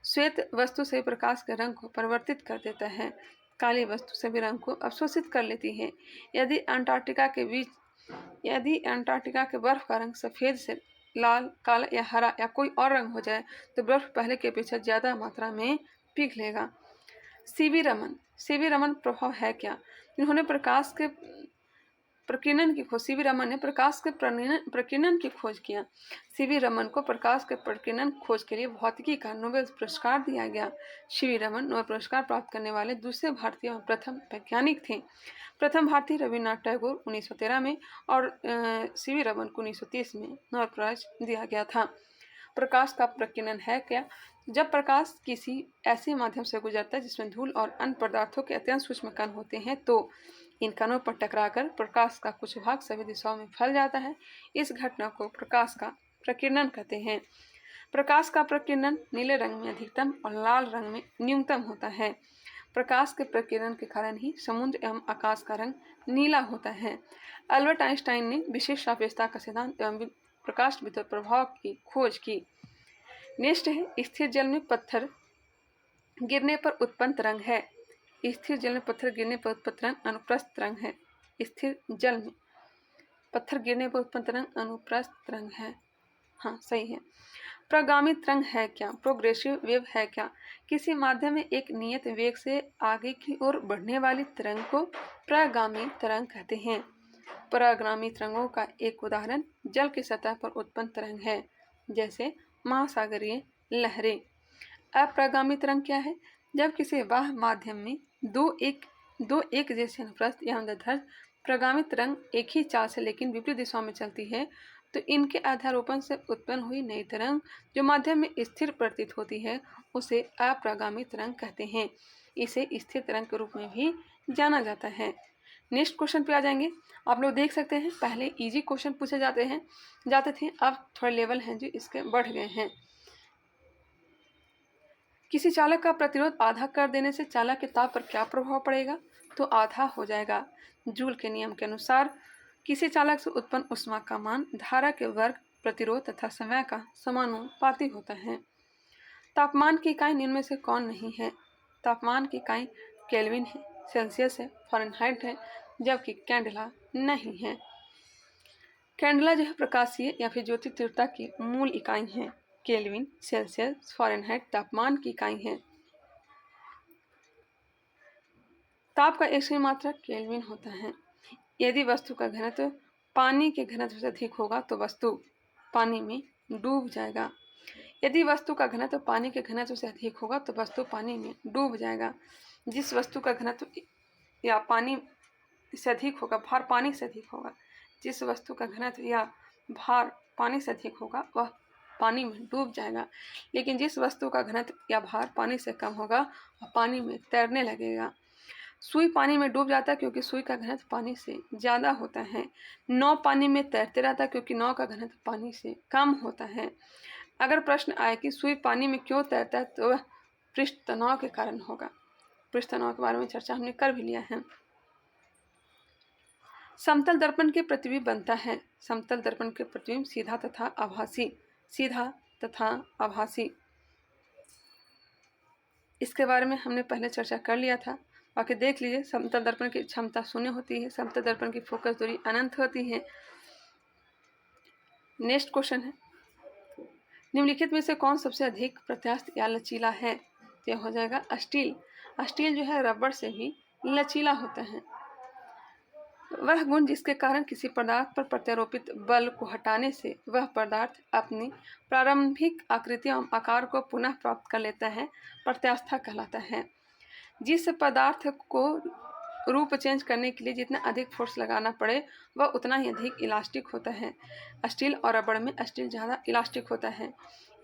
श्वेत वस्तु से प्रकाश के रंग को परिवर्तित कर देता है, काली वस्तु सभी रंग को अवशोषित कर लेती है। यदि अंटार्कटिका के बर्फ का रंग सफ़ेद से लाल, काला या हरा या कोई और रंग हो जाए तो बर्फ पहले की अपेक्षा ज़्यादा मात्रा में पिघलेगा। सीवी रमन प्रभाव है क्या? इन्होंने प्रकाश के प्रकीर्णन की खोज, सीवी रमन ने प्रकाश के प्रकीर्णन की खोज किया। सीवी रमन को प्रकाश के प्रकीर्णन खोज के लिए भौतिकी का नोबेल पुरस्कार दिया गया। सीवी रमन नोबेल पुरस्कार प्राप्त करने वाले दूसरे भारतीय एवं प्रथम वैज्ञानिक थे। प्रथम भारतीय रविन्द्रनाथ टैगोर 1913 में और सीवी रमन को 1930 में नोबेल प्राइज दिया गया था। प्रकाश का प्रकीर्णन है क्या? जब प्रकाश किसी ऐसे माध्यम से गुजरता है जिसमें धूल और अन्य पदार्थों के अत्यंत सूक्ष्म कण होते हैं तो इन कणों पर टकराकर प्रकाश का कुछ भाग सभी दिशाओं में फैल जाता है। इस घटना को प्रकाश का प्रकीर्णन कहते हैं। प्रकाश का प्रकीर्णन नीले रंग में अधिकतम और लाल रंग में न्यूनतम होता है। प्रकाश के प्रकीर्णन के कारण ही समुद्र एवं आकाश का रंग नीला होता है। अल्बर्ट आइंस्टाइन ने विशेष सापेक्षता का सिद्धांत एवं प्रकाश विद्युत प्रभाव की खोज की। नेक्स्ट है स्थिर जल में पत्थर गिरने पर उत्पन्न तरंग है। स्थिर जल में पत्थर गिरने पर उत्पन्न तरंग अनुप्रस्थ तरंग है। स्थिर जल में पत्थर गिरने पर उत्पन्न तरंग अनुप्रस्थ तरंग है। हाँ सही है। प्रगामी तरंग है क्या? प्रोग्रेसिव वेव है क्या? किसी माध्यम में एक नियत वेग से आगे की ओर बढ़ने वाली तरंग को प्रगामी तरंग कहते हैं। प्रगामी तरंगों का एक उदाहरण जल की सतह पर उत्पन्न तरंग है, जैसे महासागरीय लहरें। अप्रगामी तरंग क्या है? जब किसी बाह्य माध्यम में दो एक जैसे अनुप्रस्थ या अनुदैर्ध्य प्रगामी तरंग एक ही चाल से लेकिन विपरीत दिशाओं में चलती है, तो इनके आधारोपण से उत्पन्न हुई नई तरंग जो माध्यम में स्थिर प्रतीत होती है उसे अप्रगामी तरंग कहते हैं। इसे स्थिर तरंग के रूप में भी जाना जाता है। नेक्स्ट क्वेश्चन पे आ जाएंगे। आप लोग देख सकते हैं पहले इजी क्वेश्चन पूछे जाते थे, अब थोड़े लेवल हैं जो इसके बढ़ गए हैं। किसी चालक का प्रतिरोध आधा कर देने से चालक के ताप पर क्या प्रभाव पड़ेगा? तो आधा हो जाएगा। जूल के नियम के अनुसार किसी चालक से उत्पन्न ऊष्मा का मान धारा के वर्ग, प्रतिरोध तथा समय का समानुपाती होता है। तापमान की इकाई निम्न में से कौन नहीं है? तापमान की इकाई केल्विन है, सेल्सियस है, फ़ारेनहाइट है, जबकि कैंडेला नहीं है। कैंडेला जो है प्रकाशीय या फिर ज्योति तीव्रता की मूल इकाई है। केल्विन, सेल्सियस, फ़ारेनहाइट तापमान की इकाई है। ताप का एक मात्रक केल्विन होता है। यदि वस्तु का घनत्व पानी के घनत्व से अधिक होगा तो वस्तु पानी में डूब जाएगा। यदि वस्तु का घनत्व पानी के घनत्व से अधिक होगा तो वस्तु पानी में डूब जाएगा। जिस वस्तु का घनत्व या पानी से अधिक होगा, भार पानी से अधिक होगा, जिस वस्तु का घनत्व या भार पानी से अधिक होगा वह पानी में डूब जाएगा। लेकिन जिस वस्तु का घनत्व या भार पानी से कम होगा वह पानी में तैरने लगेगा। सुई पानी में डूब जाता है क्योंकि सुई का घनत्व पानी से ज़्यादा होता है। नाव पानी में तैरते रहता है क्योंकि नाव का घनत्व पानी से कम होता है। अगर प्रश्न आए कि सुई पानी में क्यों तैरता है तो वह पृष्ठ तनाव के कारण होगा। पृष्ठ तनाव के बारे में चर्चा हमने कर भी लिया है। समतल दर्पण के प्रतिबिंब बनता है। समतल दर्पण के प्रतिबिंब सीधा तथा आभासी। इसके बारे में हमने पहले चर्चा कर लिया था, बाकी देख लीजिए। समतल दर्पण की क्षमता शून्य होती है। समतल दर्पण की फोकस दूरी अनंत होती है। नेक्स्ट क्वेश्चन है, निम्नलिखित में से कौन सबसे अधिक प्रत्यास्थ या लचीला है? यह हो जाएगा स्टील। स्टील जो है रबड़ से भी लचीला होता है। वह गुण जिसके कारण किसी पदार्थ पर प्रत्यारोपित बल को हटाने से वह पदार्थ अपनी प्रारंभिक आकृति एवं आकार को पुनः प्राप्त कर लेता है, प्रत्यास्था कहलाता है। जिस पदार्थ को रूप चेंज करने के लिए जितना अधिक फोर्स लगाना पड़े वह उतना ही अधिक इलास्टिक होता है। स्टील और रबड़ में स्टील ज़्यादा इलास्टिक होता है।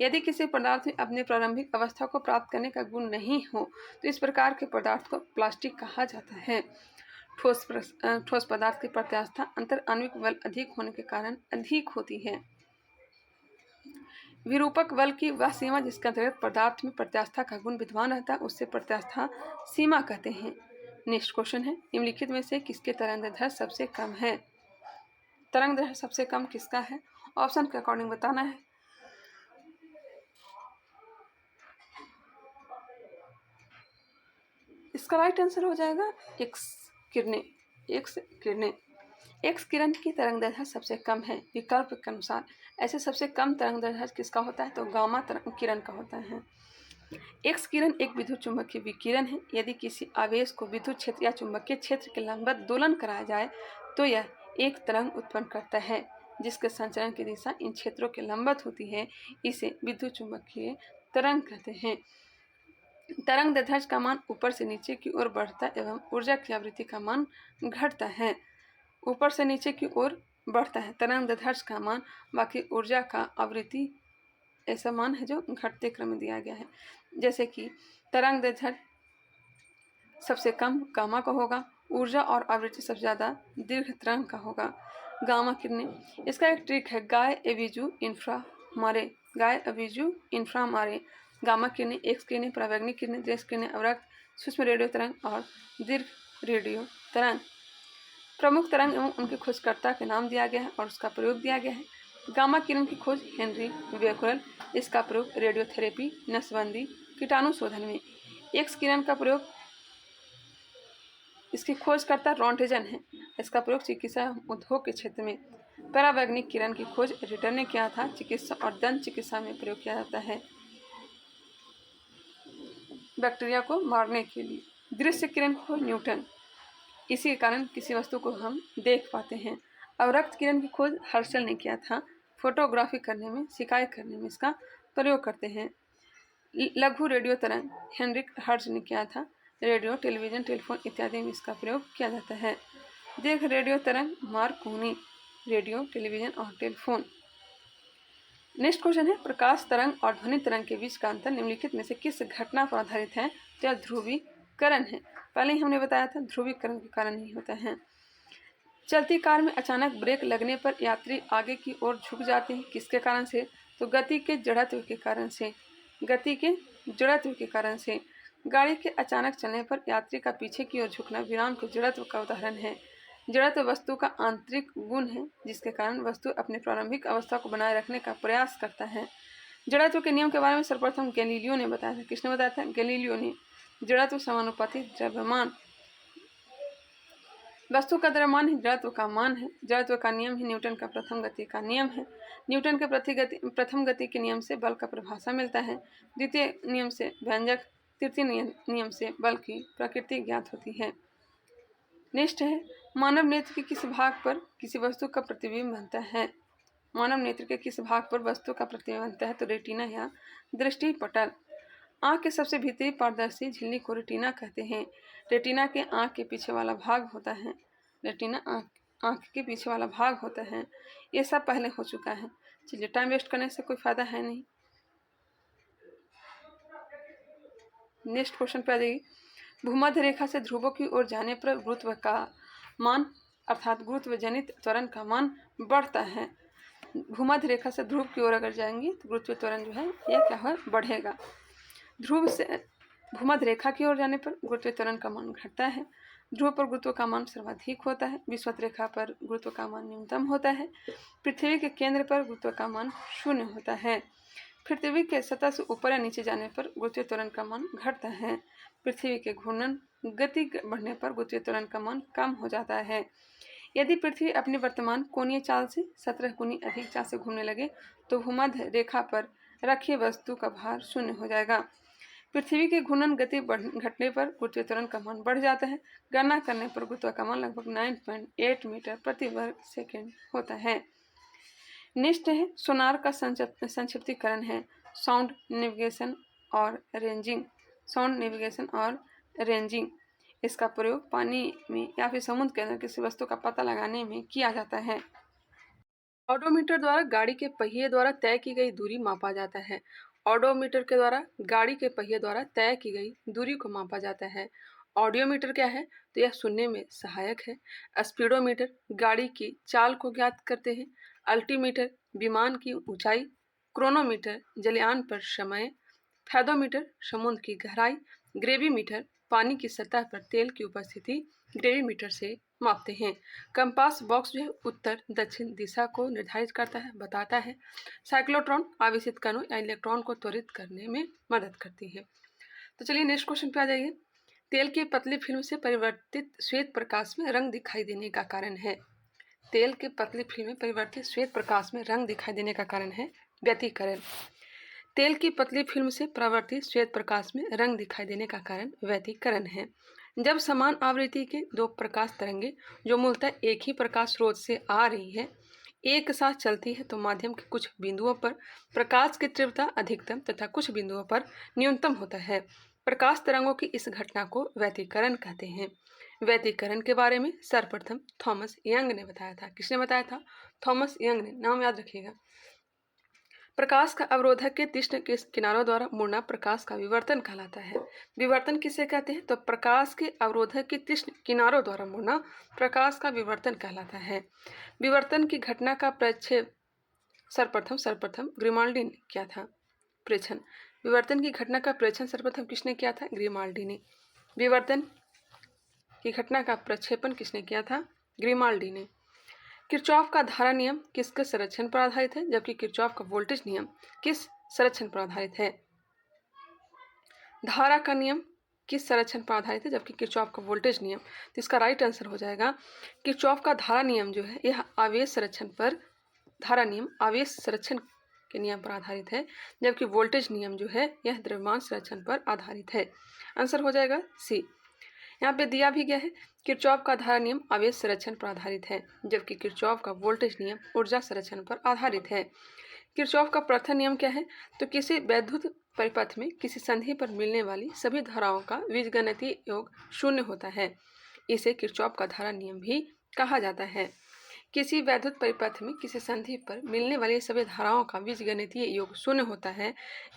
यदि किसी पदार्थ में अपनी प्रारंभिक अवस्था को प्राप्त करने का गुण नहीं हो तो इस प्रकार के पदार्थ को प्लास्टिक कहा जाता है। ठोस पदार्थ की प्रत्यास्था अंतर आणविक बल अधिक होने के कारण अधिक होती है। विरूपक बल की वह सीमा जिसके अंतर्गत पदार्थ में प्रत्यास्था का गुण विद्यमान रहता है उससे प्रत्यास्था सीमा कहते हैं। नेक्स्ट क्वेश्चन है, निम्नलिखित में से किसके तरंगदैर्ध्य सबसे कम है? तरंगदैर्ध्य सबसे कम किसका है? ऑप्शन के अकॉर्डिंग बताना है। इसका राइट आंसर हो जाएगा एक्स किरणें। एक्स किरण की तरंगदैर्ध्य सबसे कम है। विकल्प के अनुसार ऐसे सबसे कम तरंगदैर्ध्य किसका होता है? तो गामा किरण का होता है। एक्स किरण एक विद्युत चुंबकीय विकिरण है। यदि किसी आवेश को विद्युत क्षेत्र या चुंबकीय क्षेत्र के लंबवत दोलन कराया जाए तो यह एक तरंग उत्पन्न करता है जिसके संचरण की दिशा इन क्षेत्रों के लंबवत होती है। इसे विद्युत चुंबकीय तरंग कहते हैं। तरंगदैर्ध्य का मान ऊपर से नीचे की ओर बढ़ता एवं ऊर्जा की आवृत्ति का मान घटता है। ऊपर से नीचे की ओर बढ़ता है तरंगदैर्ध्य का मान, बाकी ऊर्जा का आवृत्ति ऐसा मान है जो घटते क्रम में दिया गया है। जैसे कि तरंगदैर्ध्य सबसे कम गामा का होगा, ऊर्जा और आवृत्ति सबसे ज़्यादा दीर्घ तरंग का होगा। गामा किरणें, इसका एक ट्रिक है गाय एविजू इंफ्रा मारे। गामा किरणें, एक्स किरणें, परावैंगनिक किरणें, रेस किरणें, अवरक्त, सूक्ष्म रेडियो तरंग और दीर्घ रेडियो तरंग। प्रमुख तरंग एवं उनके खोजकर्ता के नाम दिया गया है और उसका प्रयोग दिया गया है। गामा किरण की खोज हेनरी बेकरल, इसका प्रयोग रेडियोथेरेपी, नसबंदी, कीटाणु शोधन में। एक्स किरण का प्रयोग, इसकी खोजकर्ता रॉन्टेजन है, इसका प्रयोग चिकित्सा उद्योग के क्षेत्र में। परावैज्ञानिक किरण की खोज रिटर ने किया था, चिकित्सा और दंत चिकित्सा में प्रयोग किया जाता है बैक्टीरिया को मारने के लिए। दृश्य किरण को न्यूटन, इसी के कारण किसी वस्तु को हम देख पाते हैं। अवरक्त किरण की खोज हर्शल ने किया था, फोटोग्राफी करने में, शिकायत करने में इसका प्रयोग करते हैं। लघु रेडियो तरंग हेनरिक हर्ट्ज ने किया था, रेडियो, टेलीविजन, टेलीफोन इत्यादि में इसका प्रयोग किया जाता है। देख रेडियो तरंग मार्कोनी, रेडियो, टेलीविजन और टेलीफोन। नेक्स्ट क्वेश्चन है, प्रकाश तरंग और ध्वनि तरंग के बीच का अंतर निम्नलिखित में से किस घटना पर आधारित है? तो यह ध्रुवीकरण है। पहले ही हमने बताया था ध्रुवीकरण के कारण ही होता है। चलती कार में अचानक ब्रेक लगने पर यात्री आगे की ओर झुक जाते हैं, किसके कारण से? तो गति के जड़त्व के कारण से। गति के जड़त्व के कारण से। गाड़ी के अचानक चलने पर यात्री का पीछे की ओर झुकना विराम के जड़त्व का उदाहरण है। जड़त्व वस्तु का आंतरिक गुण है, जिसके कारण वस्तु अपनी प्रारंभिक अवस्था को बनाए रखने का प्रयास करता है। जड़त्व के नियम के बारे में सर्वप्रथम गैलीलियो ने बताया था। किसने बताया था? गैलीलियो ने। जड़त्व समानुपाती द्रव्यमान, वस्तु का द्रव्यमान ही जड़त्व का मान है। जड़त्व का नियम ही न्यूटन का प्रथम गति का नियम है। न्यूटन के प्रथम गति के नियम से बल का परिभाषा मिलता है। द्वितीय नियम से व्यंजक, तृतीय नियम से बल की प्रकृति ज्ञात होती है। नेक्स्ट है, मानव नेत्र के किस भाग पर किसी वस्तु का प्रतिबिंब बनता है? मानव नेत्र के किस भाग पर वस्तु का प्रतिबिंब बनता है? तो रेटिना या दृष्टि पटल। आँख के सबसे भीतरी पारदर्शी झिल्ली को रेटिना कहते हैं। रेटिना के आँख के पीछे वाला भाग होता है। रेटिना आँख के पीछे वाला भाग होता है। ये सब पहले हो चुका है, चलिए टाइम वेस्ट करने से कोई फायदा है नहीं। नेक्स्ट क्वेश्चन पे आ जाइए। भूमध्य रेखा से ध्रुवों की ओर जाने पर गुरुत्व का मान अर्थात गुरुत्व जनित त्वरण का मान बढ़ता है। भूमध्य रेखा से ध्रुव की ओर अगर जाएंगे तो गुरुत्व त्वरण जो है ये क्या है? बढ़ेगा। ध्रुव से भूमध्य रेखा की ओर जाने पर गुरुत्व त्वरण का मान घटता है। ध्रुव पर गुरुत्व का मान सर्वाधिक होता है। विषुवत रेखा पर गुरुत्व का मान न्यूनतम होता है। पृथ्वी के केंद्र पर गुरुत्व का मान 0 होता है। पृथ्वी के सतह से ऊपर या नीचे जाने पर गुरुत्व त्वरण का मान घटता है। पृथ्वी के घूर्णन गति बढ़ने पर गुरुत्व त्वरण का मान कम हो जाता है। यदि पृथ्वी अपनी वर्तमान कोणीय चाल से 17 गुनी अधिक चाल से घूमने लगे तो भूमध्य रेखा पर रखी वस्तु का भार 0 हो जाएगा। पृथ्वी के घूर्णन गति घटने पर गुरुत्व त्वरण का मान बढ़ जाता है। गणना करने पर गुरुत्व का मान लगभग 9.8 मीटर प्रति वर्ग सेकेंड होता है। नेक्स्ट है, सोनार का संक्षिप्तीकरण है साउंड नेविगेशन और रेंजिंग। साउंड नेविगेशन और रेंजिंग, इसका प्रयोग पानी में या फिर समुद्र के अंदर किसी वस्तु का पता लगाने में किया जाता है। ऑडोमीटर द्वारा गाड़ी के पहिए द्वारा तय की गई दूरी मापा जाता है। ऑडोमीटर के द्वारा गाड़ी के पहिए द्वारा तय की गई दूरी को मापा जाता है। ऑडियोमीटर क्या है? तो यह सुनने में सहायक है। स्पीडोमीटर गाड़ी की चाल को ज्ञात करते हैं। अल्टीमीटर विमान की ऊंचाई। क्रोनोमीटर जलयान पर समय। फैदोमीटर समुद्र की गहराई। ग्रेविमीटर पानी की सतह पर तेल की उपस्थिति ग्रेविमीटर से मापते हैं। कंपास बॉक्स जो है उत्तर दक्षिण दिशा को निर्धारित करता है, बताता है। साइक्लोट्रॉन आवेशित कणों या इलेक्ट्रॉन को त्वरित करने में मदद करती है। तो चलिए नेक्स्ट क्वेश्चन पे आ जाइए। तेल की पतली फिल्म से परिवर्तित श्वेत प्रकाश में रंग दिखाई देने का कारण है। तेल के पतली फिल्म में परिवर्तित श्वेत प्रकाश में रंग दिखाई देने का कारण है व्यतिकरण। तेल की पतली फिल्म से परावर्तित श्वेत प्रकाश में रंग दिखाई देने का कारण व्यतिकरण है। जब समान आवृत्ति के दो प्रकाश तरंगे जो मूलतः एक ही प्रकाश स्रोत से आ रही है एक साथ चलती है तो माध्यम के कुछ बिंदुओं पर प्रकाश की तीव्रता अधिकतम तथा कुछ बिंदुओं पर न्यूनतम होता है। प्रकाश तरंगों की इस घटना को व्यतिकरण कहते हैं। व्यतिकरण के बारे में सर्वप्रथम थॉमस यंग ने बताया था। किसने बताया था? थॉमस यंग ने। नाम याद रखिएगा। प्रकाश का अवरोधक के तीक्ष्ण किनारों द्वारा मुड़ना प्रकाश का विवर्तन कहलाता है। विवर्तन किसे कहते हैं? तो प्रकाश के अवरोधक के तीक्ष्ण किनारों द्वारा मुड़ना प्रकाश का विवर्तन कहलाता है। विवर्तन की घटना का प्रक्षेप सर्वप्रथम ग्रिमाल्डी ने किया था। प्रेक्षण, विवर्तन की घटना का प्रेक्षण सर्वप्रथम किसने किया था? ग्रिमाल्डी ने। विवर्तन की घटना का प्रक्षेपण किसने किया था? ग्रिमाल्डी ने। किरचॉफ का धारा नियम किसके संरक्षण पर आधारित है, जबकि किरचॉफ का वोल्टेज नियम किस संरक्षण पर आधारित है। धारा का नियम किस संरक्षण पर आधारित है, जबकि किरचॉफ का वोल्टेज नियम। तो इसका राइट आंसर हो जाएगा किरचॉफ का धारा नियम जो है यह आवेश संरक्षण पर, धारा नियम आवेश संरक्षण के नियम पर आधारित है, जबकि वोल्टेज नियम जो है यह द्रव्यमान संरक्षण पर आधारित है। आंसर हो जाएगा सी। यहाँ पे दिया भी गया है किरचॉफ का धारा नियम आवेश संरक्षण पर आधारित है, जबकि किरचॉफ का वोल्टेज नियम ऊर्जा संरक्षण पर आधारित है। किरचॉफ का प्रथम नियम क्या है, तो किसी वैद्युत परिपथ में किसी संधि पर मिलने वाली सभी धाराओं का बीजगणितीय योग शून्य होता है। इसे किरचॉफ का धारा नियम भी कहा जाता है। किसी वैद्युत परिपथ में किसी संधि पर मिलने वाली सभी धाराओं का बीजगणितीय योग शून्य होता है,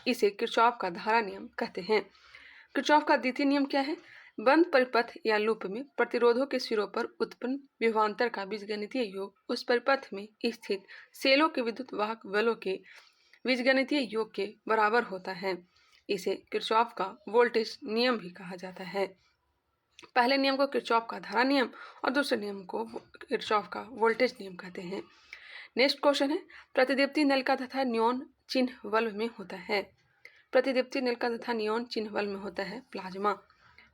इसे किरचॉफ का धारा नियम कहते हैं। किरचॉफ का द्वितीय नियम क्या है, बंद परिपथ या लूप में प्रतिरोधों के सिरों पर उत्पन्न विभवांतर का बीजगणितीय योग उस परिपथ में स्थित सेलों के विद्युत वाहक बलों के बीजगणितीय योग के बराबर होता है। इसे किरचॉफ का वोल्टेज नियम भी कहा जाता है। पहले नियम को किरचॉफ का धारा नियम और दूसरे नियम को किरचॉफ का वोल्टेज नियम कहते हैं। नेक्स्ट क्वेश्चन है, प्रतिदीप्ति नलिका तथा नियॉन चिन्ह बल्ब में होता है। प्रतिदीप्ति नलिका तथा नियॉन चिन्ह बल्ब में होता है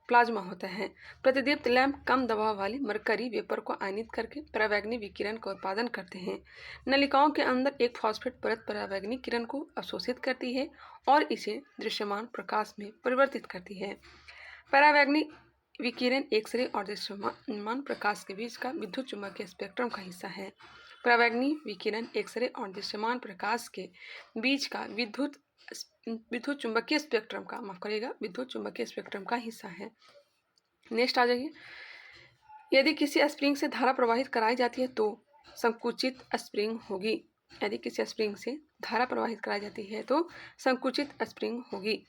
प्लाज्मा होता है। प्रतिदीप्त लैंप कम दबाव वाली मरकरी वेपर को आयनित करके परावैंगनी विकिरण का उत्पादन करते हैं। नलिकाओं के अंदर एक फॉस्फेट परत परावैंगनी किरण को अवशोषित करती है और इसे दृश्यमान प्रकाश में परिवर्तित करती है। परावैंगनी विकिरण एक्सरे और दृश्यमान प्रकाश के बीच का विद्युत चुम्बकीय स्पेक्ट्रम का हिस्सा है। परावैंगनी विकिरण एक्सरे और दृश्यमान प्रकाश के बीच का विद्युत चुम्बकीय स्पेक्ट्रम का विद्युत चुम्बकीय स्पेक्ट्रम का हिस्सा है। नेक्स्ट आ जाइए, यदि किसी स्प्रिंग से धारा प्रवाहित कराई जाती है तो संकुचित स्प्रिंग होगी। यदि किसी स्प्रिंग से धारा प्रवाहित कराई जाती है तो संकुचित स्प्रिंग होगी।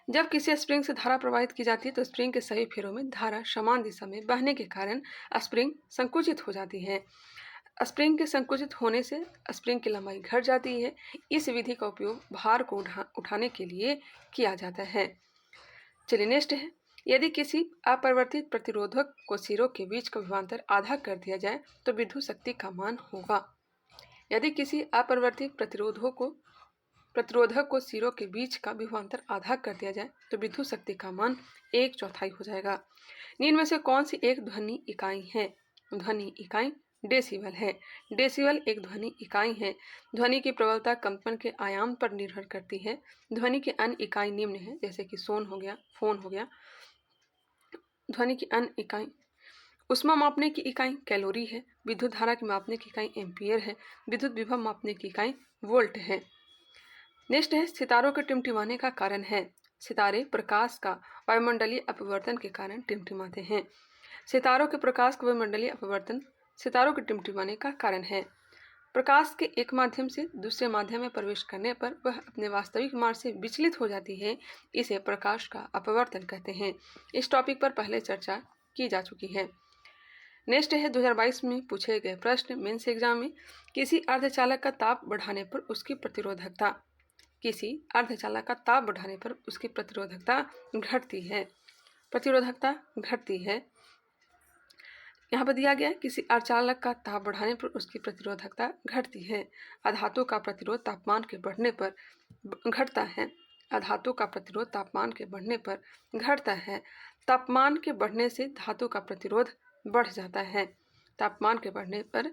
जब किसी स्प्रिंग से धारा प्रवाहित की जाती है तो स्प्रिंग के सभी फेरों में धारा समान दिशा में बहने के कारण स्प्रिंग संकुचित हो जाती है। स्प्रिंग के संकुचित होने से स्प्रिंग की लंबाई घट जाती है। इस विधि का उपयोग भार को उठाने के लिए किया जाता है। चलिए नेक्स्ट है, यदि किसी अपरिवर्तित प्रतिरोधक को सिरों के बीच का विभवांतर आधा कर दिया जाए तो विद्युत शक्ति का मान होगा। यदि किसी अपरिवर्तित प्रतिरोधक को सिरों के बीच का विभवांतर आधा कर दिया जाए तो विद्युत शक्ति का मान 1/4 हो जाएगा। निम्न में से कौन सी एक ध्वनि इकाई है? ध्वनि इकाई डेसिबल है। डेसिबल एक ध्वनि इकाई है। ध्वनि की प्रबलता कंपन के आयाम पर निर्भर करती है। ध्वनि की अन्य इकाई निम्न है, जैसे कि सोन हो गया, फोन हो गया। ध्वनि की अन्य इकाई, ऊष्मा मापने की इकाई कैलोरी है। विद्युत धारा की मापने की इकाई एम्पियर है। विद्युत विभव मापने की इकाई वोल्ट है। नेक्स्ट है, सितारों के टिमटिमाने का कारण है। सितारे प्रकाश का वायुमंडलीय अपवर्तन के कारण टिमटिमाते हैं। सितारों के प्रकाश का वायुमंडलीय अपवर्तन सितारों के टिमटिमाने का कारण है। प्रकाश के एक माध्यम से दूसरे माध्यम में प्रवेश करने पर वह अपने वास्तविक मार्ग से विचलित हो जाती है। इसे प्रकाश का अपवर्तन कहते हैं। इस टॉपिक पर पहले चर्चा की जा चुकी है। नेक्स्ट है 2022 में पूछे गए प्रश्न मेंस एग्जाम में, किसी अर्धचालक का ताप बढ़ाने पर उसकी प्रतिरोधकता घटती है। प्रतिरोधकता घटती है। यहाँ पर दिया गया है किसी अर्धचालक का ताप बढ़ाने पर उसकी प्रतिरोधकता घटती है। अधातु का प्रतिरोध तापमान के बढ़ने पर घटता है। अधातु का प्रतिरोध तापमान के बढ़ने पर घटता है। तापमान के बढ़ने से धातु का प्रतिरोध बढ़ जाता है। तापमान के बढ़ने पर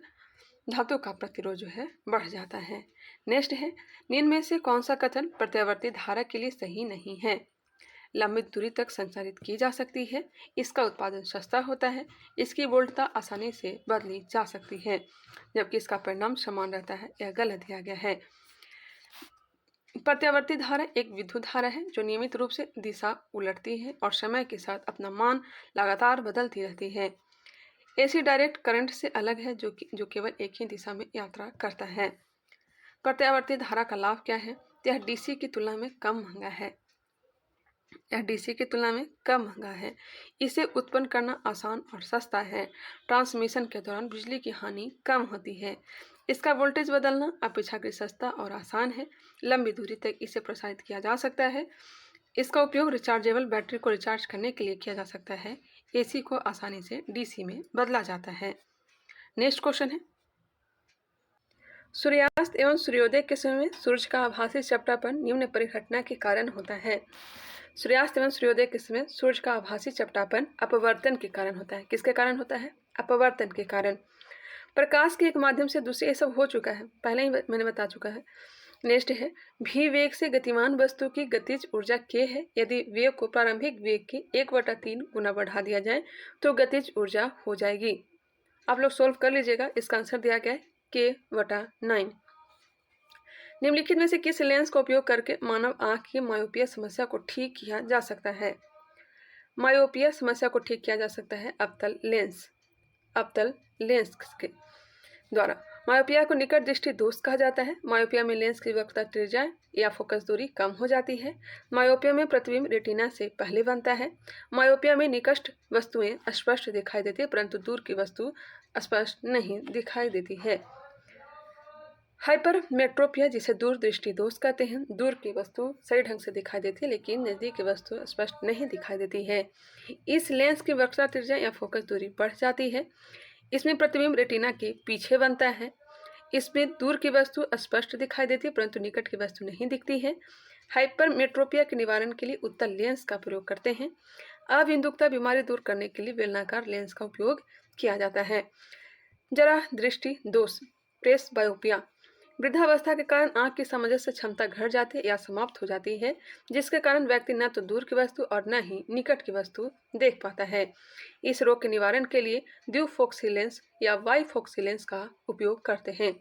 धातु का प्रतिरोध जो है बढ़ जाता है। नेक्स्ट है, निम्न में से कौन सा कथन प्रत्यावर्ती धारा के लिए सही नहीं है? लंबित दूरी तक संचारित की जा सकती है। इसका उत्पादन सस्ता होता है। इसकी वोल्टता आसानी से बदली जा सकती है, जबकि इसका परिणाम समान रहता है। यह गलत दिया गया है। प्रत्यावर्ती धारा एक विद्युत धारा है जो नियमित रूप से दिशा उलटती है और समय के साथ अपना मान लगातार बदलती रहती है। एसी डायरेक्ट करंट से अलग है जो केवल एक ही दिशा में यात्रा करता है। प्रत्यावर्ती धारा का लाभ क्या है? यह डीसी की तुलना में कम महंगा है। इसे उत्पन्न करना आसान और सस्ता है। ट्रांसमिशन के दौरान बिजली की हानि कम होती है। इसका वोल्टेज बदलना अपेक्षाकृत सस्ता और आसान है। लंबी दूरी तक इसे प्रसारित किया जा सकता है। इसका उपयोग रिचार्जेबल बैटरी को रिचार्ज करने के लिए किया जा सकता है। एसी को आसानी से डीसी में बदला जाता है। नेक्स्ट क्वेश्चन है, सूर्यास्त एवं सूर्योदय के समय में सूर्य का आभासी चपटापन निम्न परिघटना के कारण होता है। सूर्यास्त एवं सूर्योदय के समय सूर्य का आभासी चपटापन अपवर्तन के कारण होता है। किसके कारण होता है? अपवर्तन के कारण। प्रकाश के एक माध्यम से दूसरे, ये सब हो चुका है, पहले ही मैंने बता चुका है। नेक्स्ट है, भी वेग से गतिमान वस्तु की गतिज ऊर्जा k है। यदि वेग को प्रारंभिक वेग के 1/3 गुना बढ़ा दिया जाए तो गतिज ऊर्जा हो जाएगी। आप लोग सोल्व कर लीजिएगा। इसका आंसर दिया गया है k/9। निम्नलिखित में से किस लेंस का उपयोग करके मानव आंख की मायोपिया समस्या को ठीक किया जा सकता है? मायोपिया समस्या को ठीक किया जा सकता है अवतल लेंस के द्वारा। मायोपिया को निकट दृष्टि दोष कहा जाता है। मायोपिया में लेंस की वक्रता त्रिज्या या फोकस दूरी कम हो जाती है। मायोपिया में प्रतिबिंब रेटिना से पहले बनता है। मायोपिया में निकट वस्तुएं स्पष्ट दिखाई देती है परंतु दूर की वस्तु स्पष्ट नहीं दिखाई देती है। हाइपरमेट्रोपिया, जिसे दूर दृष्टि दोष कहते हैं, दूर की वस्तु सही ढंग से दिखाई देती है लेकिन नजदीक की वस्तु स्पष्ट नहीं दिखाई देती है। इस लेंस की वक्रता त्रिज्या या फोकस दूरी बढ़ जाती है। इसमें प्रतिबिंब रेटिना के पीछे बनता है। इसमें दूर की वस्तु स्पष्ट दिखाई देती है परंतु निकट की वस्तु नहीं दिखती है। हाइपरमेट्रोपिया के निवारण के लिए उत्तल लेंस का प्रयोग करते हैं। अबिंदुकता बीमारी दूर करने के लिए बेलनाकार लेंस का उपयोग किया जाता है। जरा दृष्टि दोष, प्रेस बायोपिया, वृद्धावस्था के कारण आंख की सामंजस्य क्षमता घट जाती है या समाप्त हो जाती है, जिसके कारण व्यक्ति न तो दूर की वस्तु और न ही निकट की वस्तु देख पाता है। इस रोग के निवारण के लिए द्विफोक्सी लेंस या बाइफोक्सी लेंस का उपयोग करते हैं।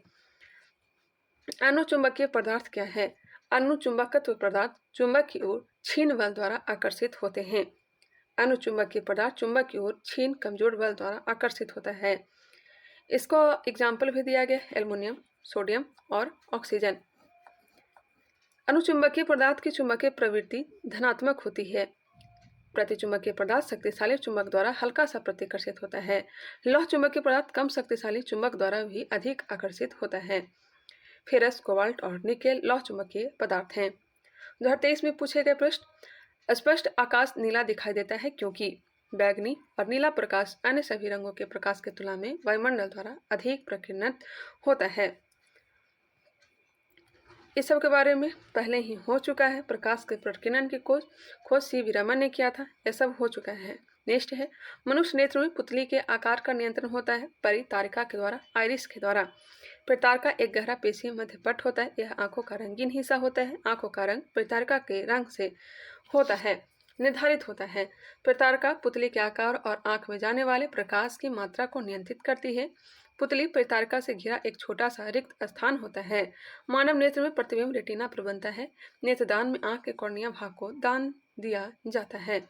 अनुचुंबकीय पदार्थ क्या है? अनुचुंबकत्व पदार्थ चुंबक की ओर क्षीण बल द्वारा आकर्षित होते हैं। अनुचुंबकीय पदार्थ चुंबक की ओर क्षीण कमजोर बल द्वारा आकर्षित होता है। इसको एग्जाम्पल भी दिया गया, एल्युमिनियम, सोडियम और ऑक्सीजन। अनुचुंबकीय पदार्थ की चुंबकीय प्रवृत्ति धनात्मक होती है। प्रतिचुंबकीय पदार्थ शक्तिशाली चुंबक द्वारा हल्का सा प्रतिकर्षित होता है। लौह चुंबकीय पदार्थ कम शक्तिशाली चुंबक द्वारा भी अधिक आकर्षित होता है। फेरस, कोबाल्ट और निकेल लौह चुंबकीय पदार्थ हैं। 2023 में पूछे गए प्रश्न, स्पष्ट आकाश नीला दिखाई देता है क्योंकि बैगनी और नीला प्रकाश अन्य सभी रंगों के प्रकाश की तुलना में वायुमंडल द्वारा अधिक प्रकीर्णित होता है। इस सब के बारे में पहले ही हो चुका है। प्रकाश के प्रकीर्णन की खोज सी.वी. रमन ने किया था। यह सब हो चुका है। नेक्स्ट है, मनुष्य नेत्र में पुतली के आकार का नियंत्रण होता है परितारिका के द्वारा, आइरिस के द्वारा। परितारिका एक गहरा पेशीय मध्यपट होता है। यह आंखों का रंगीन हिस्सा होता है। आंखों का रंग परितारिका के रंग से होता है, निर्धारित होता है। परितारिका पुतली के आकार और आंख में जाने वाले प्रकाश की मात्रा को नियंत्रित करती है। पुतली परितारिका से घिरा एक छोटा सा रिक्त स्थान होता है। मानव नेत्र में प्रतिबिंब रेटिना पर बनता है। नेत्रदान में आंख के कॉर्निया भाग को दान दिया जाता है।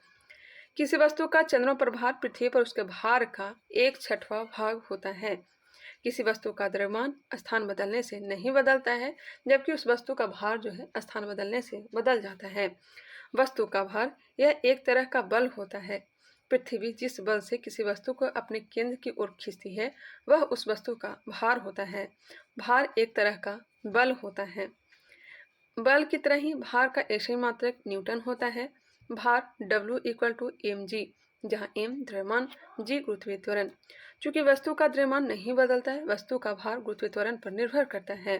किसी वस्तु का चंद्रमा पर भार पृथ्वी पर उसके भार का 1/6 भाग होता है। किसी वस्तु का द्रव्यमान स्थान बदलने से नहीं बदलता है, जबकि उस वस्तु का भार जो है स्थान बदलने से बदल जाता है। वस्तु का भार यह एक तरह का बल होता है। पृथ्वी जिस बल से किसी वस्तु को अपने केंद्र की ओर खींचती है वह उस वस्तु का भार होता है। भार एक तरह का बल होता है। बल की तरह ही भार का ऐसे मात्रक न्यूटन होता है। भार W = mg, जहाँ m द्रव्यमान, g गुरुत्वीय त्वरण। चूंकि वस्तु का द्रव्यमान नहीं बदलता है, वस्तु का भार गुरुत्वीय त्वरण पर निर्भर करता है।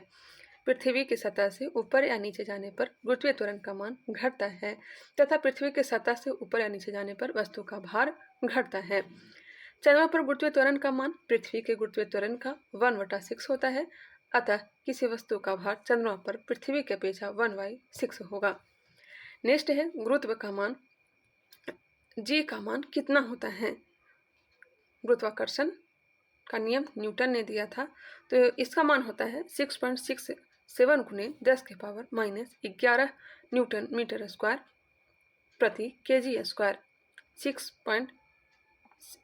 पृथ्वी की सतह से ऊपर या नीचे जाने पर गुरुत्वीय त्वरण का मान घटता है तथा पृथ्वी की सतह से ऊपर या नीचे जाने पर वस्तु का भार घटता है। चंद्रमा पर गुरुत्वीय त्वरण का मान पृथ्वी के गुरुत्वीय त्वरण का 1/6 होता है। अतः किसी वस्तु का भार चंद्रमा पर पृथ्वी की अपेक्षा 1/6 होगा। नेक्स्ट है, गुरुत्व का मान, जी का मान कितना होता है? गुरुत्वाकर्षण का नियम न्यूटन ने दिया था, तो इसका मान होता है 6.67 × 10⁻11 न्यूटन मीटर स्क्वायर प्रति kg²। 6.67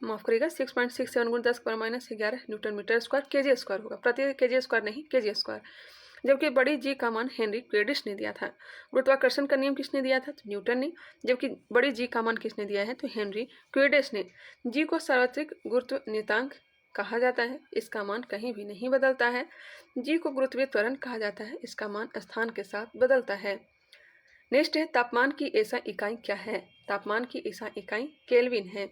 × 10⁻11 Newton metre square kg² होगा, प्रति kg² नहीं kg²। जबकि बड़ी जी का मान हेनरी क्वेडिश ने दिया था। गुरुत्वाकर्षण का नियम किसने दिया था? तो न्यूटन ने। जबकि बड़ी जी का मान किसने दिया है? तो हेनरी क्वेडिश ने। जी को सार्वत्रिक गुरुत्व नियतांक कहा जाता है। इसका मान कहीं भी नहीं बदलता है। जी को गुरुत्वीय त्वरण कहा जाता है। इसका मान स्थान के साथ बदलता है। नेक्स्ट है, तापमान की ऐसा इकाई क्या है? तापमान की ऐसा इकाई केल्विन है।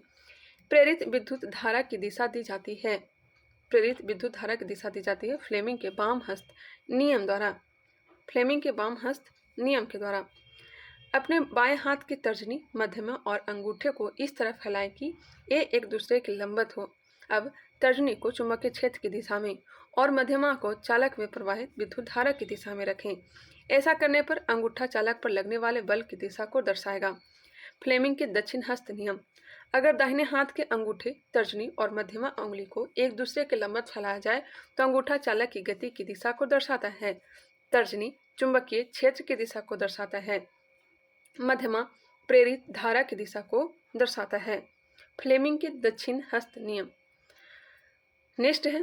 प्रेरित विद्युत धारा की दिशा दी जाती है। प्रेरित विद्युत धारा की दिशा दी जाती है फ्लेमिंग के वाम हस्त नियम द्वारा। फ्लेमिंग के वाम हस्त नियम के द्वारा अपने बाएं हाथ की तर्जनी, मध्यमा और अंगूठे को इस तरह फैलाएं कि ये एक दूसरे के लंबवत हो। अब तर्जनी को चुंबकीय क्षेत्र की दिशा में और मध्यमा को चालक में प्रवाहित विद्युत धारा की दिशा में रखें। ऐसा करने पर अंगूठा चालक पर लगने वाले बल की दिशा को दर्शाएगा। फ्लेमिंग के दक्षिण हस्त नियम। अगर दाहिने हाथ के अंगूठे, तर्जनी और मध्यमा उंगली को एक दूसरे के लंबवत फैलाया जाए तो अंगूठा चालक की गति की दिशा को दर्शाता है। तर्जनी चुंबकीय क्षेत्र की दिशा को दर्शाता है। मध्यमा प्रेरित धारा की दिशा को दर्शाता है। फ्लेमिंग के दक्षिण हस्त नियम। नेक्स्ट है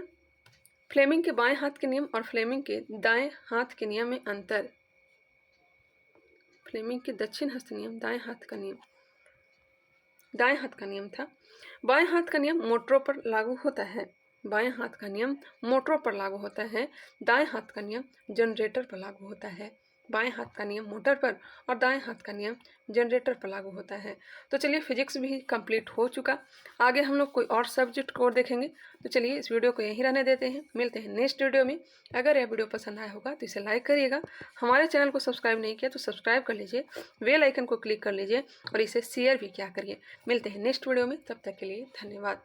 फ्लेमिंग के बाएं हाथ के नियम और फ्लेमिंग के दाएं हाथ के नियम में अंतर। फ्लेमिंग के दक्षिण हस्त नियम, दाएं हाथ का नियम। दाएं हाथ का नियम था, बाएं हाथ का नियम मोटरों पर लागू होता है। बाएं हाथ का नियम मोटरों पर लागू होता है। दाएं हाथ का नियम जनरेटर पर लागू होता है। बाएं हाथ का नियम मोटर पर और दाएं हाथ का नियम जनरेटर पर लागू होता है। तो चलिए फिजिक्स भी कंप्लीट हो चुका। आगे हम लोग कोई और सब्जेक्ट को और देखेंगे। तो चलिए इस वीडियो को यहीं रहने देते हैं, मिलते हैं नेक्स्ट वीडियो में। अगर यह वीडियो पसंद आया होगा तो इसे लाइक करिएगा। हमारे चैनल को सब्सक्राइब नहीं किया तो सब्सक्राइब कर लीजिए, बेल आइकन को क्लिक कर लीजिए और इसे शेयर भी किया करिए। मिलते हैं नेक्स्ट वीडियो में, तब तक के लिए धन्यवाद।